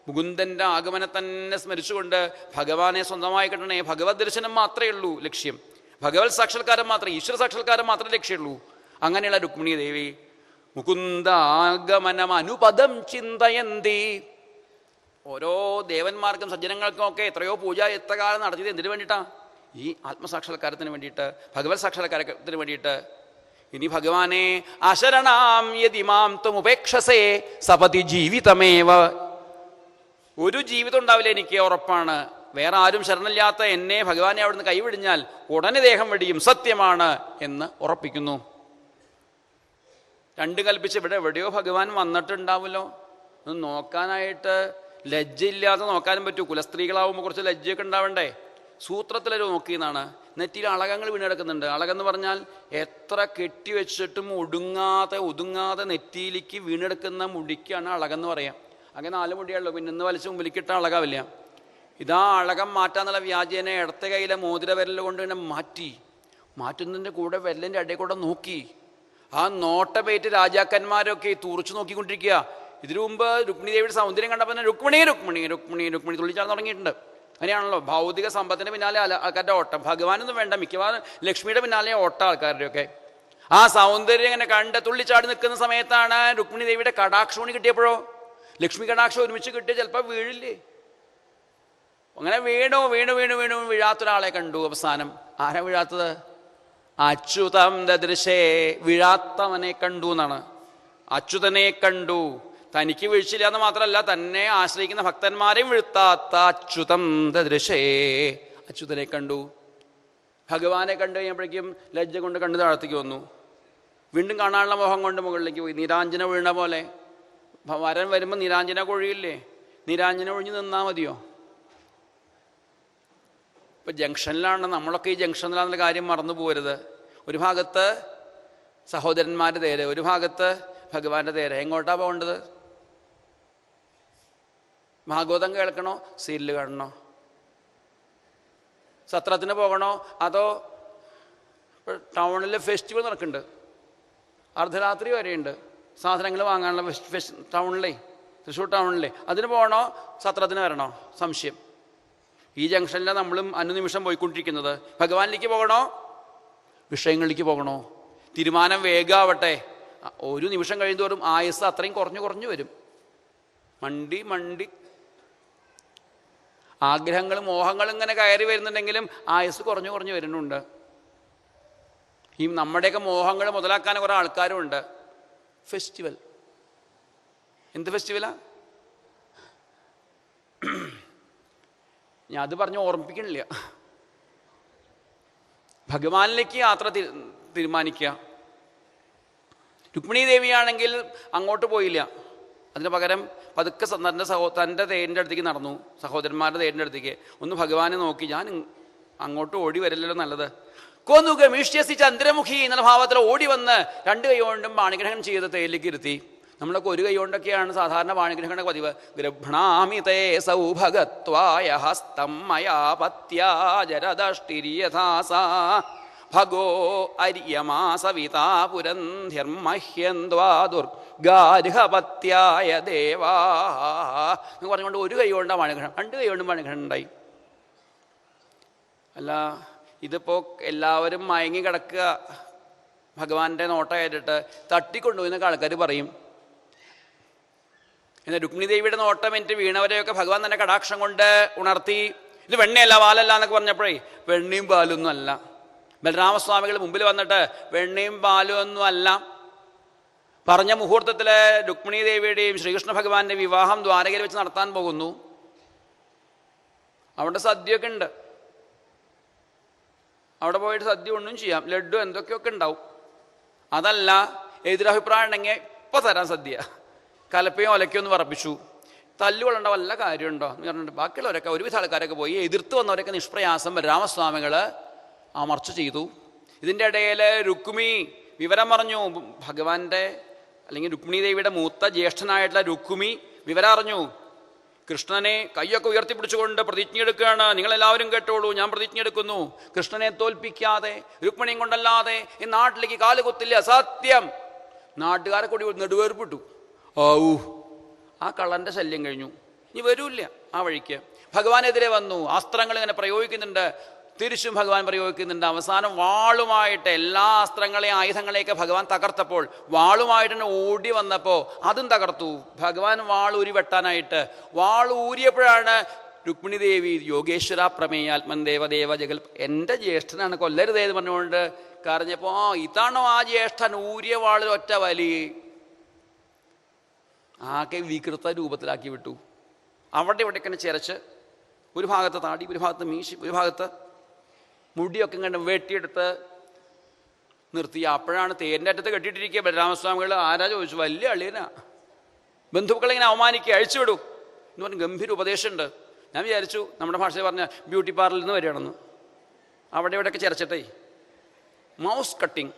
മുകുന്ദൻ്റെ ആഗമനം തന്നെ സ്മരിച്ചുകൊണ്ട് ഭഗവാനെ സ്വന്തമായി കിട്ടണേ. ഭഗവത് ദർശനം മാത്രമേ ഉള്ളൂ ലക്ഷ്യം. ഭഗവത് സാക്ഷാത്കാരം മാത്രമേ, ഈശ്വര സാക്ഷാത്കാരം മാത്രമേ ലക്ഷ്യമുള്ളൂ. അങ്ങനെയുള്ള രുക്മിണി ദേവി മുകുന്ദ ആഗമനം അനുപദം ചിന്തയന്തി. ഓരോ ദേവന്മാർക്കും സജ്ജനങ്ങൾക്കും ഒക്കെ എത്രയോ പൂജ എത്ര കാലം നടത്തിയത് എന്തിനു വേണ്ടിയിട്ടാണ്? ഈ ആത്മസാക്ഷാത്കാരത്തിന് വേണ്ടിയിട്ട്, ഭഗവത് സാക്ഷാത്കാരത്തിന് വേണ്ടിയിട്ട്. ഇനി ഭഗവാനെ അശരണാം യതിമാം ത്വമുപേക്ഷസേ സപതി ജീവിതമേവ. ഒരു ജീവിതം ഉണ്ടാവില്ല എനിക്ക്, ഉറപ്പാണ്. വേറെ ആരും ശരണമില്ലാത്ത എന്നെ ഭഗവാനെ അവിടുന്ന് കൈവിടിഞ്ഞാൽ ഉടനെ ദേഹം വെടിയും, സത്യമാണ് എന്ന് ഉറപ്പിക്കുന്നു. 2 കൽപ്പിച്ച് ഇവിടെ എവിടെയോ ഭഗവാൻ വന്നിട്ടുണ്ടാവുമല്ലോ. ഒന്ന് നോക്കാനായിട്ട് ലജ്ജയില്ലാതെ നോക്കാനും പറ്റൂ. കുലസ്ത്രീകളാവുമ്പോൾ കുറച്ച് ലജ്ജയൊക്കെ ഉണ്ടാവണ്ടേ? സൂത്രത്തിലൊരു നോക്കിയെന്നാണ്. നെറ്റിയിൽ അളകങ്ങൾ വീണെടുക്കുന്നുണ്ട്. അളകെന്ന് പറഞ്ഞാൽ എത്ര കെട്ടിവെച്ചിട്ടും ഒതുങ്ങാതെ നെറ്റിയിലേക്ക് വീണെടുക്കുന്ന മുടിക്കാണ് അളകെന്ന് പറയാം. അങ്ങനെ 4 മുടിയുള്ളൂ. പിന്നെ ഇന്ന് വലിച്ച് മുമ്പിലേക്കിട്ട അളകാവില്ല. ഇതാ അളകം മാറ്റാന്നുള്ള വ്യാജേനെ ഇടത്തെ കയ്യിലെ മോതിര വിരൽ കൊണ്ട് ഇങ്ങനെ മാറ്റുന്നതിൻ്റെ കൂടെ വിരലിൻ്റെ ഇടയിൽ കൂടെ നോക്കി. ആ നോട്ടമേറ്റ് രാജാക്കന്മാരൊക്കെ തുറച്ചു നോക്കിക്കൊണ്ടിരിക്കുക. ഇതിനു മുമ്പ് രുക്മിണി ദേവിയുടെ സൗന്ദര്യം കണ്ടപ്പോൾ തന്നെ രുക്മിണി രുക്മിണി രുക്മിണി രുക്മിണി തുള്ളിച്ചാൽ തുടങ്ങിയിട്ടുണ്ട്. അങ്ങനെയാണല്ലോ ഭൗതിക സമ്പത്തിന് പിന്നാലെ ആൾക്കാരുടെ ഓട്ടം. ഭഗവാനൊന്നും വേണ്ട, മിക്കവാറും ലക്ഷ്മിയുടെ പിന്നാലെ ഓട്ടം ആൾക്കാരുടെയൊക്കെ. ആ സൗന്ദര്യം ഇങ്ങനെ കണ്ട് തുള്ളിച്ചാടി നിൽക്കുന്ന സമയത്താണ് രുക്മിണി ദേവിയുടെ കടാക്ഷോണി കിട്ടിയപ്പോഴോ, ലക്ഷ്മി കടാക്ഷം ഒരുമിച്ച് കിട്ടിയ ചിലപ്പോൾ വീഴില്ലേ. അങ്ങനെ വീണു വീഴാത്തൊരാളെ കണ്ടു. അവസാനം ആരാ വീഴാത്തത്? അച്യുതം ദദൃശേ, വീഴാത്തവനെ കണ്ടു എന്നാണ്. അച്യുതനെ കണ്ടു. തനിക്ക് വീഴ്ചയില്ല എന്ന് മാത്രമല്ല, തന്നെ ആശ്രയിക്കുന്ന ഭക്തന്മാരെയും വീഴ്ത്താത്ത അച്യുതം ദദൃശേ, അച്യുതനെ കണ്ടു. ഭഗവാനെ കണ്ടു കഴിഞ്ഞപ്പോഴേക്കും ലജ്ജ കൊണ്ട് കണ്ടു താഴത്തേക്ക് വന്നു. വീണ്ടും കാണാനുള്ള മോഹം കൊണ്ട് മുകളിലേക്ക് പോയി. നിരാഞ്ജന വീണ പോലെ. വരൻ വരുമ്പോൾ നിരാഞ്ജന കൊഴിയില്ലേ? നിരാഞ്ജന ഒഴിഞ്ഞ് നിന്നാൽ മതിയോ? ഇപ്പം ജംഗ്ഷനിലാണ് നമ്മളൊക്കെ. ഈ ജംഗ്ഷനിലാണെന്നുള്ള കാര്യം മറന്നു പോകരുത്. ഒരു ഭാഗത്ത് സഹോദരന്മാരുടെ തേര്, ഒരു ഭാഗത്ത് ഭഗവാന്റെ തേര്. എങ്ങോട്ടാ പോകേണ്ടത്? ഭാഗവതം കേൾക്കണോ? സീരിയൽ കാണണോ? സത്രത്തിന് പോകണോ? അതോ ടൗണിൽ ഫെസ്റ്റിവൽ നടക്കുന്നുണ്ട്, അർദ്ധരാത്രി വരെയുണ്ട് സാധനങ്ങൾ വാങ്ങാനുള്ള ടൗണിലേ, തൃശ്ശൂർ ടൗണിലേ, അതിന് പോകണോ? സത്രത്തിന് വരണോ? സംശയം. ഈ ജംഗ്ഷനിലാണ് നമ്മളും അനുനിമിഷം പോയിക്കൊണ്ടിരിക്കുന്നത്. ഭഗവാനിലേക്ക് പോകണോ? വിഷയങ്ങളിലേക്ക് പോകണോ? തീരുമാനം വേഗാവട്ടെ. ഒരു നിമിഷം കഴിയുന്തോറും ആയുസ് അത്രയും കുറഞ്ഞു വരും. മണ്ടി ആഗ്രഹങ്ങളും മോഹങ്ങളും ഇങ്ങനെ കയറി വരുന്നുണ്ടെങ്കിലും ആയുസ് കുറഞ്ഞു വരുന്നുണ്ട്. ഈ നമ്മുടെയൊക്കെ മോഹങ്ങൾ മുതലാക്കാൻ കുറേ ആൾക്കാരും ഉണ്ട്. ഫെസ്റ്റിവൽ. എന്ത് ഫെസ്റ്റിവലാ? ഞാൻ അത് പറഞ്ഞ് ഓർമ്മിപ്പിക്കണില്ല. ഭഗവാനിലേക്ക് യാത്ര തീരുമാനിക്കുക. രുക്മിണി ദേവിയാണെങ്കിൽ അങ്ങോട്ട് പോയില്ല. അതിന് പകരം പതുക്കെ തൻ്റെ തേരിൻ്റെ അടുത്തേക്ക് നടന്നു, സഹോദരന്മാരുടെ തേരിൻ്റെ അടുത്തേക്ക്. ഒന്ന് ഭഗവാനെ നോക്കി, ഞാൻ അങ്ങോട്ട് ഓടി വരില്ലല്ലോ നല്ലത്. കൊന്നുക മീഷ്യസി ചന്ദ്രമുഖി എന്നുള്ള ഭാവത്തിൽ ഓടി വന്ന് 2 കൈ കൊണ്ടും പാണിഗ്രഹണം ചെയ്ത് തേരിലേക്ക് ഇരുത്തി. നമ്മളൊക്കെ ഒരു കൈ കൊണ്ടൊക്കെയാണ് സാധാരണ പാണിഗ്രഹണ പതിവ്. ഗൃഭ്ണാമി തേ സൗഭഗത്വായ ഹസ്തം മയാ പത്യാ ജരദഷ്ടിര്യഥാസാ ഭഗോ അര്യമാ സവിതാ പുരന്ധ്യർമഹ്യന്ത്വാ ദുർഗാർഹപത്യായ ദേവാ എന്ന് പറഞ്ഞുകൊണ്ട് ഒരു കൈ കൊണ്ടാണ് പാണിഗ്രഹണം, 2 കൈ കൊണ്ടും പാണിഗ്രഹണം ഉണ്ടായി. അല്ല, ഇതിപ്പോൾ എല്ലാവരും മയങ്ങി കിടക്കുക ഭഗവാന്റെ നോട്ട കേട്ടിട്ട് തട്ടിക്കൊണ്ടുപോയെന്നൊക്കെ ആൾക്കാർ പറയും. എന്നാൽ രുക്മിണി ദേവിയുടെ നോട്ടം എനിക്ക് വീണവരെയൊക്കെ ഭഗവാൻ തന്നെ കടാക്ഷം കൊണ്ട് ഉണർത്തി. ഇത് വെണ്ണയല്ല പാലല്ല എന്നൊക്കെ പറഞ്ഞപ്പോഴേ വെണ്ണയും പാലൊന്നും അല്ല. ബലരാമസ്വാമികൾ മുമ്പിൽ വന്നിട്ട് വെണ്ണയും പാലും ഒന്നും അല്ല, പറഞ്ഞ മുഹൂർത്തത്തിലെ രുക്മിണി ദേവിയുടെയും ശ്രീകൃഷ്ണ ഭഗവാന്റെ വിവാഹം ദ്വാരകയിൽ വെച്ച് നടത്താൻ പോകുന്നു. അവിടെ സദ്യയൊക്കെ ഉണ്ട്. അവിടെ പോയിട്ട് സദ്യ ഒന്നും ചെയ്യാം, ലഡ്ഡു എന്തൊക്കെയൊക്കെ ഉണ്ടാവും. അതല്ല, എതിരഭിപ്രായം ഉണ്ടെങ്കിൽ ഇപ്പം തരാൻ സദ്യ, കലപ്പയും ഒലക്കയും ഒന്ന് പറപ്പിച്ചു, തല്ലുകൊള്ളേണ്ട വല്ല കാര്യമുണ്ടോ എന്ന് പറഞ്ഞിട്ട് ബാക്കിയുള്ളവരൊക്കെ ഒരുവിധ ആൾക്കാരൊക്കെ പോയി. എതിർത്ത് വന്നവരൊക്കെ നിഷ്പ്രയാസം രാമസ്വാമികൾ അമർച്ച ചെയ്തു. ഇതിൻ്റെ ഇടയിൽ രുക്മിണി വിവരം പറഞ്ഞു. ഭഗവാന്റെ അല്ലെങ്കിൽ രുക്മിണി ദേവിയുടെ മൂത്ത ജ്യേഷ്ഠനായിട്ടുള്ള രുക്മിണി വിവരം അറിഞ്ഞു. കൃഷ്ണനെ കൈയൊക്കെ ഉയർത്തിപ്പിടിച്ചുകൊണ്ട് പ്രതിജ്ഞ എടുക്കുകയാണ്. നിങ്ങളെല്ലാവരും കേട്ടോളൂ, ഞാൻ പ്രതിജ്ഞ എടുക്കുന്നു, കൃഷ്ണനെ തോൽപ്പിക്കാതെ രുക്മിണിയും കൊണ്ടല്ലാതെ ഈ നാട്ടിലേക്ക് കാലുകുത്തില്ല, സത്യം. നാട്ടുകാരെ കൂടി നെടുവേർപ്പിട്ടു. ആ കള്ളന്റെ ശല്യം കഴിഞ്ഞു, ഇനി വരൂല്ല ആ വഴിക്ക്. ഭഗവാനെതിരെ വന്നു, അസ്ത്രങ്ങൾ ഇങ്ങനെ പ്രയോഗിക്കുന്നുണ്ട്, തിരിച്ചും ഭഗവാൻ പ്രയോഗിക്കുന്നുണ്ട്. അവസാനം വാളുമായിട്ട് എല്ലാ അസ്ത്രങ്ങളെയും ആയുധങ്ങളെയൊക്കെ ഭഗവാൻ തകർത്തപ്പോൾ വാളുമായിട്ട് തന്നെ ഓടി വന്നപ്പോൾ അതും തകർത്തു. ഭഗവാൻ വാൾ ഊരി വെട്ടാനായിട്ട് വാൾ ഊരിയപ്പോഴാണ് രുക്മിണി ദേവി യോഗേശ്വര പ്രമേയാത്മൻ ദേവദേവ ജഗൽ, എൻ്റെ ജ്യേഷ്ഠനാണ്, കൊല്ലരുതേന്ന് പറഞ്ഞുകൊണ്ട് കരഞ്ഞപ്പോൾ ഇതാണോ ആ ജ്യേഷ്ഠൻ, ഊരിയ വാളിൽ ഒറ്റ വലി ആകെ വികൃത രൂപത്തിലാക്കി വിട്ടു. അവിടെ ഇവിടെയൊക്കെ ചിരച്ച്, ഒരു ഭാഗത്ത് താടി, ഒരു ഭാഗത്ത് മീശി, ഒരു ഭാഗത്ത് മുടിയൊക്കെ ഇങ്ങനെ വെട്ടിയെടുത്ത് നിർത്തി. അപ്പോഴാണ് തേരിൻ്റെ അറ്റത്ത് കെട്ടിയിട്ടിരിക്കുക ബലരാമസ്വാമികൾ. ആരാ ചോദിച്ചു? വലിയ അളിയനാ. ബന്ധുക്കളെ ഇങ്ങനെ അവമാനിക്കുക, അഴിച്ചുവിടൂ എന്ന് പറഞ്ഞ് ഗംഭീര ഉപദേശമുണ്ട്. ഞാൻ വിചാരിച്ചു നമ്മുടെ ഭാഷയിൽ പറഞ്ഞ ബ്യൂട്ടി പാർലറിൽ നിന്ന് വരികയാണെന്ന്. അവിടെ ഇവിടെയൊക്കെ ചിരച്ചിട്ടേ മൗസ് കട്ടിങ്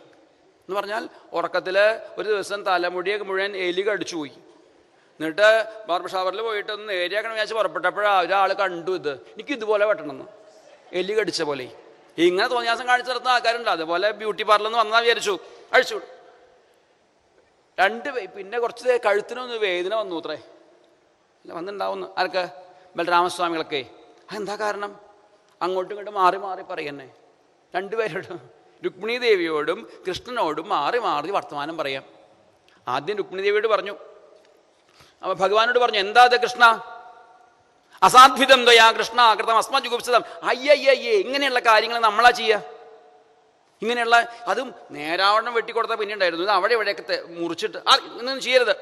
എന്ന് പറഞ്ഞാൽ ഉറക്കത്തിൽ ഒരു ദിവസം തലമുടിയൊക്കെ മുഴുവൻ എലി കടിച്ചു പോയി. എന്നിട്ട് ബാർബർ ഷാവറിൽ പോയിട്ട് ഒന്ന് ഏരിയാക്കണം വിചാരിച്ച് പുറപ്പെട്ടപ്പോഴാണ് ഒരാൾ കണ്ടു, ഇത് എനിക്ക് ഇതുപോലെ വെട്ടണമെന്ന്, എലി കടിച്ച പോലെ. ഇങ്ങനെ തോന്നിയാസം കാണിച്ചു നടത്തുന്ന ആൾക്കാരുണ്ട്. അതുപോലെ ബ്യൂട്ടി പാർലറിൽ നിന്ന് വന്നാൽ വിചാരിച്ചു അഴിച്ചു. പിന്നെ കുറച്ച് കഴുത്തിനൊന്ന് വേദന വന്നു അത്രേ, അല്ല വന്നിട്ടുണ്ടാവുന്നു. ആർക്ക്? ബലരാമസ്വാമികളൊക്കെ. അതെന്താ കാരണം? അങ്ങോട്ടും ഇങ്ങോട്ടും മാറി മാറി പറയുന്നേ. രണ്ടുപേരോടും, രുക്മിണി ദേവിയോടും കൃഷ്ണനോടും മാറി മാറി വർത്തമാനം പറയാം. ആദ്യം രുക്മിണി ദേവിയോട് പറഞ്ഞു, അപ്പൊ ഭഗവാനോട് പറഞ്ഞു, എന്താ അത് കൃഷ്ണ, അസാധ്വിതം ത്വയാ കൃഷ്ണ കൃതം അസ്മജുഗുപ്സിതം. അയ്യയ്യേ, ഇങ്ങനെയുള്ള കാര്യങ്ങൾ നമ്മളാ ചെയ്യുക. ഇങ്ങനെയുള്ള അതും നേരാവണ്ണം വെട്ടിക്കൊടുത്താൽ പിന്നെ ഉണ്ടായിരുന്നു. ഇത് അവിടെ ഇവിടെയൊക്കെ മുറിച്ചിട്ട് ഇങ്ങനൊന്നും ചെയ്യരുത്.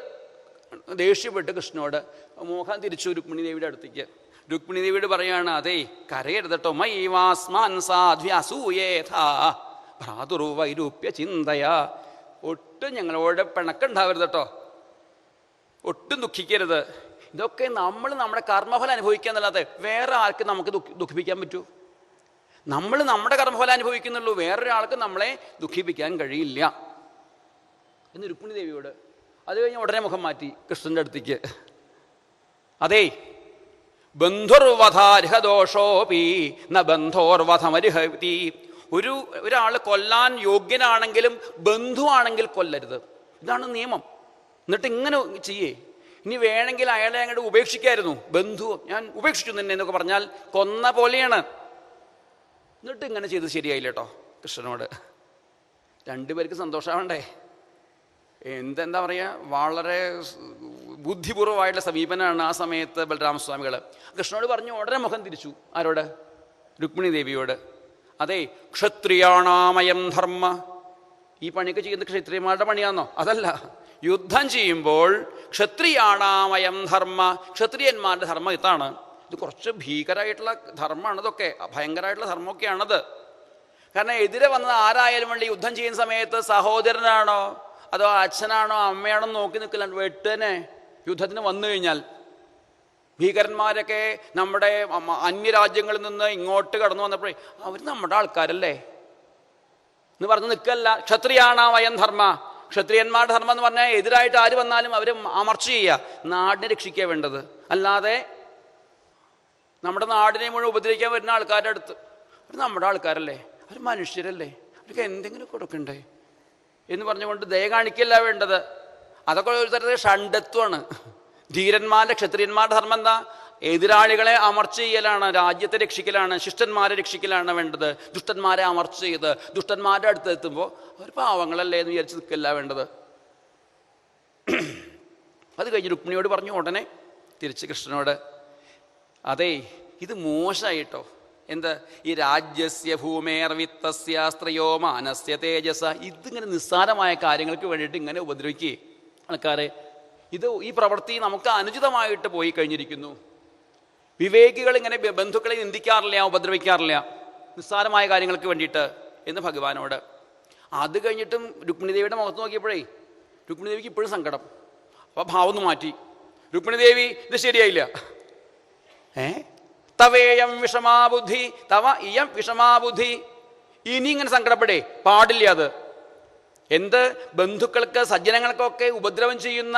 ദേഷ്യപ്പെട്ട് കൃഷ്ണനോട് മോഹൻ തിരിച്ചു രുക്മിണി ദേവിയുടെ അടുത്തേക്ക്. രുക്മിണി ദേവിയോട് പറയാണ്, അതേ കരയരുതട്ടോ, മൈവാസ്മാൻ സാധ്വി അസൂയേഥാ ഭ്രാതുർവൈരൂപ്യ ചിന്തയാ. ഒട്ടും ഞങ്ങളോട് പിണക്കുണ്ടാവരുത് കേട്ടോ, ഒട്ടും ദുഃഖിക്കരുത്. ഇതൊക്കെ നമ്മൾ നമ്മുടെ കർമ്മഫലം അനുഭവിക്കുക എന്നല്ലാതെ വേറെ ആർക്ക് നമുക്ക് ദുഃഖിപ്പിക്കാൻ പറ്റൂ? നമ്മൾ നമ്മുടെ കർമ്മഫലം അനുഭവിക്കുന്നുള്ളൂ, വേറൊരാൾക്ക് നമ്മളെ ദുഃഖിപ്പിക്കാൻ കഴിയില്ല എന്ന് രുക്മിണി ദേവിയോട്. അത് കഴിഞ്ഞ് ഉടനെ മുഖം മാറ്റി കൃഷ്ണന്റെ അടുത്തേക്ക്. അതേ, ബന്ധുർവധാർഹദോഷോപി ന ബന്ധോർവധമരിഹതി. ഒരാൾ കൊല്ലാൻ യോഗ്യനാണെങ്കിലും ബന്ധുവാണെങ്കിൽ കൊല്ലരുത്, ഇതാണ് നിയമം. എന്നിട്ട് ഇങ്ങനെ ചെയ്യേ. ഇനി വേണമെങ്കിൽ അയാളെ അങ്ങോട്ട് ഉപേക്ഷിക്കായിരുന്നു. ബന്ധു ഞാൻ ഉപേക്ഷിച്ചു നിന്നെ എന്നൊക്കെ പറഞ്ഞാൽ കൊന്ന പോലെയാണ്. എന്നിട്ട് ഇങ്ങനെ ചെയ്ത് ശരിയായില്ല കേട്ടോ കൃഷ്ണനോട്. രണ്ടുപേർക്ക് സന്തോഷമാവണ്ടേ? എന്താ പറയുക, വളരെ ബുദ്ധിപൂർവമായിട്ടുള്ള സമീപനമാണ് ആ സമയത്ത് ബലരാമസ്വാമികൾ. കൃഷ്ണനോട് പറഞ്ഞു, ഉടനെ മുഖം തിരിച്ചു. ആരോട്? രുക്മിണി ദേവിയോട്. അതെ, ക്ഷത്രിയാണാമയം ധർമ്മ. ഈ പണിയൊക്കെ ചെയ്യുന്നത് ക്ഷത്രിയന്മാരുടെ പണിയാണെന്നോ? അതല്ല. യുദ്ധം ചെയ്യുമ്പോൾ ക്ഷത്രിയാണാമയം ധർമ്മ, ക്ഷത്രിയന്മാരുടെ ധർമ്മം ഇതാണ്. ഇത് കുറച്ച് ഭീകരമായിട്ടുള്ള ധർമ്മമാണ്, ഇതൊക്കെ ഭയങ്കരമായിട്ടുള്ള ധർമ്മമൊക്കെയാണത്. കാരണം എതിരെ വന്നത് ആരായാലും വേണ്ടി യുദ്ധം ചെയ്യുന്ന സമയത്ത് സഹോദരനാണോ അതോ അച്ഛനാണോ അമ്മയാണോ നോക്കി നിൽക്കില്ല, വെട്ടനെ യുദ്ധത്തിന് വന്നു കഴിഞ്ഞാൽ. ഭീകരന്മാരൊക്കെ നമ്മുടെ അന്യരാജ്യങ്ങളിൽ നിന്ന് ഇങ്ങോട്ട് കടന്നു വന്നപ്പോഴേ അവർ നമ്മുടെ ആൾക്കാരല്ലേ എന്ന് പറഞ്ഞ് നിൽക്കല്ല. ക്ഷത്രിയാണാമയം ധർമ്മ, ക്ഷത്രിയന്മാരുടെ ധർമ്മം എന്ന് പറഞ്ഞാൽ എതിരായിട്ട് ആര് വന്നാലും അവർ അമർച്ച ചെയ്യുക, നാടിനെ രക്ഷിക്കുക വേണ്ടത്. അല്ലാതെ നമ്മുടെ നാടിനെ മുഴുവൻ ഉപദ്രവിക്കാൻ വരുന്ന ആൾക്കാരുടെ അടുത്ത് അവർ നമ്മുടെ ആൾക്കാരല്ലേ, അവർ മനുഷ്യരല്ലേ, അവർക്ക് എന്തെങ്കിലും കൊടുക്കണ്ടേ എന്ന് പറഞ്ഞുകൊണ്ട് ദയ കാണിക്കല്ല വേണ്ടത്. അതൊക്കെ ഒരു തരത്തിൽ ഷണ്ഡത്വമാണ്. ധീരന്മാരുടെ ക്ഷത്രിയന്മാരുടെ ധർമ്മം എന്താ? എതിരാളികളെ അമർച്ച ചെയ്യലാണ്, രാജ്യത്തെ രക്ഷിക്കലാണ്, ശിഷ്ടന്മാരെ രക്ഷിക്കലാണ് വേണ്ടത്. ദുഷ്ടന്മാരെ അമർച്ച ചെയ്ത് ദുഷ്ടന്മാരുടെ അടുത്ത് എത്തുമ്പോൾ അവർ പാവങ്ങളല്ലേ എന്ന് വിചാരിച്ച് നിൽക്കല്ല വേണ്ടത്. അത് കഴിഞ്ഞ് രുക്മിണിയോട് പറഞ്ഞു ഉടനെ തിരിച്ച് കൃഷ്ണനോട്, അതേ ഇത് മോശമായിട്ടോ. എന്ത്? ഈ രാജ്യസ്യ ഭൂമേർവിത്തസ്യ സ്ത്രയോ മാനസ്യ തേജസ. ഇതിങ്ങനെ നിസ്സാരമായ കാര്യങ്ങൾക്ക് വേണ്ടിയിട്ട് ഇങ്ങനെ ഉപദ്രവിക്കേ. ആൾക്കാരെ, ഈ പ്രവൃത്തി നമുക്ക് അനുചിതമായിട്ട് പോയി കഴിഞ്ഞിരിക്കുന്നു. വിവേകികൾ ഇങ്ങനെ ബന്ധുക്കളെ നിന്ദിക്കാറില്ല, ഉപദ്രവിക്കാറില്ല നിസ്സാരമായ കാര്യങ്ങൾക്ക് വേണ്ടിയിട്ട് എന്ന് ഭഗവാനോട്. അത് കഴിഞ്ഞിട്ടും രുക്മിണിദേവിയുടെ മുഖത്ത് നോക്കിയപ്പോഴേ രുക്മിണിദേവിക്ക് ഇപ്പോഴും സങ്കടം. അപ്പോൾ ഭാവം ഒന്ന് മാറ്റി. രുക്മിണിദേവി ഇത് ശരിയായില്ല. തവേയം വിഷമാബുദ്ധി തവ ഇയം വിഷമാബുദ്ധി. ഇനി ഇങ്ങനെ സങ്കടപ്പെടേ പാടില്ല. അത് എന്ത് ബന്ധുക്കൾക്ക് സജ്ജനങ്ങൾക്കൊക്കെ ഉപദ്രവം ചെയ്യുന്ന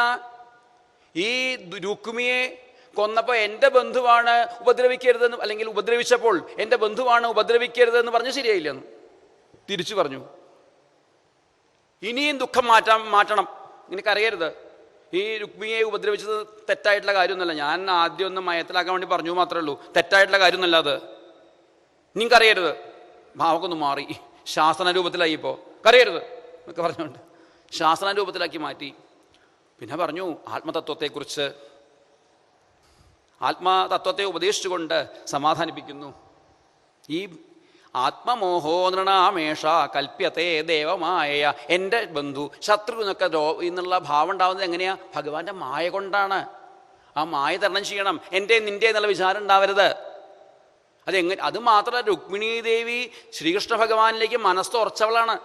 ഈ രുക്മിയെ കൊന്നപ്പോൾ എൻ്റെ ബന്ധുവാണ് ഉപദ്രവിക്കരുതെന്ന്, അല്ലെങ്കിൽ ഉപദ്രവിച്ചപ്പോൾ എൻ്റെ ബന്ധുവാണ് ഉപദ്രവിക്കരുതെന്ന് പറഞ്ഞ് ശരിയായില്ലെന്ന് തിരിച്ചു പറഞ്ഞു. ഇനിയും ദുഃഖം മാറ്റണം. നിനക്കറിയരുത് ഈ രുക്മിയെ ഉപദ്രവിച്ചത് തെറ്റായിട്ടുള്ള കാര്യമൊന്നുമല്ല. ഞാൻ ആദ്യം ഒന്ന് മയത്തിലാക്കാൻ വേണ്ടി പറഞ്ഞു മാത്രമേ ഉള്ളൂ. തെറ്റായിട്ടുള്ള കാര്യമൊന്നുമല്ല അത്. നിങ്ങൾക്കറിയരുത്. ഭാവമൊക്കെ മാറി, ശാസന രൂപത്തിലായി. ഇപ്പോൾ കറിയരുത് എന്നൊക്കെ പറഞ്ഞുകൊണ്ട് ശാസന രൂപത്തിലാക്കി മാറ്റി. പിന്നെ പറഞ്ഞു ആത്മതത്വത്തെക്കുറിച്ച്. ആത്മതത്വത്തെ ഉപദേശിച്ചുകൊണ്ട് സമാധാനിപ്പിക്കുന്നു. ഈ ആത്മമോഹോ നൃണാമേഷ കൽപ്യത്തെ ദേവമായ. എൻ്റെ ബന്ധു ശത്രു എന്നൊക്കെ എന്നുള്ള ഭാവം ഉണ്ടാവുന്നത് എങ്ങനെയാ? ഭഗവാന്റെ മായ കൊണ്ടാണ്. ആ മായ തരണം ചെയ്യണം. എൻ്റെ നിൻ്റെ എന്നുള്ള വിചാരം ഉണ്ടാവരുത്. അത് മാത്രമല്ല, രുക്മിണീ ദേവി ശ്രീകൃഷ്ണ ഭഗവാനിലേക്ക് മനസ്സുറച്ചവളാണ്.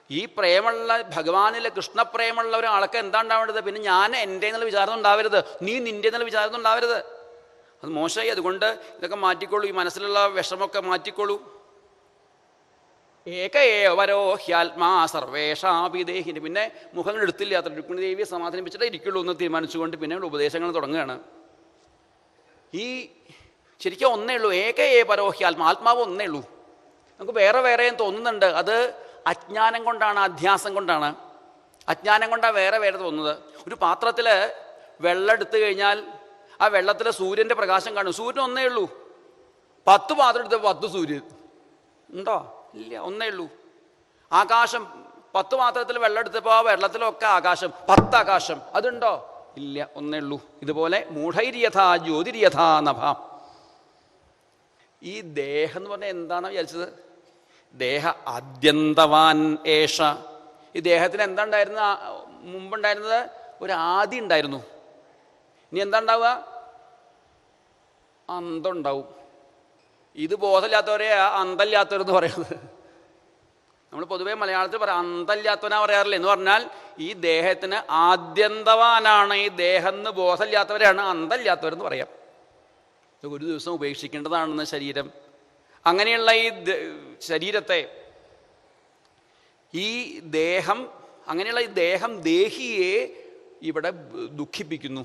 ഈ പ്രേമുള്ള ഭഗവാനിലെ കൃഷ്ണപ്രേമുള്ള ഒരാൾക്ക് എന്താ ഉണ്ടാവേണ്ടത്? പിന്നെ ഞാൻ എൻ്റെ എന്നുള്ള വിചാരം ഉണ്ടാവരുത്, നീ നിൻ്റെ എന്നുള്ള വിചാരം ഉണ്ടാവരുത്. അത് മോശമായി. അതുകൊണ്ട് ഇതൊക്കെ മാറ്റിക്കോളൂ. ഈ മനസ്സിലുള്ള വിഷമൊക്കെ മാറ്റിക്കോളൂ. ഏകേവരോ ഹ്യാത്മാ സർവേഷാപി ദേഹിനി. പിന്നെ മുഖങ്ങൾ എടുത്തില്ല. അത്ര രുക്മിണി ദേവിയെ സമാധാനിപ്പിച്ചിട്ടേ ഇരിക്കുള്ളൂ എന്ന് തീരുമാനിച്ചുകൊണ്ട് പിന്നെ ഉപദേശങ്ങൾ തുടങ്ങുകയാണ്. ഈ ശരിക്കും ഒന്നേ ഉള്ളൂ. ഏകേവരോ ഹ്യാത്മാ. ആത്മാവ് ഒന്നേ ഉള്ളൂ. നമുക്ക് വേറെ വേറെയും തോന്നുന്നുണ്ട്. അത് അജ്ഞാനം കൊണ്ടാണ്, അധ്യാസം കൊണ്ടാണ്. അജ്ഞാനം കൊണ്ടാണ് വേറെ വേറെ തോന്നുന്നത്. ഒരു പാത്രത്തിൽ വെള്ളം എടുത്തു കഴിഞ്ഞാൽ ആ വെള്ളത്തിൽ സൂര്യൻ്റെ പ്രകാശം കാണും. സൂര്യൻ ഒന്നേ ഉള്ളൂ. 10 പാത്രം എടുത്ത 10 സൂര്യൻ ഉണ്ടോ? ഇല്ല, ഒന്നേ ഉള്ളൂ. ആകാശം 10 പാത്രത്തിൽ വെള്ളം എടുത്തപ്പോൾ ആ വെള്ളത്തിലൊക്കെ ആകാശം, 10 ആകാശം. അതുണ്ടോ? ഇല്ല, ഒന്നേ ഉള്ളൂ. ഇതുപോലെ മൂഢൈര്യഥാ ജ്യോതിര്യഥാ നഭ. ഈ ദേഹം എന്ന് പറഞ്ഞാൽ എന്താണ് വിചാരിച്ചത്? ദേഹ ആദ്യന്തവാൻ ഏഷ. ഈ ദേഹത്തിന് എന്താ ഉണ്ടായിരുന്ന? മുമ്പുണ്ടായിരുന്നത് ഒരു ആദി ഉണ്ടായിരുന്നു. ഇനി എന്താ ഉണ്ടാവുക? അന്തം ഉണ്ടാവും. ഇത് ബോധമില്ലാത്തവരെ അന്തമില്ലാത്തവരെന്ന് പറയുന്നത്. നമ്മൾ പൊതുവേ മലയാളത്തിൽ പറയാം അന്തമില്ലാത്തവനാ പറയാറില്ല. എന്ന് പറഞ്ഞാൽ ഈ ദേഹത്തിന് ആദ്യന്തവാനാണ്. ഈ ദേഹം എന്ന് ബോധമില്ലാത്തവരെയാണ് അന്തമില്ലാത്തവരെന്ന് പറയാം. ഒരു ദിവസം ഉപേക്ഷിക്കേണ്ടതാണെന്ന് ശരീരം. അങ്ങനെയുള്ള ഈ ശരീരത്തെ, ഈ ദേഹം, അങ്ങനെയുള്ള ഈ ദേഹം ദേഹിയെ ഇവിടെ ദുഃഖിപ്പിക്കുന്നു.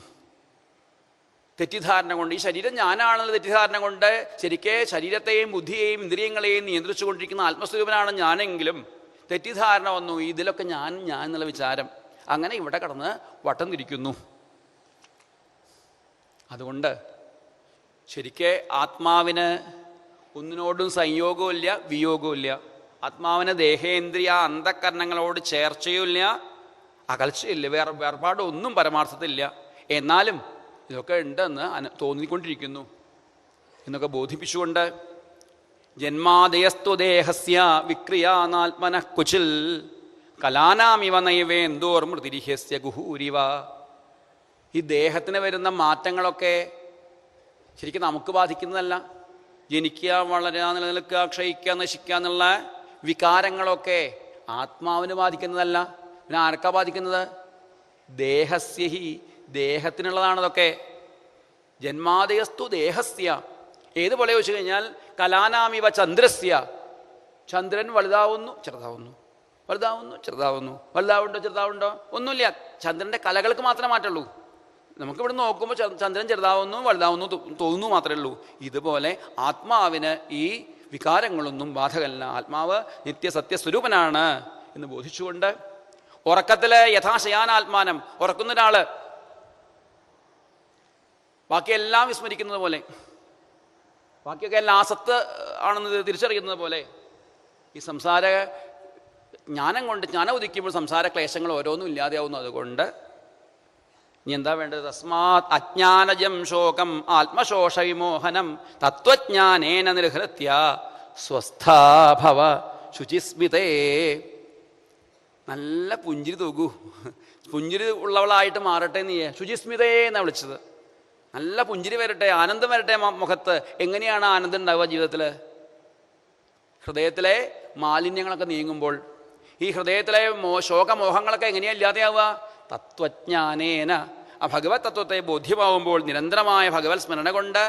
തെറ്റിദ്ധാരണ കൊണ്ട്. ഈ ശരീരം ഞാനാണെന്നുള്ള തെറ്റിദ്ധാരണ കൊണ്ട് ശരിക്കും ശരീരത്തെയും ബുദ്ധിയെയും ഇന്ദ്രിയങ്ങളെയും നിയന്ത്രിച്ചു കൊണ്ടിരിക്കുന്ന ആത്മസ്വരൂപനാണ് ഞാനെങ്കിലും തെറ്റിദ്ധാരണ വന്നു. ഇതിലൊക്കെ ഞാൻ എന്നുള്ള വിചാരം അങ്ങനെ ഇവിടെ കടന്ന് വട്ടം തിരിക്കുന്നു. അതുകൊണ്ട് ശരിക്ക് ആത്മാവിന് ഒന്നിനോടും സംയോഗവും ഇല്ല, വിയോഗവും ഇല്ല. ആത്മാവിന് ദേഹേന്ദ്രിയ അന്ധകരണങ്ങളോട് ചേർച്ചയുമില്ല, അകൽച്ചയില്ല, വേർപാടൊന്നും പരമാർത്ഥത്തില്ല. എന്നാലും ഇതൊക്കെ ഉണ്ടെന്ന് തോന്നിക്കൊണ്ടിരിക്കുന്നു എന്നൊക്കെ ബോധിപ്പിച്ചുകൊണ്ട് ജന്മാദയസ്തു ദേഹസ്യ വിക്രിയാനാത്മനഃ കുചിൽ കലാനാമിവ നൈവേന്തോർമൃതിരിഹ്യസ്യ ഗുഹൂരിവ. ഈ ദേഹത്തിന് വരുന്ന മാറ്റങ്ങളൊക്കെ ശരിക്കും നമുക്ക് ബാധിക്കുന്നതല്ല. ജനിക്കുക, വളരുക, നിലനിൽക്കുക, ക്ഷയിക്കുക, നശിക്കുക എന്നുള്ള വികാരങ്ങളൊക്കെ ആത്മാവിന് ബാധിക്കുന്നതല്ല. പിന്നെ ആർക്കാ ബാധിക്കുന്നത്? ദേഹസ്യഹി, ദേഹത്തിനുള്ളതാണതൊക്കെ. ജന്മാദയസ്തു ദേഹസ്യ. ഏതുപോലെ ചോദിച്ചു കഴിഞ്ഞാൽ കലാനാമിവ ചന്ദ്രസ്യ. ചന്ദ്രൻ വലുതാവുന്നു, ചെറുതാവുന്നു, വലുതാവുന്നു, ചെറുതാവുന്നു. വലുതാവുണ്ടോ, ചെറുതാവുണ്ടോ? ഒന്നുമില്ല. ചന്ദ്രൻ്റെ കലകൾക്ക് മാത്രമേ മാറ്റുള്ളൂ. നമുക്കിവിടെ നോക്കുമ്പോൾ ചന്ദ്രൻ ചെറുതാവുന്നു, വലുതാവുന്നു തോന്നുന്നു മാത്രമേ ഉള്ളൂ. ഇതുപോലെ ആത്മാവിന് ഈ വികാരങ്ങളൊന്നും ബാധകമല്ല. ആത്മാവ് നിത്യസത്യസ്വരൂപനാണ് എന്ന് ബോധിച്ചുകൊണ്ട് ഉറക്കത്തിൽ യഥാശയാനാത്മാനം. ഉറക്കുന്ന ഒരാള് ബാക്കിയെല്ലാം വിസ്മരിക്കുന്നത് പോലെ, ബാക്കിയൊക്കെ എല്ലാം ആസത്ത് ആണെന്ന് തിരിച്ചറിയുന്നത് പോലെ ഈ സംസാര ജ്ഞാനം കൊണ്ട്, ജ്ഞാനം ഉദിക്കുമ്പോൾ സംസാര ക്ലേശങ്ങൾ ഓരോന്നും ഇല്ലാതെയാവുന്നു. അതുകൊണ്ട് ഇനി എന്താ വേണ്ടത്? തസ്മാത് അജ്ഞാനജം ശോകം ആത്മശോഷ വിമോഹനം തത്വജ്ഞാനേന നിർഹൃത്യ സ്വസ്ഥാഭവ ശുചിസ്മിതേ. നല്ല പുഞ്ചിരി തൂകൂ, പുഞ്ചിരി ഉള്ളവളായിട്ട് മാറട്ടെ നീ. ശുചിസ്മിതയെ എന്നാണ് വിളിച്ചത്. നല്ല പുഞ്ചിരി വരട്ടെ, ആനന്ദം വരട്ടെ മുഖത്ത്. എങ്ങനെയാണ് ആനന്ദം ഉണ്ടാവുക ജീവിതത്തിൽ? ഹൃദയത്തിലെ മാലിന്യങ്ങളൊക്കെ നീങ്ങുമ്പോൾ. ഈ ഹൃദയത്തിലെ ശോകമോഹങ്ങളൊക്കെ എങ്ങനെയാണ് ഇല്ലാതെയാവുക? തത്വജ്ഞാനേന. ആ ഭഗവത് തത്വത്തെ ബോധ്യമാവുമ്പോൾ, നിരന്തരമായ ഭഗവത് സ്മരണ കൊണ്ട്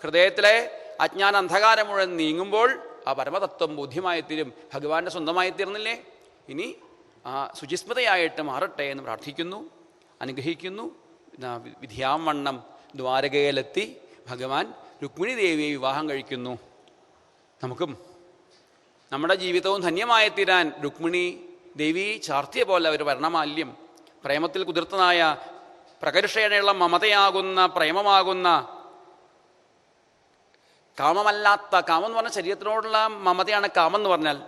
ഹൃദയത്തിലെ അജ്ഞാന അന്ധകാരം മുഴുവൻ നീങ്ങുമ്പോൾ ആ പരമതത്വം ബോധ്യമായിത്തീരും, ഭഗവാന്റെ സ്വന്തമായി തീർന്നില്ലേ. ഇനി ആ ശുചിസ്മൃതയായിട്ട് മാറട്ടെ എന്ന് പ്രാർത്ഥിക്കുന്നു, അനുഗ്രഹിക്കുന്നു. വിധിയാം വണ്ണം ദ്വാരകയിലെത്തി ഭഗവാൻ രുക്മിണി ദേവിയെ വിവാഹം കഴിക്കുന്നു. നമുക്കും നമ്മുടെ ജീവിതവും ധന്യമായി തീരാൻ രുക്മിണി ദേവി ചാർത്തിയ പോലെ ഒരു വർണ്ണമാല്യം, പ്രേമത്തിൽ കുതിർത്തനായ പ്രകർഷേണയുള്ള മമതയാകുന്ന പ്രേമമാകുന്ന കാമമല്ലാത്ത, കാമം എന്ന് പറഞ്ഞാൽ ശരീരത്തിനോടുള്ള മമതയാണ് കാമം എന്ന് പറഞ്ഞാൽ.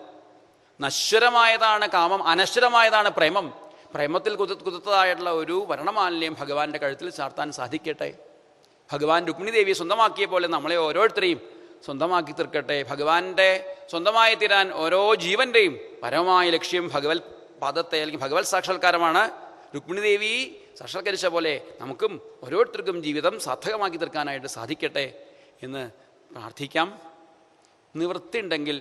നശ്വരമായതാണ് കാമം, അനശ്വരമായതാണ് പ്രേമം. പ്രേമത്തിൽ കുതിർത്തതായിട്ടുള്ള ഒരു വർണ്ണമാല്യം ഭഗവാന്റെ കഴുത്തിൽ ചാർത്താൻ സാധിക്കട്ടെ. ഭഗവാൻ രുക്മിണി ദേവിയെ സ്വന്തമാക്കിയ പോലെ നമ്മളെ ഓരോരുത്തരെയും സ്വന്തമാക്കി തീർക്കട്ടെ. ഭഗവാന്റെ സ്വന്തമായി തീരാൻ ഓരോ ജീവന്റെയും പരമമായ ലക്ഷ്യം ഭഗവത് പാദത്തെ അല്ലെങ്കിൽ ഭഗവത് സാക്ഷാത്കാരമാണ്. രുക്മിണി ദേവി സാക്ഷാത്കരിച്ച പോലെ നമുക്കും ഓരോരുത്തർക്കും ജീവിതം സാർത്ഥകമാക്കി തീർക്കാനായിട്ട് സാധിക്കട്ടെ എന്ന് പ്രാർത്ഥിക്കാം. നിവൃത്തി ഉണ്ടെങ്കിൽ,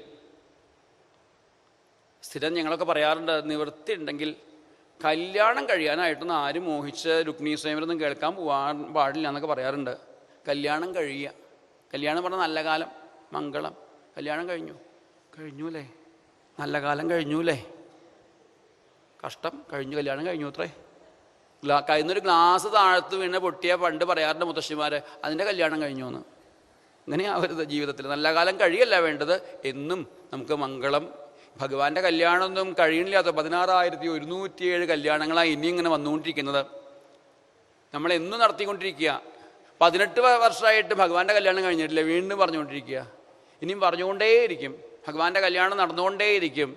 സ്ഥിരം ഞങ്ങളൊക്കെ പറയാറുണ്ട്, നിവൃത്തി ഉണ്ടെങ്കിൽ കല്യാണം കഴിയാനായിട്ടൊന്നും ആരും മോഹിച്ച് രുക്മിണി സ്വയംവരൊന്നും കേൾക്കാൻ പോകാൻ പാടില്ല എന്നൊക്കെ പറയാറുണ്ട്. കല്യാണം കഴിയുക, കല്യാണം പറഞ്ഞാൽ നല്ല കാലം, മംഗളം. കല്യാണം കഴിഞ്ഞു അല്ലേ, നല്ല കാലം കഴിഞ്ഞു അല്ലേ, കഷ്ടം കഴിഞ്ഞു, കല്യാണം കഴിഞ്ഞു അത്രേ. കയ്യുന്നൊരു ഗ്ലാസ് താഴത്ത് വീണ് പൊട്ടിയ പണ്ട് പറയാറുണ്ട് മുത്തശ്ശിമാർ, അതിൻ്റെ കല്യാണം കഴിഞ്ഞു എന്ന്. അങ്ങനെയാവരുത് ജീവിതത്തിൽ. നല്ല കാലം കഴിയല്ല വേണ്ടത്, എന്നും നമുക്ക് മംഗളം. ഭഗവാന്റെ കല്യാണമൊന്നും കഴിയണില്ലാത്ത 16,107 കല്യാണങ്ങളാണ് ഇനി ഇങ്ങനെ വന്നുകൊണ്ടിരിക്കുന്നത്. നമ്മളെന്നും നടത്തിക്കൊണ്ടിരിക്കുക. 18 വർഷമായിട്ട് ഭഗവാന്റെ കല്യാണം കഴിഞ്ഞിട്ടില്ല, വീണ്ടും പറഞ്ഞുകൊണ്ടിരിക്കുക. ഇനിയും പറഞ്ഞുകൊണ്ടേയിരിക്കും, ഭഗവാന്റെ കല്യാണം നടന്നുകൊണ്ടേയിരിക്കും.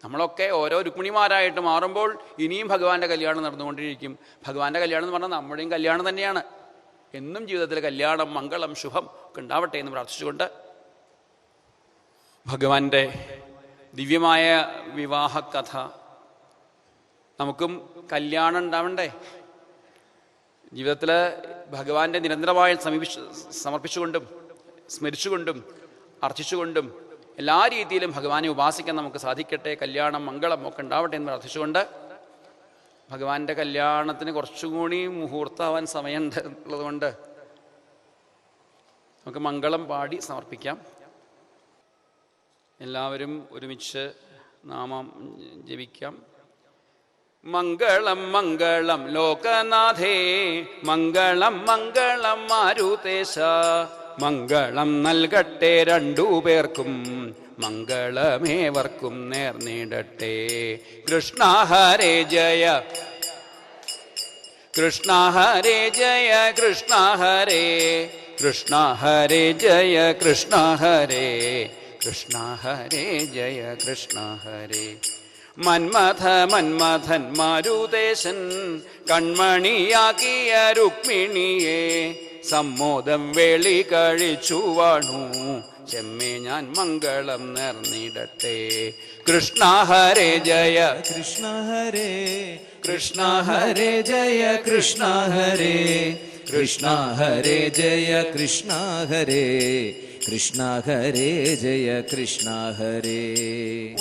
നമ്മളൊക്കെ ഓരോ രുക്മിണിമാരായിട്ട് മാറുമ്പോൾ ഇനിയും ഭഗവാന്റെ കല്യാണം നടന്നുകൊണ്ടിരിക്കും. ഭഗവാന്റെ കല്യാണം എന്ന് പറഞ്ഞാൽ നമ്മുടെയും കല്യാണം തന്നെയാണ്. എന്നും ജീവിതത്തിൽ കല്യാണം, മംഗളം, ശുഭം ഒക്കെ ഉണ്ടാവട്ടെ എന്ന് പ്രാർത്ഥിച്ചുകൊണ്ട് ഭഗവാന്റെ ദിവ്യമായ വിവാഹകഥ. നമുക്കും കല്യാണം ഉണ്ടാവണ്ടേ? ജീവിതത്തിൽ ഭഗവാന്റെ നിരന്തരമായി സമർപ്പിച്ചുകൊണ്ടും സ്മരിച്ചുകൊണ്ടും അർച്ചിച്ചുകൊണ്ടും എല്ലാ രീതിയിലും ഭഗവാനെ ഉപാസിക്കാൻ നമുക്ക് സാധിക്കട്ടെ. കല്യാണം, മംഗളം ഒക്കെ ഉണ്ടാവട്ടെ എന്ന് പ്രാർത്ഥിച്ചുകൊണ്ട് ഭഗവാന്റെ കല്യാണത്തിന് കുറച്ചുകൂടി മുഹൂർത്തമാവാൻ സമയമുണ്ട് ഉള്ളതുകൊണ്ട് നമുക്ക് മംഗളം പാടി സമർപ്പിക്കാം. എല്ലാവരും ഒരുമിച്ച് നാമം ജപിക്കാം. മംഗളം മംഗളം ലോകനാഥേ, മംഗളം മംഗളം മാരുതേശ, മംഗളം നൽകട്ടെ രണ്ടുപേർക്കും, മംഗളമേവർക്കും നേർന്നിടട്ടെ. കൃഷ്ണ ഹരേ ജയ, കൃഷ്ണ ഹരേ ജയ, കൃഷ്ണ ഹരേ, കൃഷ്ണ ഹരേ ജയ, കൃഷ്ണ ഹരേ, കൃഷ്ണ ഹരേ ജയ, കൃഷ്ണ ഹരേ. മന്മഥ മന്മഥൻ മാരുതേശൻ കൺമണിയാക്കിയ രുക്മിണിയെ സമ്മോദം വേളി കഴിച്ചു വാണു, ചെമ്മേ ഞാൻ മംഗളം നേർന്നിടട്ടെ. കൃഷ്ണ ഹരേ ജയ, കൃഷ്ണ ഹരേ, കൃഷ്ണ ഹരേ ജയ, കൃഷ്ണ ഹരേ, കൃഷ്ണ ഹരേ ജയ, കൃഷ്ണ ഹരേ, കൃഷ്ണ ഹരേ ജയ, കൃഷ്ണ ഹരേ.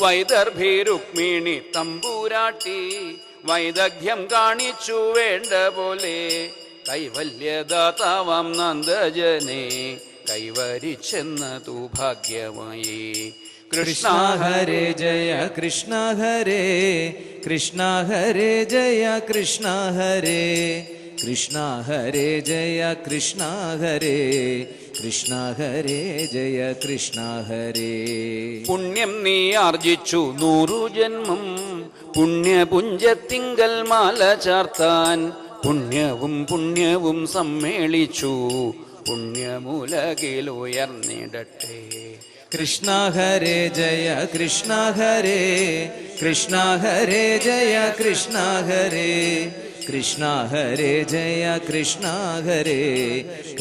വൈദർഭി രുക്മിണി തമ്പൂരാട്ടി വൈദഗ്ധ്യം കാണിച്ചു വേണ്ട പോലെ, കൈവല്യദാതാവാം നന്ദജനെ കൈവരിച്ചെന്നതു ഭാഗ്യമായി. കൃഷ്ണ ഹരേ ജയ, കൃഷ്ണ ഹരേ, കൃഷ്ണ ഹരേ ജയ, കൃഷ്ണ ഹരേ, കൃഷ്ണ ഹരേ ജയ, കൃഷ്ണ ഹരേ, കൃഷ്ണ ഹരേ ജയ, കൃഷ്ണ ഹരേ. പുണ്യം നീ ആർജിച്ചു 100 ജന്മം, പുണ്യപുഞ്ചത്തിങ്കൽ മാല ചാർത്താൻ, പുണ്യവും പുണ്യവും സമ്മേളിച്ചു, പുണ്യമുലകിലുയർന്നിടട്ടെ. കൃഷ്ണ ഹരേ ജയ, കൃഷ്ണ ഹരേ, കൃഷ്ണ ഹരേ ജയ, കൃഷ്ണ ഹരേ, കൃഷ്ണ ഹരേ ജയ കൃഷ്ണ ഹരേ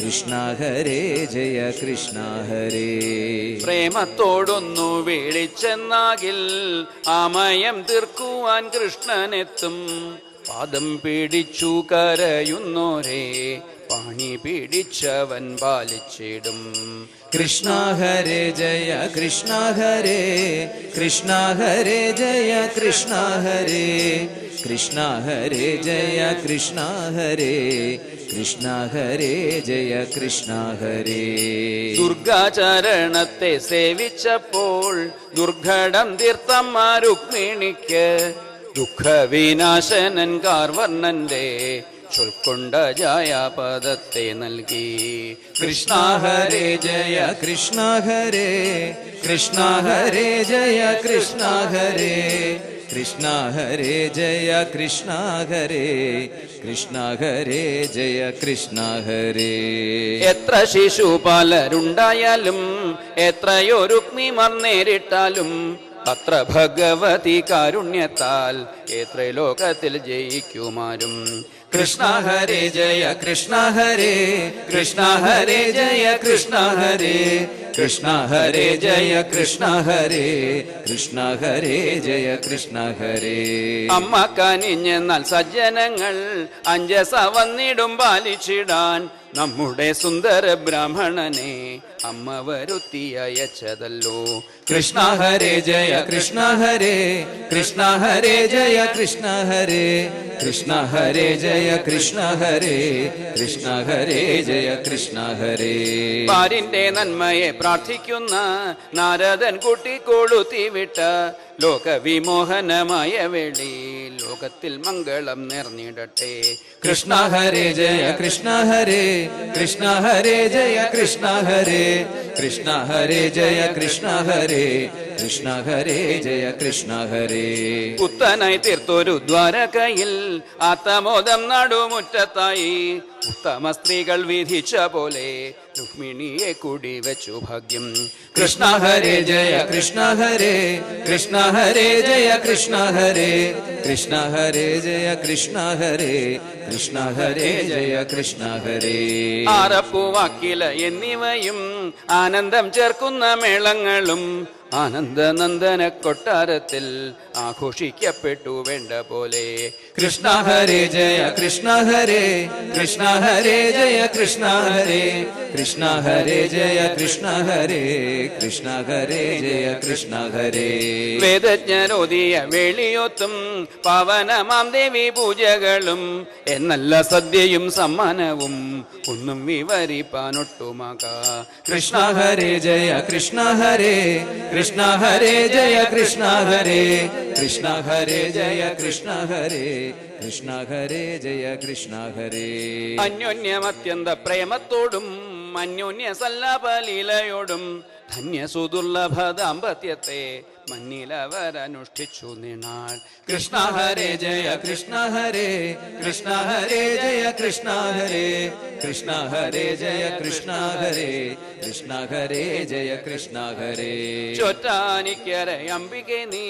കൃഷ്ണ ഹരേ ജയ കൃഷ്ണ ഹരേ. പ്രേമത്തോടൊന്നു വിളിച്ചെന്നാകിൽ ആമയം തീർക്കുവാൻ കൃഷ്ണനെത്തും. പാദം പിടിച്ചു കരയുന്നോരേ പാണി പിടിച്ചവൻ പാലിച്ചിടും. കൃഷ്ണ ഹരേ ജയ കൃഷ്ണ ഹരേ കൃഷ്ണ ഹരേ ജയ കൃഷ്ണ ഹരേ കൃഷ്ണ ഹരേ ജയ കൃഷ്ണ ഹരേ കൃഷ്ണ ഹരേ ജയ കൃഷ്ണ ഹരേ. ദുർഗാചരണത്തെ സേവിച്ചപ്പോൾ ദുർഘടം തീർത്തമ്മ രുക്മിണിക്ക് ദുഃഖവിനാശനൻ കാർവർണ്ണന്റെ ചൊൽക്കൊണ്ട ജായാപദത്തെ നൽകി. കൃഷ്ണ ഹരേ ജയ കൃഷ്ണ ഹരേ കൃഷ്ണ ഹരേ ജയ കൃഷ്ണ ഹരേ കൃഷ്ണ ഹരേ ജയ കൃഷ്ണ ഹരേ കൃഷ്ണ ഹരേ ജയ കൃഷ്ണ ഹരേ. എത്ര ശിശുപാലരുണ്ടായാലും എത്രയോ രുക്മിമാർ നേരിട്ടാലും അത്ര ഭഗവതി കാരുണ്യത്താൽ എത്ര ലോകത്തിൽ ജയിക്കുമാരും. കൃഷ്ണ ഹരേ ജയ കൃഷ്ണ ഹരേ കൃഷ്ണ ഹരേ ജയ കൃഷ്ണ ഹരേ കൃഷ്ണ ഹരേ ജയ കൃഷ്ണ ഹരേ കൃഷ്ണ ഹരേ ജയ കൃഷ്ണ ഹരേ. അമ്മ കനിഞ്ഞെന്നാൽ സജ്ജനങ്ങൾ അഞ്ജസ വന്നിടും പാലിച്ചിടാൻ നമ്മുടെ സുന്ദര ബ്രാഹ്മണനെ അമ്മ വരുത്തി അയച്ചതല്ലോ. കൃഷ്ണ ഹരേ ജയ കൃഷ്ണ ഹരേ കൃഷ്ണ ഹരേ ജയ കൃഷ്ണ ഹരേ കൃഷ്ണ ഹരേ ജയ കൃഷ്ണ ഹരേ കൃഷ്ണ ഹരേ ജയ കൃഷ്ണ ഹരേ. പാരിന്റെ നന്മയെ പ്രാർത്ഥിക്കുന്ന നാരദൻ കൂട്ടിക്കൊളുത്തി വിട്ട ലോകവിമോഹനമായ വേളി ലോകത്തിൽ മംഗളം നേർന്നിടട്ടെ. കൃഷ്ണ ഹരേ ജയ കൃഷ്ണ ഹരേ കൃഷ്ണ ഹരേ ജയ കൃഷ്ണ ഹരേ കൃഷ്ണ ഹരേ ജയ കൃഷ്ണ ഹരേ കൃഷ്ണ ഹരേ ജയ കൃഷ്ണ ഹരേ. പുത്തനായി തീർത്തൊരു ദ്വാരകയിൽ ആത്തമോദം നടുമുറ്റത്തായി ഉത്തമ സ്ത്രീകൾ വിധിച്ച പോലെ രുക്മിണിയെ കൂടി വെച്ചു ഭാഗ്യം. കൃഷ്ണ ഹരേ ജയ കൃഷ്ണ ഹരേ കൃഷ്ണ ഹരേ ജയ കൃഷ്ണ ഹരേ കൃഷ്ണ ഹരേ ജയ കൃഷ്ണ ഹരേ കൃഷ്ണ ഹരേ ജയ കൃഷ്ണ ഹരേ. ആറപ്പൂവാക്കില എന്നിവയും ആനന്ദം ചേർക്കുന്ന മേളങ്ങളും ആനന്ദനന്ദന കൊട്ടാരത്തിൽ ആഘോഷിക്കപ്പെട്ടു വേണ്ട പോലെ. കൃഷ്ണ ഹരേ ജയ കൃഷ്ണ ഹരേ കൃഷ്ണ ഹരേ ജയ കൃഷ്ണ ഹരേ കൃഷ്ണ ഹരേ ജയ കൃഷ്ണ ഹരേ കൃഷ്ണ ഹരേ ജയ കൃഷ്ണ ഹരേ. വേദജ്ഞരോദിയ വേളിയോത്തും പാവനമാം ദേവി പൂജകളും എന്നല്ല സദ്യയും സമ്മാനവും ഒന്നും വിവരിപ്പാനൊട്ടുമാക. കൃഷ്ണ ഹരേ ജയ കൃഷ്ണ ഹരേ കൃഷ്ണ ഹരേ ജയ കൃഷ്ണ ഹരേ കൃഷ്ണ ഹരേ ജയ കൃഷ്ണ ഹരേ കൃഷ്ണ ഹരേ ജയ കൃഷ്ണ ഹരേ. അന്യോന്യമത്യന്ത പ്രേമത്തോടും അന്യോന്യ സല്ലാപലീലയോടും ധന്യസുദുർലഭ ദാമ്പത്യത്തെ മന്നിലവരനുഷ്ഠിച്ചു നിന്നാൾ. കൃഷ്ണ ഹരേ ജയ കൃഷ്ണ ഹരേ കൃഷ്ണ ഹരേ ജയ കൃഷ്ണ ഹരേ കൃഷ്ണ ഹരേ ജയ കൃഷ്ണ ഹരേ കൃഷ്ണ ഹരേ ജയ കൃഷ്ണ ഹരേ. ചൊറ്റാനിക്കര അംബികെ നീ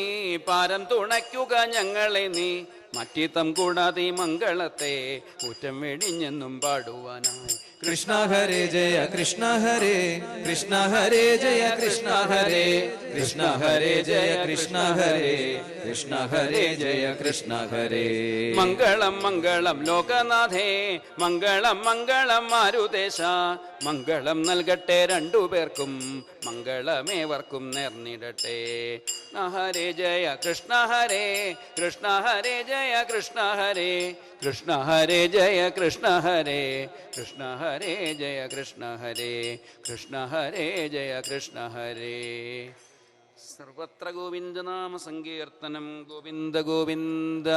പാരം തുണയ്ക്കുക ഞങ്ങളെ നീ മറ്റിത്തം കൂടാതെ മംഗളത്തെ ഊറ്റം വെടിഞ്ഞെന്നും പാടുവാനായി. കൃഷ്ണ ഹരേ ജയ കൃഷ്ണ ഹരേ കൃഷ്ണ ഹരേ ജയ കൃഷ്ണ ഹരേ കൃഷ്ണ ഹരേ ജയ കൃഷ്ണ ഹരേ കൃഷ്ണ ഹരേ ജയ കൃഷ്ണ ഹരേ. മംഗളം മംഗളം ലോകനാഥേ മംഗളം മംഗളം മാരുദേശ മംഗളം നൽകട്ടെ രണ്ടുപേർക്കും മംഗളമേവർക്കും നേർന്നിടട്ടെ. ഹരേ ജയ കൃഷ്ണ ഹരേ കൃഷ്ണ ഹരേ ജയ കൃഷ്ണ ഹരേ കൃഷ്ണ ഹരേ ജയ കൃഷ്ണ ഹരേ കൃഷ്ണ ഹരേ ജയ കൃഷ്ണ ഹരേ കൃഷ്ണ ഹരേ ജയ കൃഷ്ണ ഹരേ. സർവത്ര ഗോവിന്ദനാമ സങ്കീർത്തനം ഗോവിന്ദ ഗോവിന്ദ.